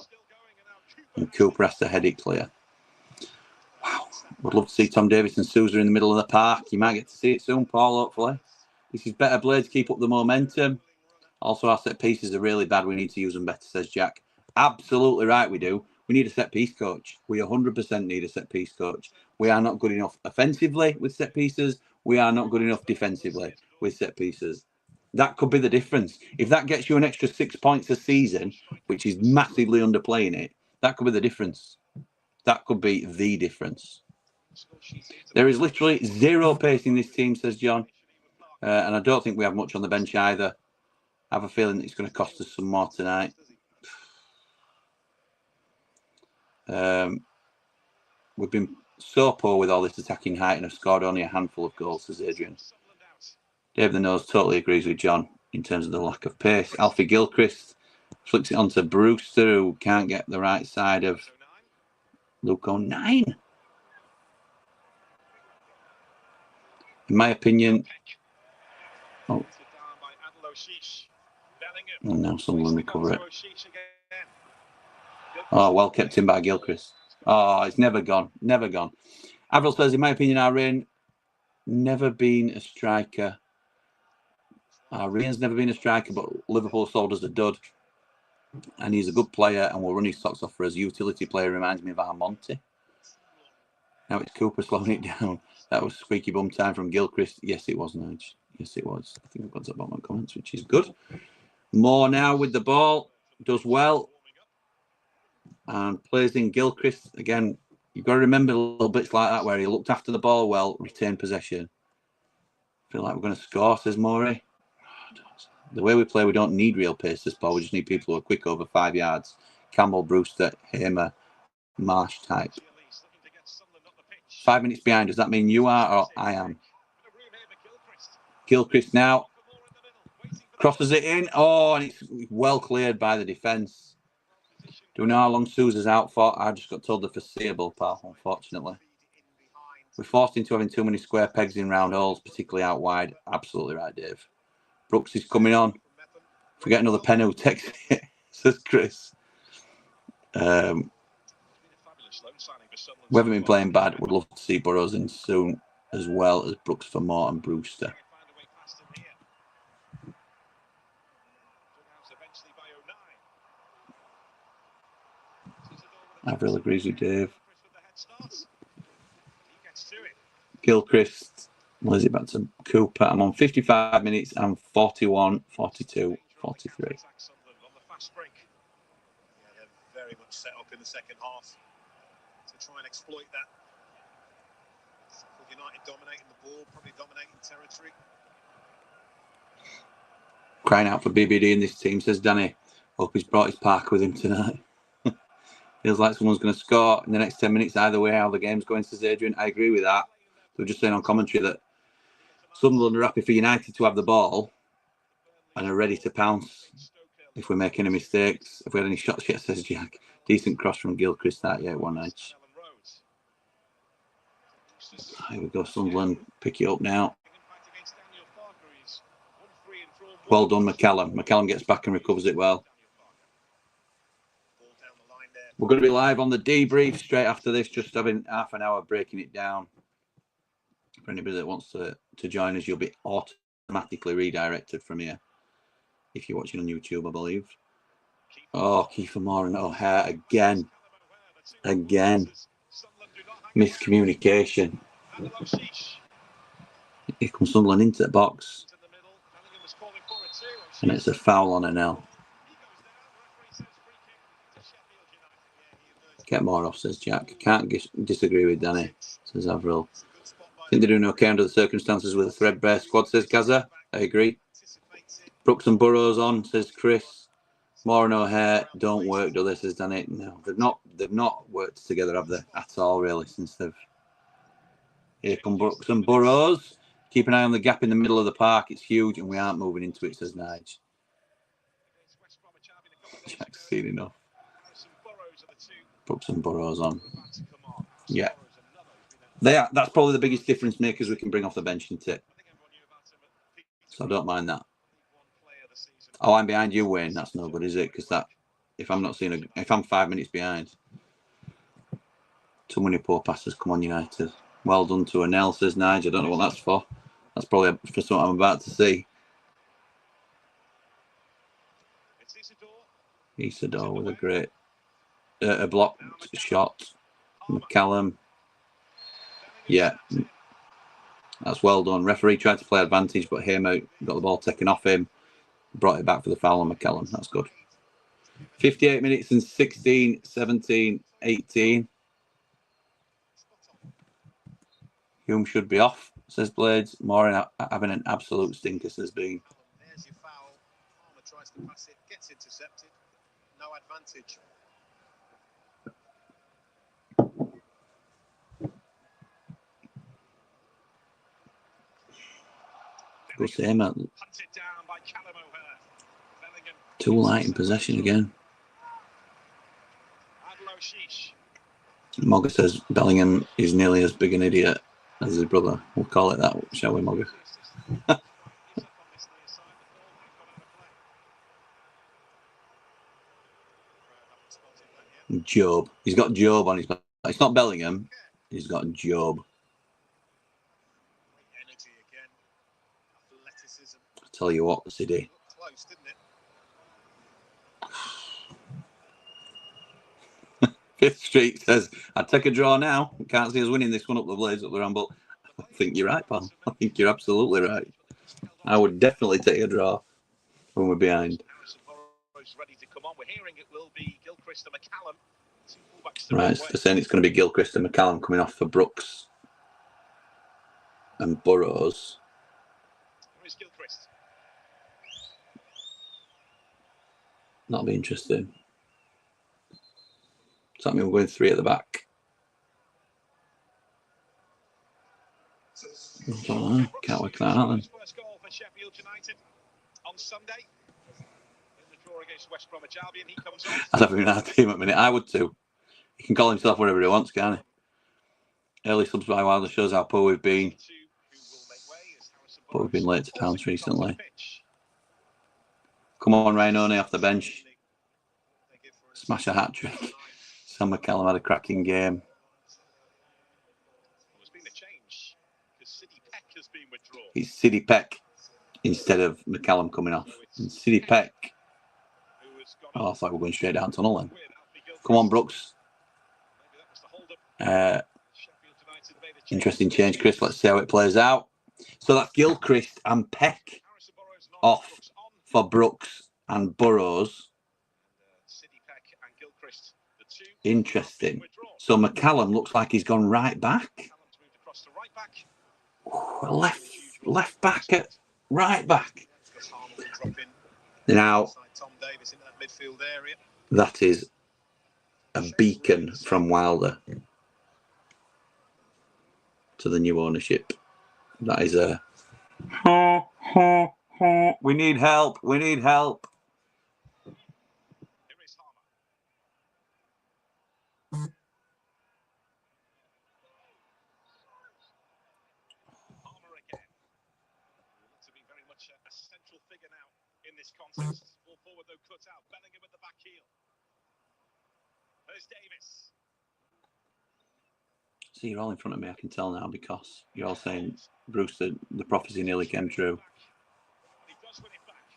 And Cooper has to head it clear. Wow. Would love to see Tom Davis and Sousa in the middle of the park. You might get to see it soon, Paul, hopefully. This is better, Blades. Keep up the momentum. Also, our set pieces are really bad. We need to use them better, says Jack. Absolutely right, we do. We need a set piece coach. We 100% need a set piece coach. We are not good enough offensively with set pieces. We are not good enough defensively with set pieces. That could be the difference. If that gets you an extra 6 points a season, which is massively underplaying it, that could be the difference. That could be the difference. There is literally zero pace in this team, says John. And I don't think we have much on the bench either. I have a feeling that it's going to cost us some more tonight. We've been so poor with all this attacking height and have scored only a handful of goals, says Adrian. Dave the Nose totally agrees with John in terms of the lack of pace. Alfie Gilchrist flicks it onto Brewster, who can't get the right side of Luke O'Nine. In my opinion... Oh, and now Sunderland recover it. Oh, well kept in by Gilchrist. Oh, it's never gone. Never gone. Avril says, in my opinion, our Rain never been a striker. Our Rain's never been a striker, but Liverpool sold us a dud. And he's a good player and will run his socks off for us. Utility player reminds me of Armonti. Now it's Cooper slowing it down. That was squeaky bum time from Gilchrist. Yes, it was, Nige. Yes, it was. I think I've got to about my comments, which is good. Moore now with the ball. Does well. And plays in Gilchrist. Again, you've got to remember little bits like that where he looked after the ball well, retained possession. Feel like we're going to score, says Morey. The way we play, we don't need real pace this ball. We just need people who are quick over 5 yards. Campbell, Brewster, Hamer, Marsh type. 5 minutes behind. Does that mean you are or I am? Gilchrist now. Crosses it in. Oh, and it's well cleared by the defence. Do we know how long Sousa's out for? I just got told the foreseeable, pal, unfortunately. We're forced into having too many square pegs in round holes, particularly out wide. Absolutely right, Dave. Brooks is coming on. If we get another pen who takes it, says Chris. We haven't been playing bad. We'd love to see Burrows in soon, as well as Brooks for Moore and Brewster. Avril agrees with Dave. Gilchrist. What is it back to Cooper? I'm on 55 minutes. I'm 41, 42, 43. Very much set up in the second half to try and exploit that. United dominating the ball, probably dominating territory. Crying out for BBD in this team, says Danny. Hope he's brought his park with him tonight. Feels like someone's going to score in the next 10 minutes either way how the game's going, says Adrian. I agree with that. They were just saying on commentary that Sunderland are happy for United to have the ball and are ready to pounce if we make any mistakes. If we had any shots yet, says Jack. Decent cross from Gilchrist that, yeah, one edge. Here we go, Sunderland pick it up now. Well done, McCallum. McCallum gets back and recovers it well. We're going to be live on the debrief straight after this, just having half an hour breaking it down. For anybody that wants to join us, you'll be automatically redirected from here. If you're watching on YouTube, I believe. Oh, Kiefer Moore and O'Hare again. Again. Miscommunication. Here comes Sunderland into the box. And it's a foul on L. Get more off, says Jack. Can't disagree with Danny, says Avril. I think they're doing okay under the circumstances with a threadbare squad, says Gaza. I agree. Brooks and Burrows on, says Chris. Moore and O'Hare don't work, do they, says Danny. No, they've not worked together, have they? At all, really, since they've... Here come Brooks and Burrows. Keep an eye on the gap in the middle of the park. It's huge and we aren't moving into it, says Nige. Jack's seen enough. Brooks and Burrows on. Yeah. That's probably the biggest difference makers we can bring off the bench, isn't it? So I don't mind that. Oh, I'm behind you, Wayne. That's no good, is it? Because that, if I'm 5 minutes behind, too many poor passes. Come on, United. Well done to Anel, says Nige. I don't know what that's for. That's probably for something I'm about to see. Isidore with a great block shot. McCallum. Yeah. That's well done. Referee tried to play advantage, but Hamer got the ball taken off him. Brought it back for the foul on McCallum. That's good. 58 minutes and 16, 17, 18. Hume should be off, says Blades. Moore having an absolute stinker, says Bean. There's your foul. Palmer tries to pass it, gets intercepted. No advantage. Go same. Too light in possession again. Mogga says Bellingham is nearly as big an idiot as his brother. We'll call it that, shall we, Mogger? Job. He's got Job on his back. It's not Bellingham. He's got Job. I tell you what, City. Close, didn't it? Fifth Street says, I'd take a draw now. Can't see us winning this one up the Blades, up the Ramble. I think you're right, pal. I think you're absolutely right. I would definitely take a draw when we're behind. Ready to come on. We're hearing it will be Gilchrist and McCallum. Right, so they're saying it's going to be Gilchrist and McCallum coming off for Brooks and Burrows. Where is Gilchrist? That'll be interesting. Does that mean we're going 3 at the back? I don't know. Can't work that out then. First goal for Sheffield United on Sunday. Against West Bromwich Albion, he comes on. I'd have him in our team at a minute. I would too. He can call himself whatever he wants, can't he? Early subs by Wilder shows how poor we've been. But we've been late to pounce recently. Come on, Ryan Oney off the bench. Smash a hat-trick. Sam McCallum had a cracking game. There's been a change because City Peck has been withdrawn. It's City Peck instead of McCallum coming off. And City Peck. Oh, I thought we were going straight down tunnel then. Come on, Brooks. Interesting change, Chris. Let's see how it plays out. So that's Gilchrist and Peck off for Brooks and Burrows. Interesting. So McCallum looks like he's gone right back. Left back at right back. Now, that is a beacon from Wilder to the new ownership. That is a... We need help. We need help. Contest. Ball forward though, cut out. Bellingham with the back heel. There's Davis. See, you're all in front of me, I can tell now, because you're all saying Brewster, the prophecy nearly came true.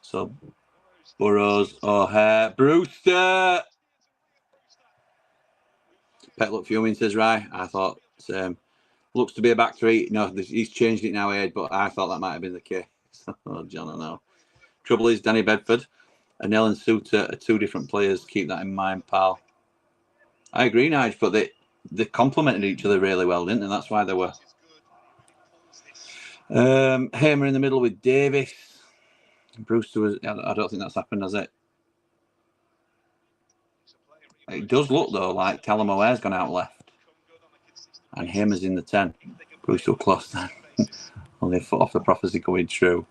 So, Burrows, O'Hare, Brewster! Pet look fuming, says Rye. I thought, looks to be a back 3. No, he's changed it now, Ed, but I thought that might have been the case. Oh, John, I know. Trouble is, Danny Bedford and Ellen Suter are 2 different players. Keep that in mind, pal. I agree, Nige, but they complemented each other really well, didn't they? That's why they were. Hamer in the middle with Davis. Brewster was... I don't think that's happened, has it? It does look, though, like Callum O'Hare's gone out left. And Hamer's in the 10. Brewster close then. Only a foot off the prophecy going true.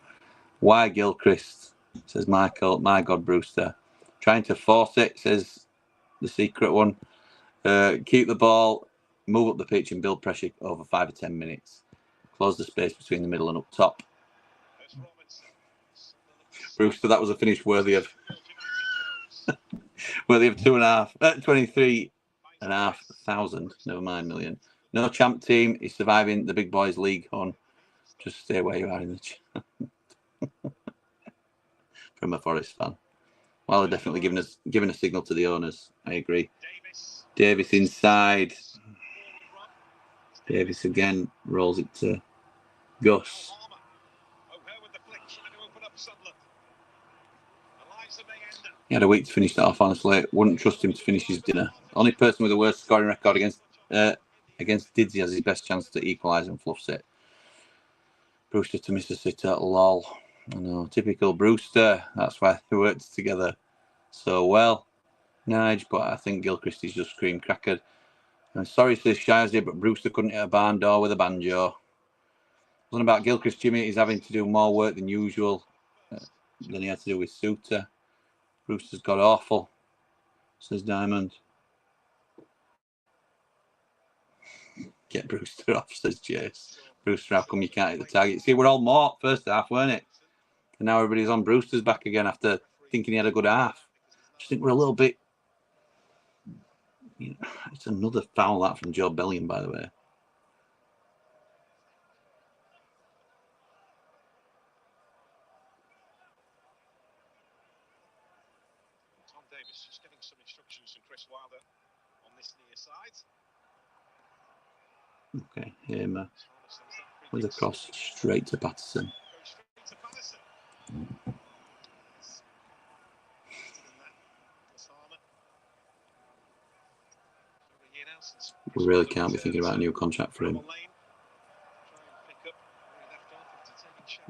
Why Gilchrist, says Michael. My God, Brewster. Trying to force it, says the secret one. Keep the ball, move up the pitch and build pressure over 5 or 10 minutes. Close the space between the middle and up top. Brewster, that was a finish worthy of 23,500. Never mind, million. No champ team is surviving the big boys league on. Just stay where you are in the chat. From a Forest fan. Well, they're definitely giving a signal to the owners. I agree. Davis inside. Davis again rolls it to Gus. He had a week to finish that off, honestly. Wouldn't trust him to finish his dinner. Only person with the worst scoring record against Didsy has his best chance to equalise and fluffs it. Brewster to Mr. Sitter, lol. I know, typical Brewster. That's why they worked together so well. Nige, but I think Gilchrist is just scream crackered. I'm sorry, says Shiresy, but Brewster couldn't hit a barn door with a banjo. Something about Gilchrist, Jimmy, is having to do more work than usual than he had to do with Suter. Brewster's got awful, says Diamond. Get Brewster off, says Jace. Brewster, how come you can't hit the target? See, we're all Mort first half, weren't it? And now everybody's on Brewster's back again after thinking he had a good half. I just think we're a little bit... You know, it's another foul that from Joe Bellingham, by the way. Tom Davis just getting some instructions from Chris Wilder on this near side. Okay, Hamer with a cross straight to Patterson. We really can't be thinking about a new contract for him.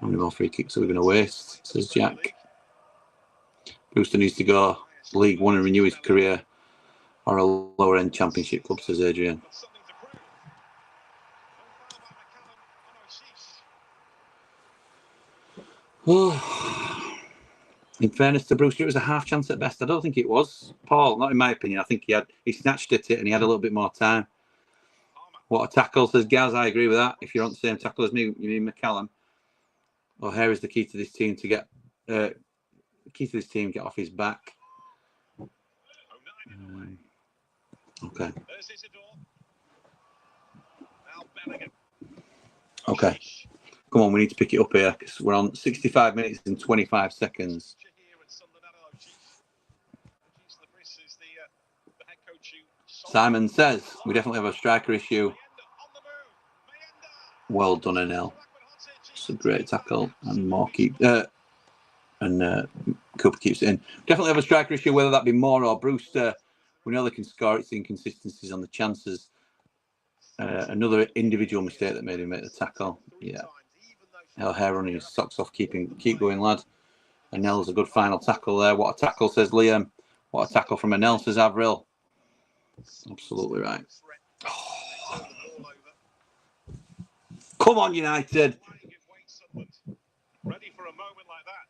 How many more free kicks are we going to waste, says Jack. Brewster needs to go League One and renew his career, or a lower end championship club, says Adrian. In fairness to Brewster, it was a half chance at best. I don't think it was, Paul. Not in my opinion. I think he snatched at it and he had a little bit more time. What a tackle, says Gaz. I agree with that. If you're on the same tackle as me, you mean McCallum. O'Hare is the key to this team to get get off his back. Okay. Okay. Come on, we need to pick it up here because we're on 65 minutes and 25 seconds. Simon says we definitely have a striker issue. Well done, NL. It's a great tackle, and Moore Cooper keeps it in. Definitely have a striker issue, whether that be Moore or Brewster. We know they can score. It's the inconsistencies on the chances. Another individual mistake that made him make the tackle. Yeah. O'Hare running his socks off, keep going, lad. And Nell's a good final tackle there. What a tackle, says Liam. What a tackle from Nell, says Avril. Absolutely right. Oh. Come on, United. Ready for a moment like that.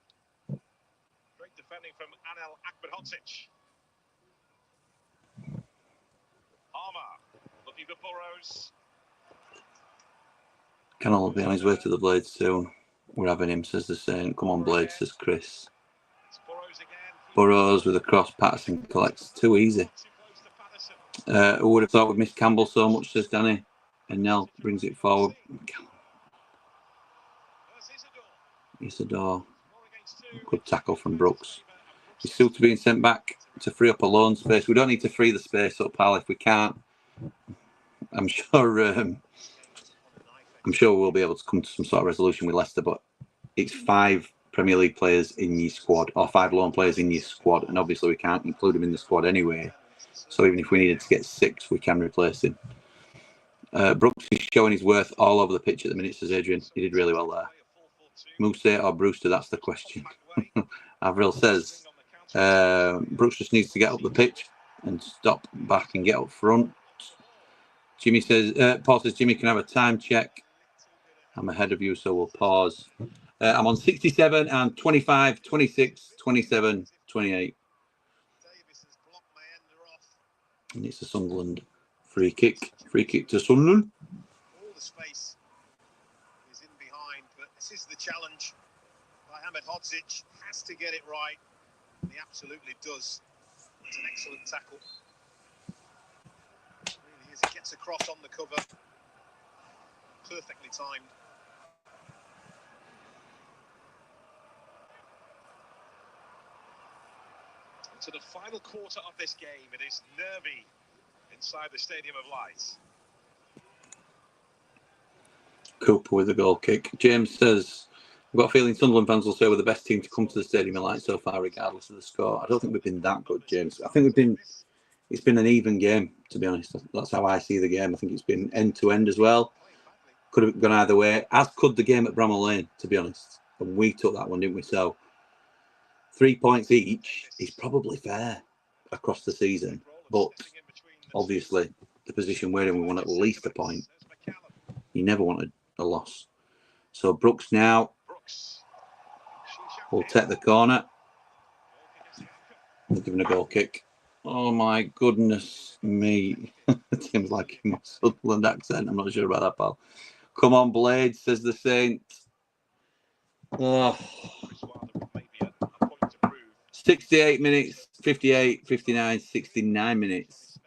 Great defending from Anel Akberhodzic. Harmer looking for Burrows. Canal will be on his way to the Blades soon. We're having him, says the saying. Come on, Blades, says Chris. Burrows with a cross. Patterson collects. Too easy. Who would have thought we'd missed Campbell so much, says Danny. And Nell brings it forward. Isidore. Good tackle from Brooks. He's still to being sent back to free up a loan space. We don't need to free the space up, pal, if we can't. I'm sure we'll be able to come to some sort of resolution with Leicester, but it's 5 Premier League players in your squad, or 5 loan players in your squad, and obviously we can't include him in the squad anyway. So even if we needed to get 6, we can replace him. Brooks is showing his worth all over the pitch at the minute, says Adrian. He did really well there. Mousse or Brewster, that's the question. Avril says Brooks just needs to get up the pitch and stop back and get up front. Jimmy says, Paul says, Jimmy can have a time check. I'm ahead of you, so we'll pause. I'm on 67 and 25, 26, 27, 28. And it's a Sunderland free kick. Free kick to Sunderland. All the space is in behind, but this is the challenge. Akberhodzic has to get it right, and he absolutely does. It's an excellent tackle. It really is. He gets across on the cover. Perfectly timed. To the final quarter of this game, it is nervy inside the Stadium of Light. Cooper with a goal kick. James says, I've got a feeling Sunderland fans will say we're the best team to come to the Stadium of Light so far, regardless of the score. I don't think we've been that good, James. I think it's been an even game, to be honest. That's how I see the game. I think it's been end to end as well. Could have gone either way, as could the game at Bramall Lane, to be honest. And we took that one, didn't we? So 3 points each is probably fair across the season. But obviously, the position we're in, we want at least a point. You never wanted a loss. So Brooks now will take the corner. We're giving a goal kick. Oh my goodness me. It seems like my Sunderland accent. I'm not sure about that, pal. Come on, Blade, says the Saint. Oh. 68 minutes, 58, 59, 69 minutes.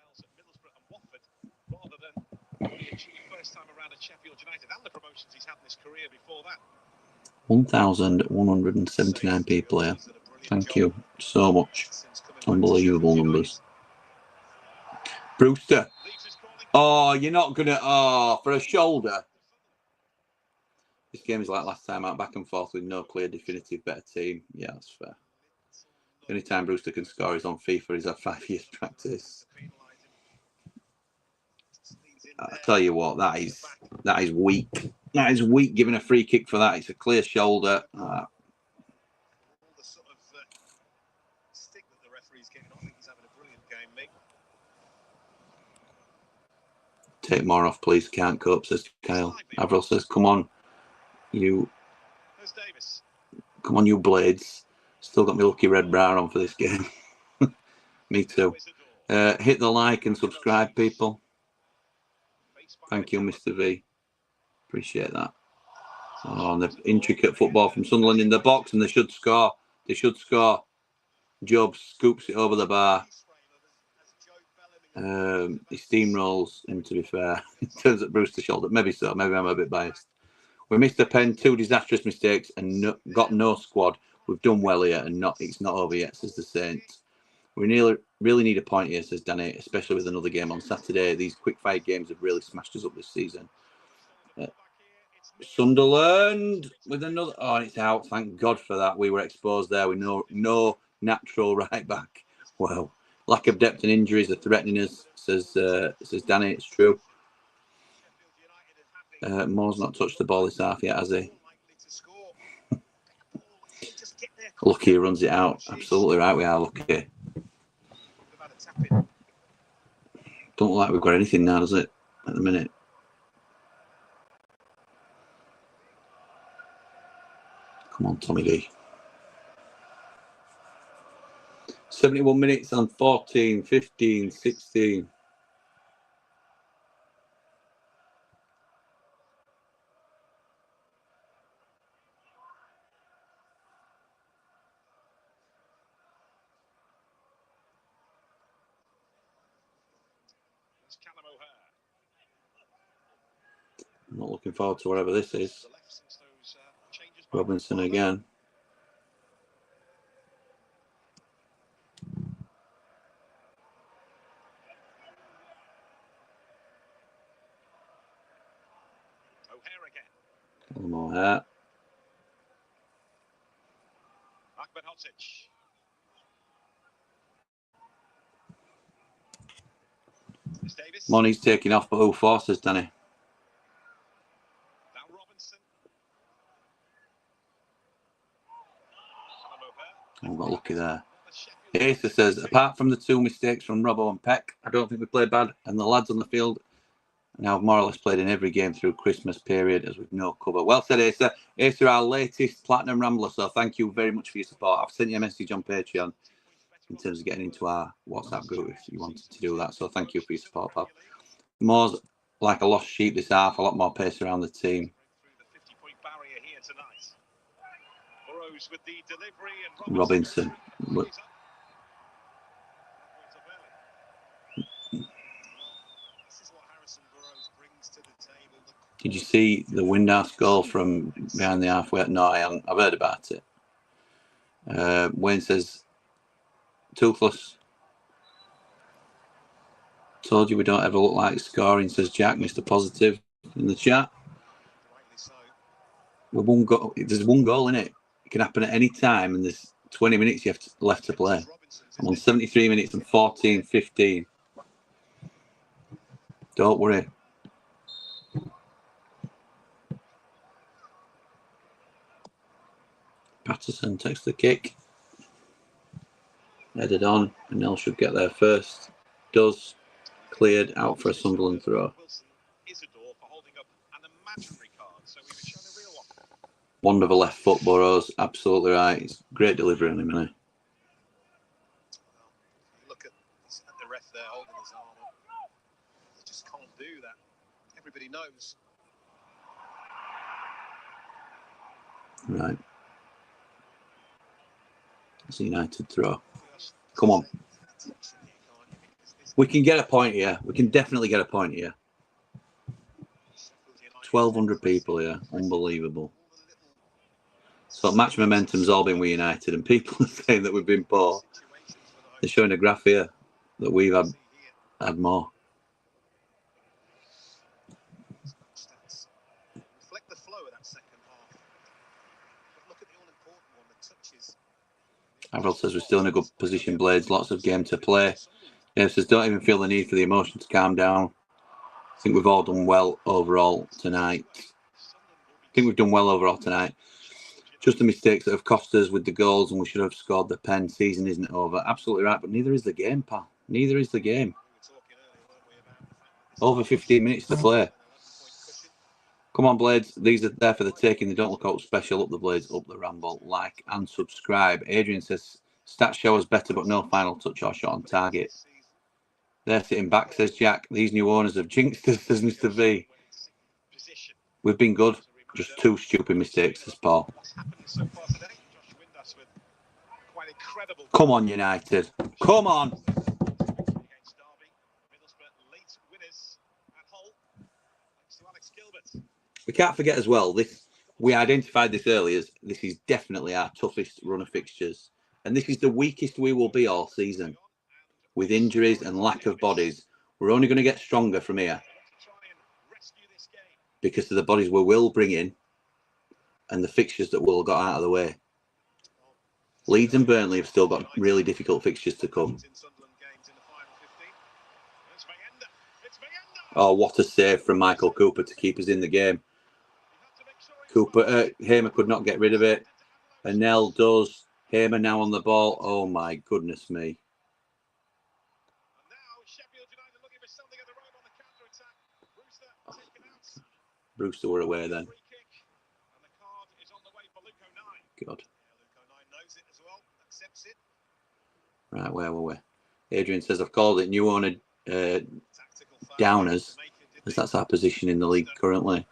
First time around at Sheffield United and the promotions he's had in his career before that. 1,179 people here. Thank you so much. Unbelievable numbers. Brewster. Oh, you're not going to... Oh, for a shoulder. This game is like last time out, back and forth with no clear, definitive, better team. Yeah, that's fair. The only time Brewster can score is on FIFA. He's had 5 years practice. I tell you what, that is weak. That is weak, giving a free kick for that. It's a clear shoulder. Take more off, please. Can't cope, says Kyle. Avril says, come on, you. Come on, you Blades. Still got my lucky red bra on for this game. Me too. Hit the like and subscribe, people. Thank you, Mr. V. Appreciate that. Oh, and the intricate football from Sunderland in the box, and they should score. They should score. Job scoops it over the bar. He steamrolls him, to be fair. In terms of Brewster's shoulder. Maybe so. Maybe I'm a bit biased. We missed a pen, 2 disastrous mistakes, and got no squad. We've done well here, and it's not over yet, says the Saint. We really need a point here, says Danny, especially with another game on Saturday. These quick-fire games have really smashed us up this season. Sunderland with another... Oh, it's out. Thank God for that. We were exposed there with no natural right back. Wow. Lack of depth and injuries are threatening us, says Danny. It's true. Moore's not touched the ball this half yet, has he? Lucky he runs it out. Absolutely right, we are lucky. Don't look like we've got anything now, does it? At the minute. Come on, Tommy D. 71 minutes on 14, 15, 16. I'm not looking forward to whatever this is. Robinson again. More hat. Money's taking off, but who forces, Danny? I got lucky there. Asa says, apart from the 2 mistakes from Robbo and Peck, I don't think we played bad, and the lads on the field now have more or less played in every game through Christmas period as with no cover. Well said, Asa. Asa, our latest Platinum Rambler, so thank you very much for your support. I've sent you a message on Patreon in terms of getting into our WhatsApp group if you wanted to do that, so thank you for your support, pal. Moore's like a lost sheep this half, a lot more pace around the team. Robinson. Did you see the Windhouse goal from behind the halfway? No, I haven't. I've heard about it. Wayne says, Toothless. Told you we don't ever look like scoring, says Jack, Mr. Positive in the chat. There's one goal in it. It can happen at any time, and there's 20 minutes you have left to play. I'm on 73 minutes and 14, 15. Don't worry. Patterson takes the kick. Headed on, and Nell should get there first. Does. Cleared out for a Sunderland throw. Wonderful left foot, Burrows. Absolutely right. It's great delivery on him, isn't he? Look at the there holding his arm up. He just can't do that. Everybody knows. Right. It's a United throw. Come on. We can get a point here. We can definitely get a point here. 1,200 people here. Unbelievable. So match momentum's all been with United, and people are saying that we've been poor. They're showing a graph here that we've had more. Reflect the flow of that second half. But look at the all-important one, the touches. Avril says we're still in a good position, Blades. Lots of game to play. Yeah, says don't even feel the need for the emotion to calm down. I think we've all done well overall tonight. Just the mistakes that have cost us with the goals, and we should have scored the pen. Season isn't over. Absolutely right, but neither is the game, pal. Neither is the game. Over 15 minutes to play. Come on, Blades. These are there for the taking. They don't look out special. Up the Blades, up the Ramble. Like and subscribe. Adrian says stats show us better, but no final touch or shot on target. They're sitting back, says Jack. These new owners have jinxed us, says Mr. V. We've been good. Just two stupid mistakes, says Paul. Come on, United. Come on. We can't forget as well, we identified this earlier as this is definitely our toughest run of fixtures. And this is the weakest we will be all season. With injuries and lack of bodies, we're only going to get stronger from here. Because of the bodies we will bring in and the fixtures that we'll got out of the way. Leeds and Burnley have still got really difficult fixtures to come. Oh, what a save from Michael Cooper to keep us in the game. Hamer could not get rid of it. Anel does. Hamer now on the ball. Oh my goodness me. Brewster were away then. God. Right, where were we? Adrian says, I've called it new owner downers, as that's our position in the league currently.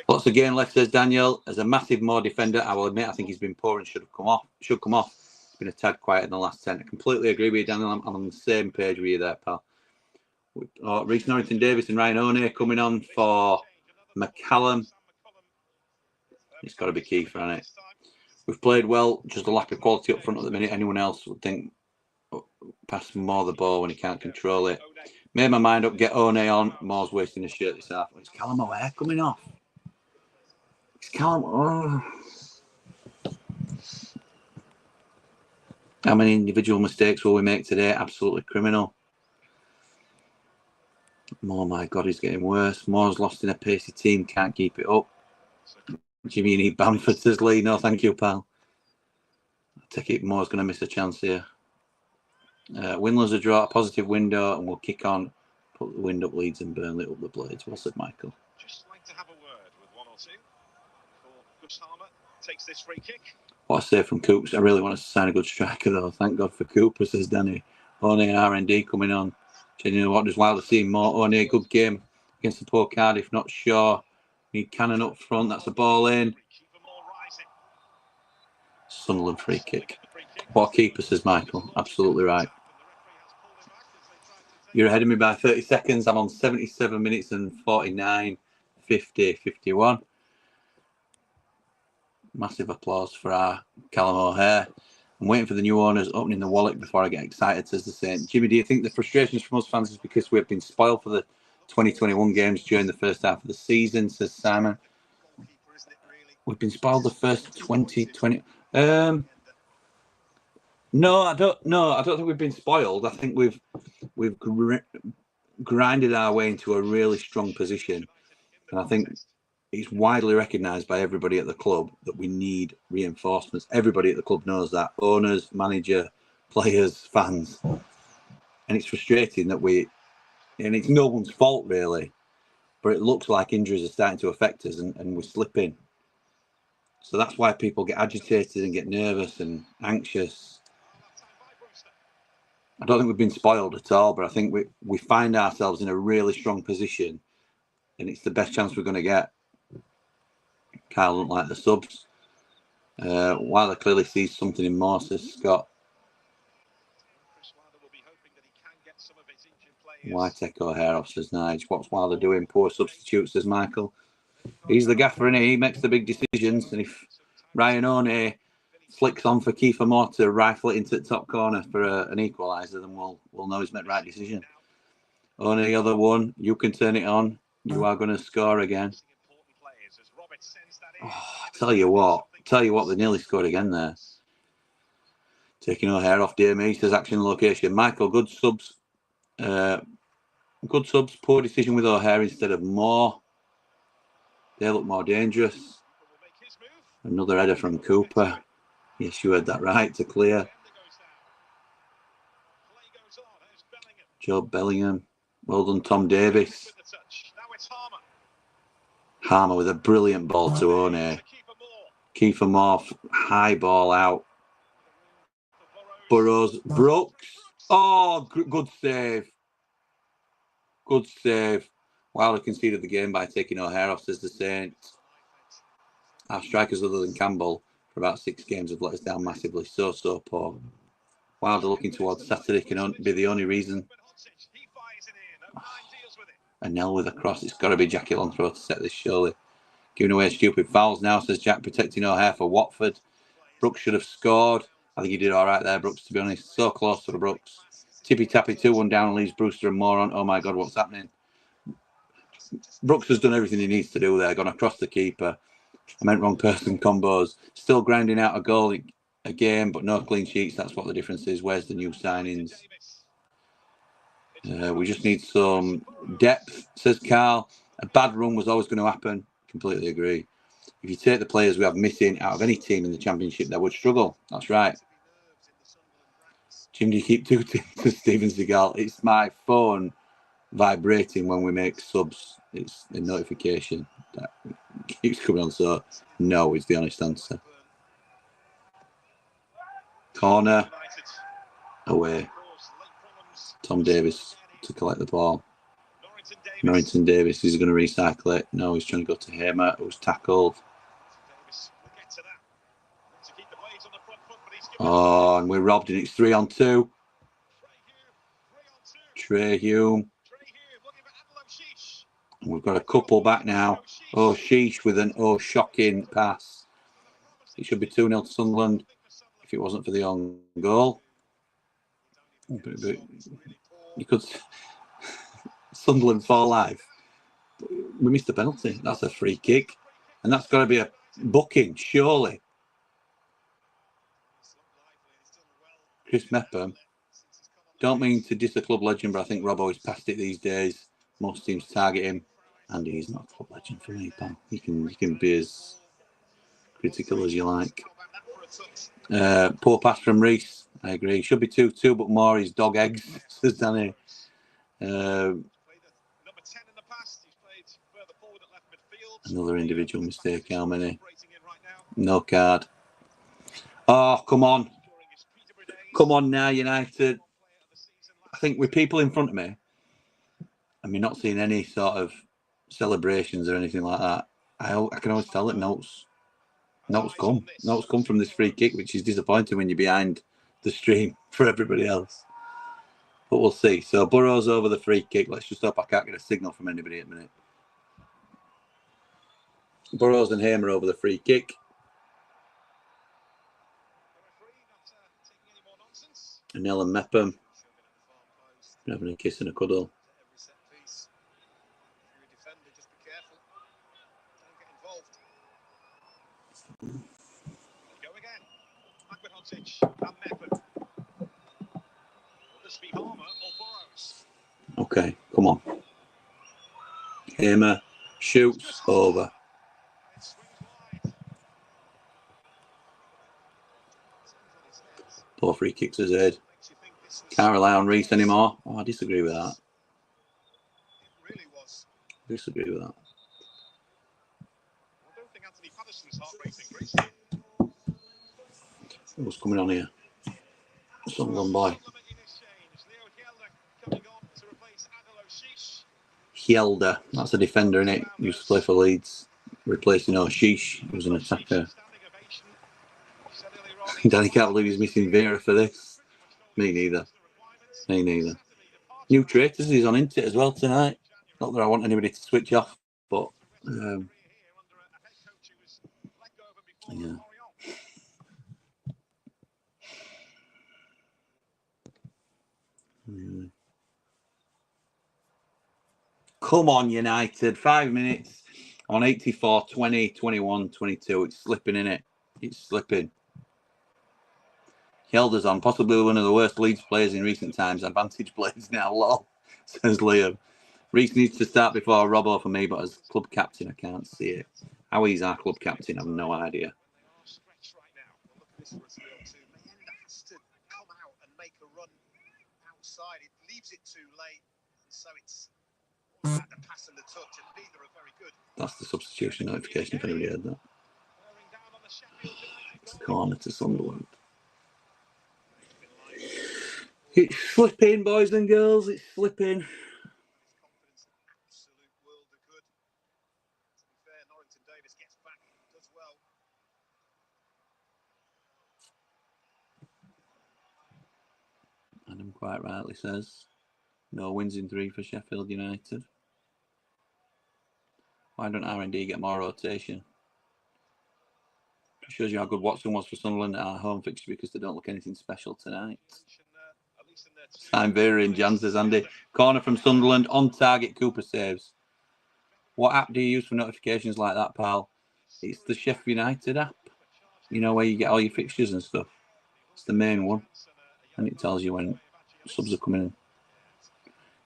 Lots of game left, says Daniel. As a massive more defender, I will admit I think he's been poor and should come off. He's been a tad quiet in the last 10. I completely agree with you, Daniel. I'm on the same page with you there, pal. Reece Norrington Davis and Ryan O'Neill coming on for McCallum. It's got to be key for it. We've played well, just a lack of quality up front at the minute. Anyone else would think pass more the ball when he can't control it. Made my mind up, get O'Neill on. Moore's wasting a shirt this half. It's Callum O'Hare coming off. It's Callum. Oh. How many individual mistakes will we make today? Absolutely criminal. Oh my God, he's getting worse. Moore's lost in a pacey team, can't keep it up. Jimmy, you need Bamford, says Lee. No, thank you, pal. I take it Moore's going to miss a chance here. Winlow's a draw, a positive window, and we'll kick on. Put the wind up Leeds and Burnley up the Blades. Well said, Michael. Just like to have a word with one or two before Gus Harmer takes this free kick. What I say from Coops, I really want to sign a good striker though. Thank God for Cooper, says Danny. O'Neill R&D coming on. You know what? Just wild to see more. O'Neill, good game against the poor Cardiff. Not sure. Need Cannon up front. That's a ball in. Sunderland free kick. What a keeper, says Michael. Absolutely right. You're ahead of me by 30 seconds. I'm on 77 minutes and 49, 50, 51. Massive applause for our Callum O'Hare. I'm waiting for the new owners opening the wallet before I get excited, says the Saint. Jimmy, do you think the frustrations from us fans is because we've been spoiled for the 2021 games during the first half of the season, says Simon? We've been spoiled the first 2020. No, I don't think we've been spoiled. I think we've grinded our way into a really strong position. And I think it's widely recognised by everybody at the club that we need reinforcements. Everybody at the club knows that. Owners, manager, players, fans. And it's frustrating that and it's no one's fault really, but it looks like injuries are starting to affect us and we're slipping. So that's why people get agitated and get nervous and anxious. I don't think we've been spoiled at all, but I think we find ourselves in a really strong position, and it's the best chance we're going to get. Kyle doesn't like the subs. Wilder clearly sees something in Moore, says Scott. Why take O'Hare off, says Nige. What's Wilder doing? Poor substitute, says Michael. He's the gaffer, innit? He makes the big decisions. And if Ryan O'Neill flicks on for Kiefer Moore to rifle it into the top corner for an equaliser, then we'll know he's made the right decision. Only other one, you can turn it on. You are going to score again. Oh, I tell you what, they nearly scored again there. Taking O'Hare off, dear me, says action location. Michael, good subs. Good subs, poor decision with O'Hare instead of Moore. They look more dangerous. Another header from Cooper. Yes, you heard that right, to clear. Joe Bellingham. Well done, Tom Davis. Harmer with a brilliant ball to O'Neill. Kiefer Moore, high ball out. Burrows, Brooks. Oh, good save. Good save. Wilder conceded the game by taking O'Hare off, says the Saints. Our strikers, other than Campbell, for about 6 games have let us down massively. So poor. Wilder looking towards Saturday can be the only reason. And Nell with a cross. It's got to be Jackie Lonthrow to set this, surely. Giving away stupid fouls now, says Jack, protecting O'Hare for Watford. Brooks should have scored. I think he did all right there, Brooks, to be honest. So close to the Brooks. Tippy-tappy, 2-1 down, leaves Brewster and Moore on. Oh, my God, what's happening? Brooks has done everything he needs to do there. Gone across the keeper. I meant wrong person combos. Still grinding out a goal a game, but no clean sheets. That's what the difference is. Where's the new signings? We just need some depth, says Carl. A bad run was always going to happen. Completely agree. If you take the players we have missing out of any team in the Championship, they would struggle. That's right. Jim, do you keep tooting to Steven Seagal? It's my phone vibrating when we make subs. It's a notification that keeps coming on. So, no is the honest answer. Corner. Away. Tom Davis to collect the ball. Norrington Davis is going to recycle it. No, he's trying to go to Hamer, who's tackled. Oh, and we're robbed, and it's 3-on-2. Trey Hume. And we've got a couple back now. Oh, Sheesh with an shocking pass. It should be 2-0 to Sunderland if it wasn't for the own goal. But you could Sunderland for life. We missed the penalty. That's a free kick, and that's got to be a booking, surely. Chris Mepham. Don't mean to diss a club legend, but I think Robbo is past it these days. Most teams target him, and he's not a club legend for me, pal. You can be as critical as you like. Poor pass from Reese. I agree. Should be 2-2, but more is dog eggs, says Danny. Another individual mistake. How many? No card. Oh, come on. Come on now, United. I think with people in front of me, and we're not seeing any sort of celebrations or anything like that, I can always tell that notes come. Notes come from this free kick, which is disappointing when you're behind the stream for everybody else. But we'll see. So Burrows over the free kick. Let's just hope I can't get a signal from anybody at the minute. Burrows and Hamer over the free kick. And Nell and Mepham having a kiss and a cuddle. Okay, come on. Hamer shoots over. Poor free kicks his head. Can't rely on Reese anymore. Oh, I disagree with that. Disagree with that. What's coming on here? Sunderland boy. SHEFFIELD. That's a defender in it. Used to play for Leeds, replacing O'Sheesh, who was an attacker. Danny can't believe he's missing Vera for this. Me neither. Me neither. New Traitors is on Intit as well tonight. Not that I want anybody to switch off, but yeah. Come on, United. 5 minutes on 84, 20, 21, 22. It's slipping, in it. It's slipping. Helder's on, possibly one of the worst Leeds players in recent times. Advantage players now, lol, says Liam. Reece needs to start before Robbo for me, but as club captain, I can't see it. How he's our club captain, I have no idea. It leaves it too late, so it's the pass and the touch, and neither are very good. That's the substitution notification, if anybody heard that. It's a corner to Sunderland. It's slipping, boys and girls, it's slipping. Absolute world of good. To be fair, Norrington Davis gets back, does well. Adam quite rightly says no wins in 3 for Sheffield United. Why don't R&D get more rotation? It shows you how good Watson was for Sunderland at our home fixture because they don't look anything special tonight. Sign Vera in Jan, says Andy. Corner from Sunderland, on target, Cooper saves. What app do you use for notifications like that, pal? It's the Sheffield United app. You know, where you get all your fixtures and stuff. It's the main one. And it tells you when subs are coming in.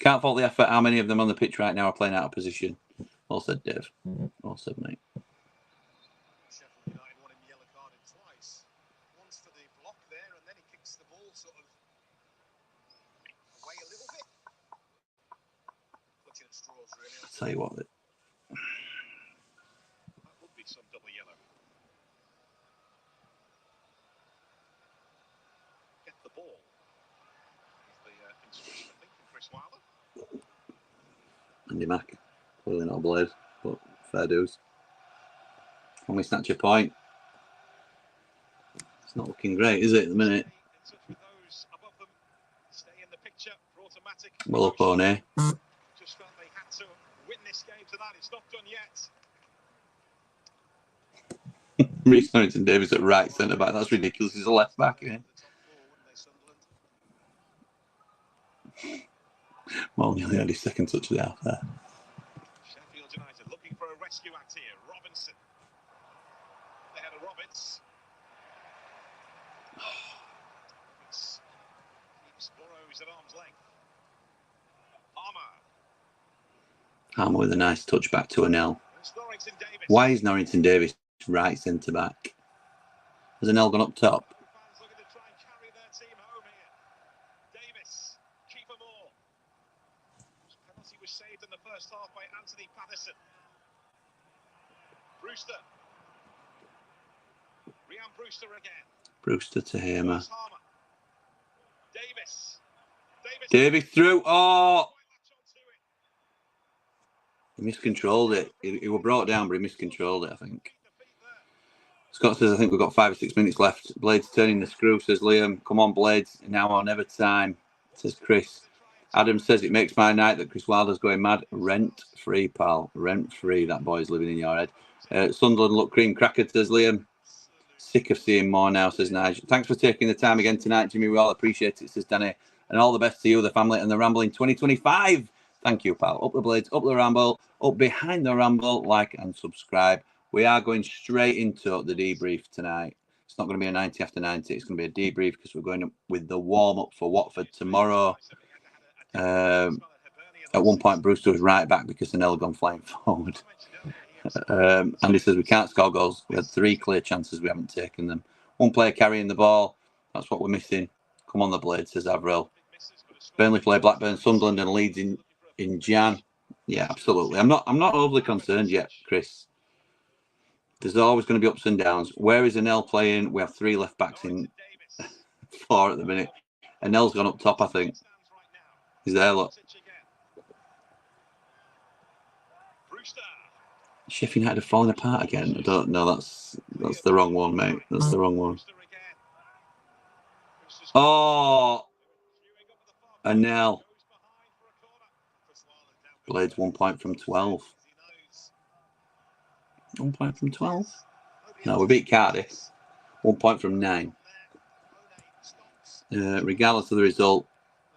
Can't fault the effort. How many of them on the pitch right now are playing out of position? All said, Dave. All said, mate. Sheffield United won him yellow carded twice. Once for the block there, and then he kicks the ball sort of away a little bit. Clutching at straws, really. I'll tell you what. That would be some double yellow. Get the ball. The instruction, I think, from Chris Wilder. Andy Mack. Clearly not a blade, but fair dues. Can we snatch a point? It's not looking great, is it, at the minute? Well up on here. Just felt they had to win this game tonight. It's not done yet. Reece Norrington Davis at right centre back. That's ridiculous. He's a left back, yeah. Well, nearly had his second touch of the half there. Sheffield United looking for a rescue act here. Robinson. They had a Roberts. Keeps Burrows at arm's length. Harmer with a nice touch back to Anel. Why is Norrington Davis right centre back? Has Anel gone up top? Penalty was saved in the first half by Anthony Patterson. Brewster. Ryan Brewster again. Brewster to Hamer. Davis. Davis through. Oh! He miscontrolled it. He was brought down, but he miscontrolled it, I think. Scott says, I think we've got 5 or 6 minutes left. Blades turning the screw, says Liam. Come on, Blades. Now or never time, says Chris. Adam says, it makes my night that Chris Wilder's going mad. Rent-free, pal. Rent-free. That boy's living in your head. Sunderland look cream cracker, says Liam. Sick of seeing more now, says Nigel. Thanks for taking the time again tonight, Jimmy. We all appreciate it, says Danny. And all the best to you, the family, and the Ramble in 2025. Thank you, pal. Up the Blades, up the Ramble, up behind the Ramble. Like and subscribe. We are going straight into the debrief tonight. It's not going to be a 90 after 90. It's going to be a debrief because we're going with the warm-up for Watford tomorrow. At one point, Brewster was right back because Anel gone flying forward. Andy says we can't score goals. We had 3 clear chances. We haven't taken them. One player carrying the ball. That's what we're missing. Come on, the Blade, says Avril. Burnley play Blackburn, Sunderland, and Leeds in Jan. Yeah, absolutely. I'm not overly concerned yet, Chris. There's always going to be ups and downs. Where is Anel playing? We have 3 left backs in 4 at the minute. Anel's gone up top, I think. He's there, look. Sheffield United are falling apart again. I don't know. That's the wrong one, mate. That's the wrong one. Oh, a nil. Blades 1 point from 12. 1 point from 12? No, we beat Cardiff. 1 point from 9. Regardless of the result,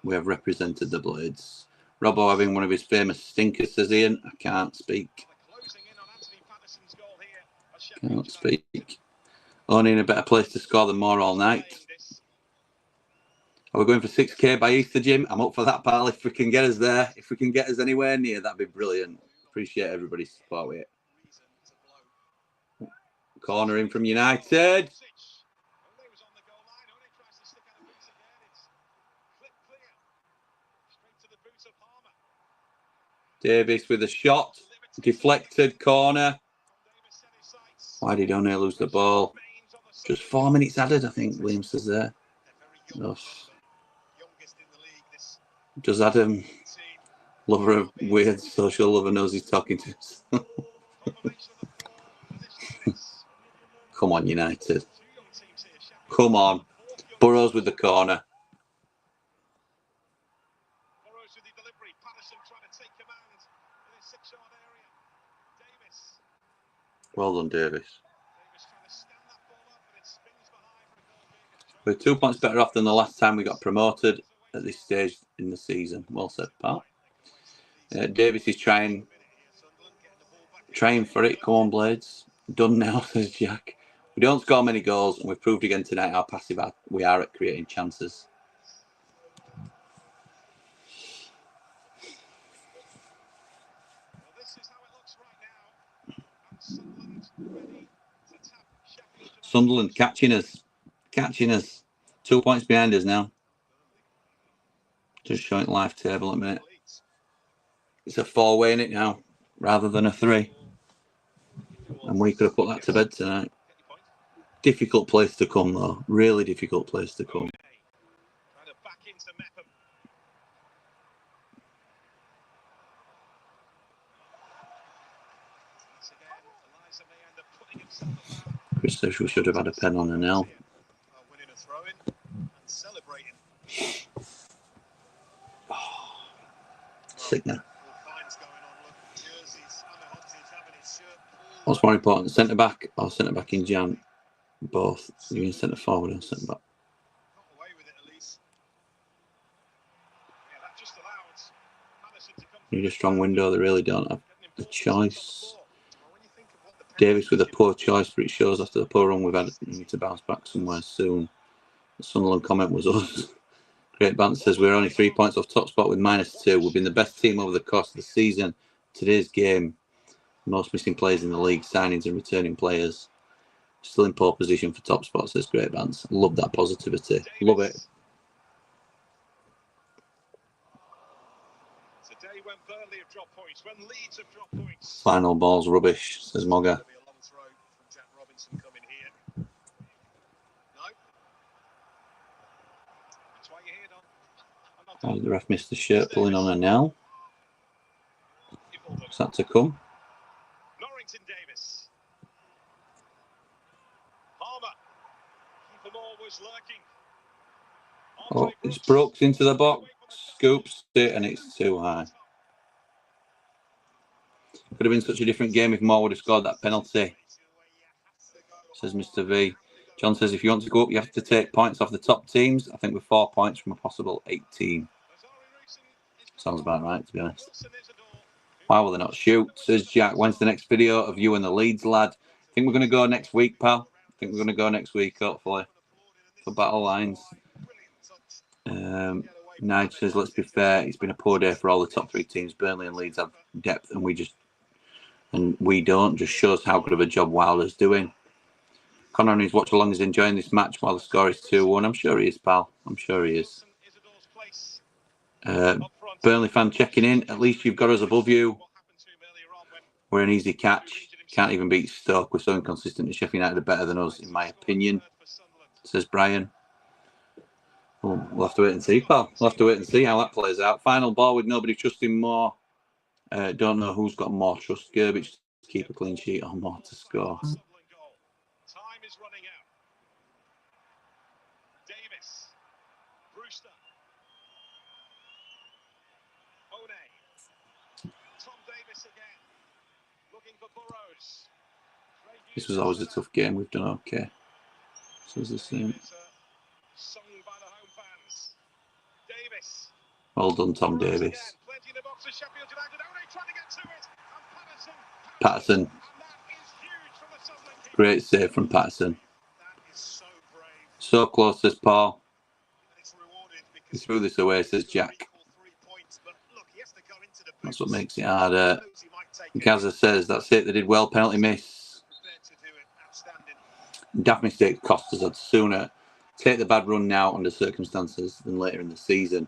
we have represented the Blades. Robbo having one of his famous stinkers, says Ian. I can't speak. Can't speak. Only in a better place to score than more all night. Are we going for 6K by Easter, Jim? I'm up for that, pal. If we can get us there, if we can get us anywhere near, that'd be brilliant. Appreciate everybody's support with it. Corner in from United. Davis with a shot. Deflected corner. Why did O'Neill lose the ball? Just 4 minutes added, I think Williams says there. Ugh. Does Adam, lover of weird social lover, knows he's talking to us? Come on, United. Come on. Burrows with the corner. Well done, Davis. We're 2 points better off than the last time we got promoted at this stage in the season. Well said, pal. Davis is trying for it. Come on, Blades. Done now, says Jack. We don't score many goals, and we've proved again tonight how passive we are at creating chances. Sunderland catching us. 2 points behind us now. Just showing live table at a minute. It's a 4-way in it now, rather than a 3. And we could have put that to bed tonight. Difficult place to come, though. Really difficult place to come. Chris says we should have had a pen on an L. Sickner. What's more important, centre back or centre back in Jan? Both. You mean centre forward or centre back? Need a strong window. They really don't have the choice. Davis with a poor choice, but it shows after the poor run we've had, we need to bounce back somewhere soon. The Sunderland comment was us. Great Banter says we're only 3 points off top spot with -2. We've been the best team over the course of the season. Today's game, most missing players in the league, signings and returning players. Still in pole position for top spot, says Great Banter. Love that positivity. Love it. Final ball's rubbish, says Mogger. Oh, the ref missed the shirt pulling on her now. What's that to come? Oh, it's Brooks into the box, scoops it, and it's too high. Could have been such a different game if Moore would have scored that penalty, says Mr. V. John says if you want to go up, you have to take points off the top teams. I think we're 4 points from a possible 18. Sounds about right, to be honest. Why will they not shoot? Says Jack. When's the next video of you and the Leeds lad? I think we're going to go next week, pal. I think we're going to go next week, hopefully, for Battle Lines. Nige says, let's be fair. It's been a poor day for all the top 3 teams. Burnley and Leeds have depth, and we don't. Just shows how good of a job Wilder's doing. Connor and his watch along is enjoying this match while the score is 2-1. I'm sure he is, pal. I'm sure he is. Burnley fan checking in. At least you've got us above you. We're an easy catch. Can't even beat Stoke. We're so inconsistent. Sheffield United are better than us, in my opinion, says Brian. We'll have to wait and see, pal. We'll have to wait and see how that plays out. Final ball with nobody trusting more Don't know who's got more trust. Gerbich to keep a clean sheet or more to score. Time is running out. Davis. Brewster. One. Tom Davis again. Looking for Burrows. This was always a tough game. We've done okay. So it's the same. Sung by the home fans. Davis. Well done, Tom Davis. Plenty in the box for Sheffield United. One trying to get to it. And Patterson. And that is huge from the Sunderland keeper. Great save from Patterson. That is so brave. So close, says Paul. And it's rewarded because He threw this away, says Jack. 3 points, but look, he has to go into the That's what boots. makes it harder. Knows he might take it. Gaza says that's it. They did well. Penalty miss. Prepared to do it. Outstanding. Daft mistake cost us. I'd sooner take the bad run now under circumstances than later in the season.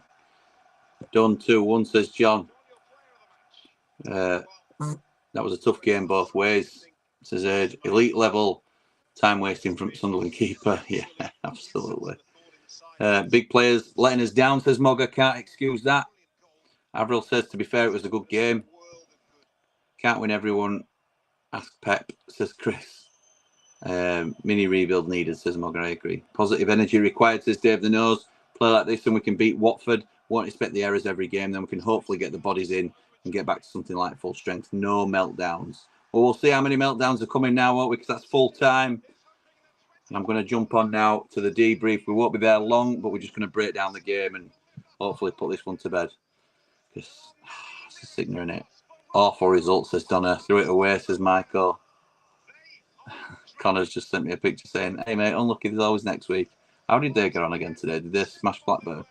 Done 2-1, says John. That was a tough game both ways, says Ed. Elite level time wasting from Sunderland keeper. Yeah, absolutely. Big players letting us down, says Mogger. Can't excuse that. Avril says, to be fair, it was a good game. Can't win everyone. Ask Pep, says Chris. Mini rebuild needed, says Mogger. I agree. Positive energy required, says Dave the Nose. Play like this and we can beat Watford. Won't expect the errors every game. Then we can hopefully get the bodies in and get back to something like full strength. No meltdowns. Well, we'll see how many meltdowns are coming now, won't we? Because that's full time. And I'm going to jump on now to the debrief. We won't be there long, but we're just going to break down the game and hopefully put this one to bed. Because it's just ignorant, it. Awful result, says Donna. Threw it away, says Michael. Connor's just sent me a picture saying, hey, mate, unlucky, there's always next week. How did they get on again today? Did they smash Blackburn?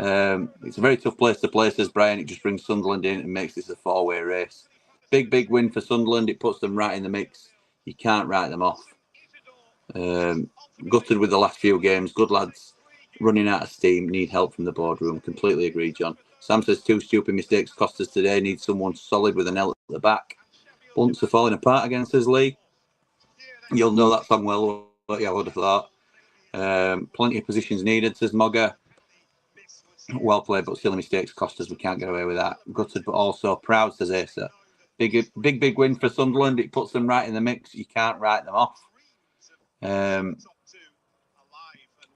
It's a very tough place to play, says Brian. It just brings Sunderland in and makes this a four-way race. Big win for Sunderland. It puts them right in the mix. You can't write them off. Gutted with the last few games. Good lads. Running out of steam. Need help from the boardroom. Completely agree, John. Sam says 2 stupid mistakes cost us today. Need someone solid with an L at the back. Bunts are falling apart again, says Lee. You'll know that song well, but yeah, I would have thought. Plenty of positions needed, says Mogger. Well played, but silly mistakes cost us. We can't get away with that. Gutted, but also proud, says Asa. Big win for Sunderland. It puts them right in the mix. You can't write them off.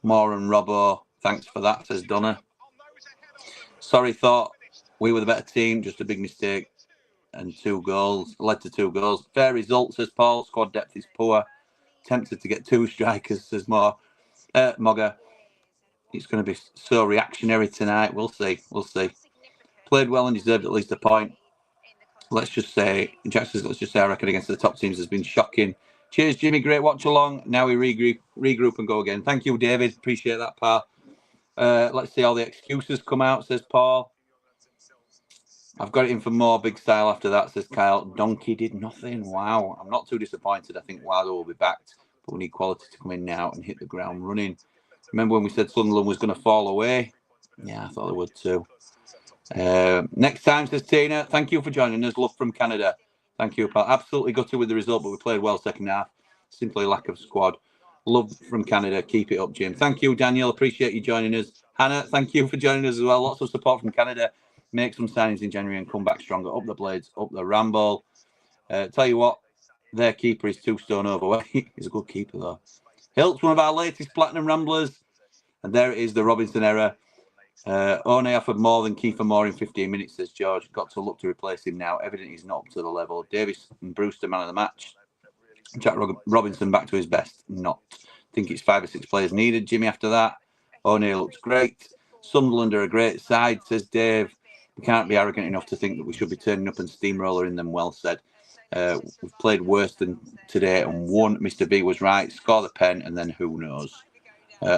Moore and Robbo, thanks for that, says Donna. Sorry, thought we were the better team. Just a big mistake. And 2 goals. Led to 2 goals. Fair result, says Paul. Squad depth is poor. Tempted to get 2 strikers, says Mogger. It's going to be so reactionary tonight. We'll see. Played well and deserved at least a point. Let's just say our record against the top teams has been shocking. Cheers, Jimmy. Great watch along. Now we regroup and go again. Thank you, David. Appreciate that, pal. Let's see all the excuses come out, says Paul. I've got it in for more big style after that, says Kyle. Donkey did nothing. Wow. I'm not too disappointed. I think Wilder will be backed, but we need quality to come in now and hit the ground running. Remember when we said Sunderland was going to fall away? Yeah, I thought they would too. Next time, says Tina. Thank you for joining us. Love from Canada. Thank you, pal. Absolutely gutted with the result, but we played well second half. Simply lack of squad. Love from Canada. Keep it up, Jim. Thank you, Daniel. Appreciate you joining us. Hannah, thank you for joining us as well. Lots of support from Canada. Make some signings in January and come back stronger. Up the Blades, up the Ramble. Tell you what, their keeper is 2 stone overweight. He's a good keeper, though. Hilt's one of our latest Platinum Ramblers. And there it is, the Robinson error. One offered more than Kiefer Moore in 15 minutes, says George. Got to look to replace him now. Evidently he's not up to the level. Davis and Brewster, man of the match. Jack Robinson back to his best. Not. Think it's 5 or 6 players needed. Jimmy after that. O'Neill looks great. Sunderland are a great side, says Dave. We can't be arrogant enough to think that we should be turning up and steamrolling them, well said. We've played worse than today and won. Mr. B was right. Score the pen and then who knows.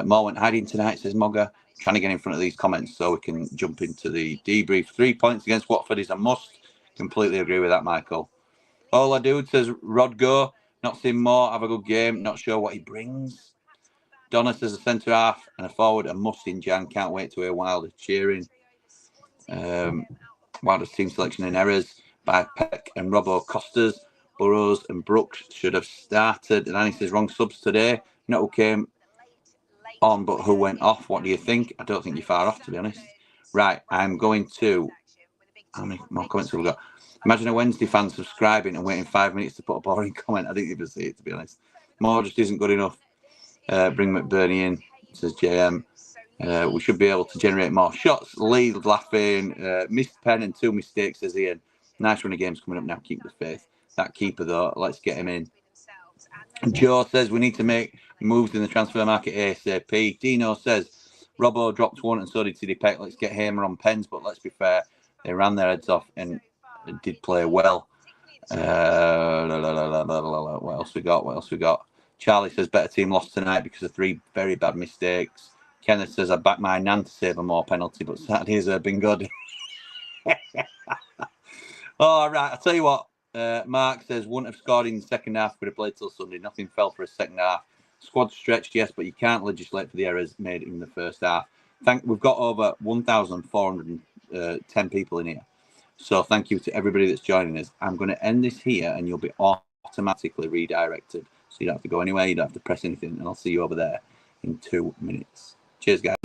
More went hiding tonight, says Mogger. Trying to get in front of these comments so we can jump into the debrief. 3 points against Watford is a must. Completely agree with that, Michael. All I do, says Rod Go. Not seen more. Have a good game. Not sure what he brings. Donna says a centre half and a forward, a must in Jan. Can't wait to hear Wilder cheering. Wilder's team selection and errors by Peck and Robbo Costas. Burrows and Brooks should have started. And Annie says wrong subs today. Not who came on, but who went off. What do you think? I don't think you're far off, to be honest. Right, I'm going to How many more comments have we got? Imagine a Wednesday fan subscribing and waiting 5 minutes to put a boring comment. I didn't even see it, to be honest. More just isn't good enough. Bring McBurney in, says JM. We should be able to generate more shots. Lee laughing. Missed pen and 2 mistakes, says Ian. Nice run of games coming up now. Keep the faith. That keeper, though, let's get him in. Joe says we need to make moves in the transfer market ASAP. Dino says Robbo dropped 1 and so did Tiddy Peck. Let's get Hamer on pens, but let's be fair. They ran their heads off and did play well. What else we got? Charlie says better team lost tonight because of 3 very bad mistakes. Kenneth says I backed my nan to save a more penalty, but Saturday's been good. All right, I'll tell you what. Mark says wouldn't have scored in the second half, could have played till Sunday. Nothing fell for a second half. Squad stretched, yes, but you can't legislate for the errors made in the first half. We've got over 1,410 people in here. So thank you to everybody that's joining us. I'm going to end this here and you'll be automatically redirected. So you don't have to go anywhere, you don't have to press anything, and I'll see you over there in 2 minutes. Cheers, guys.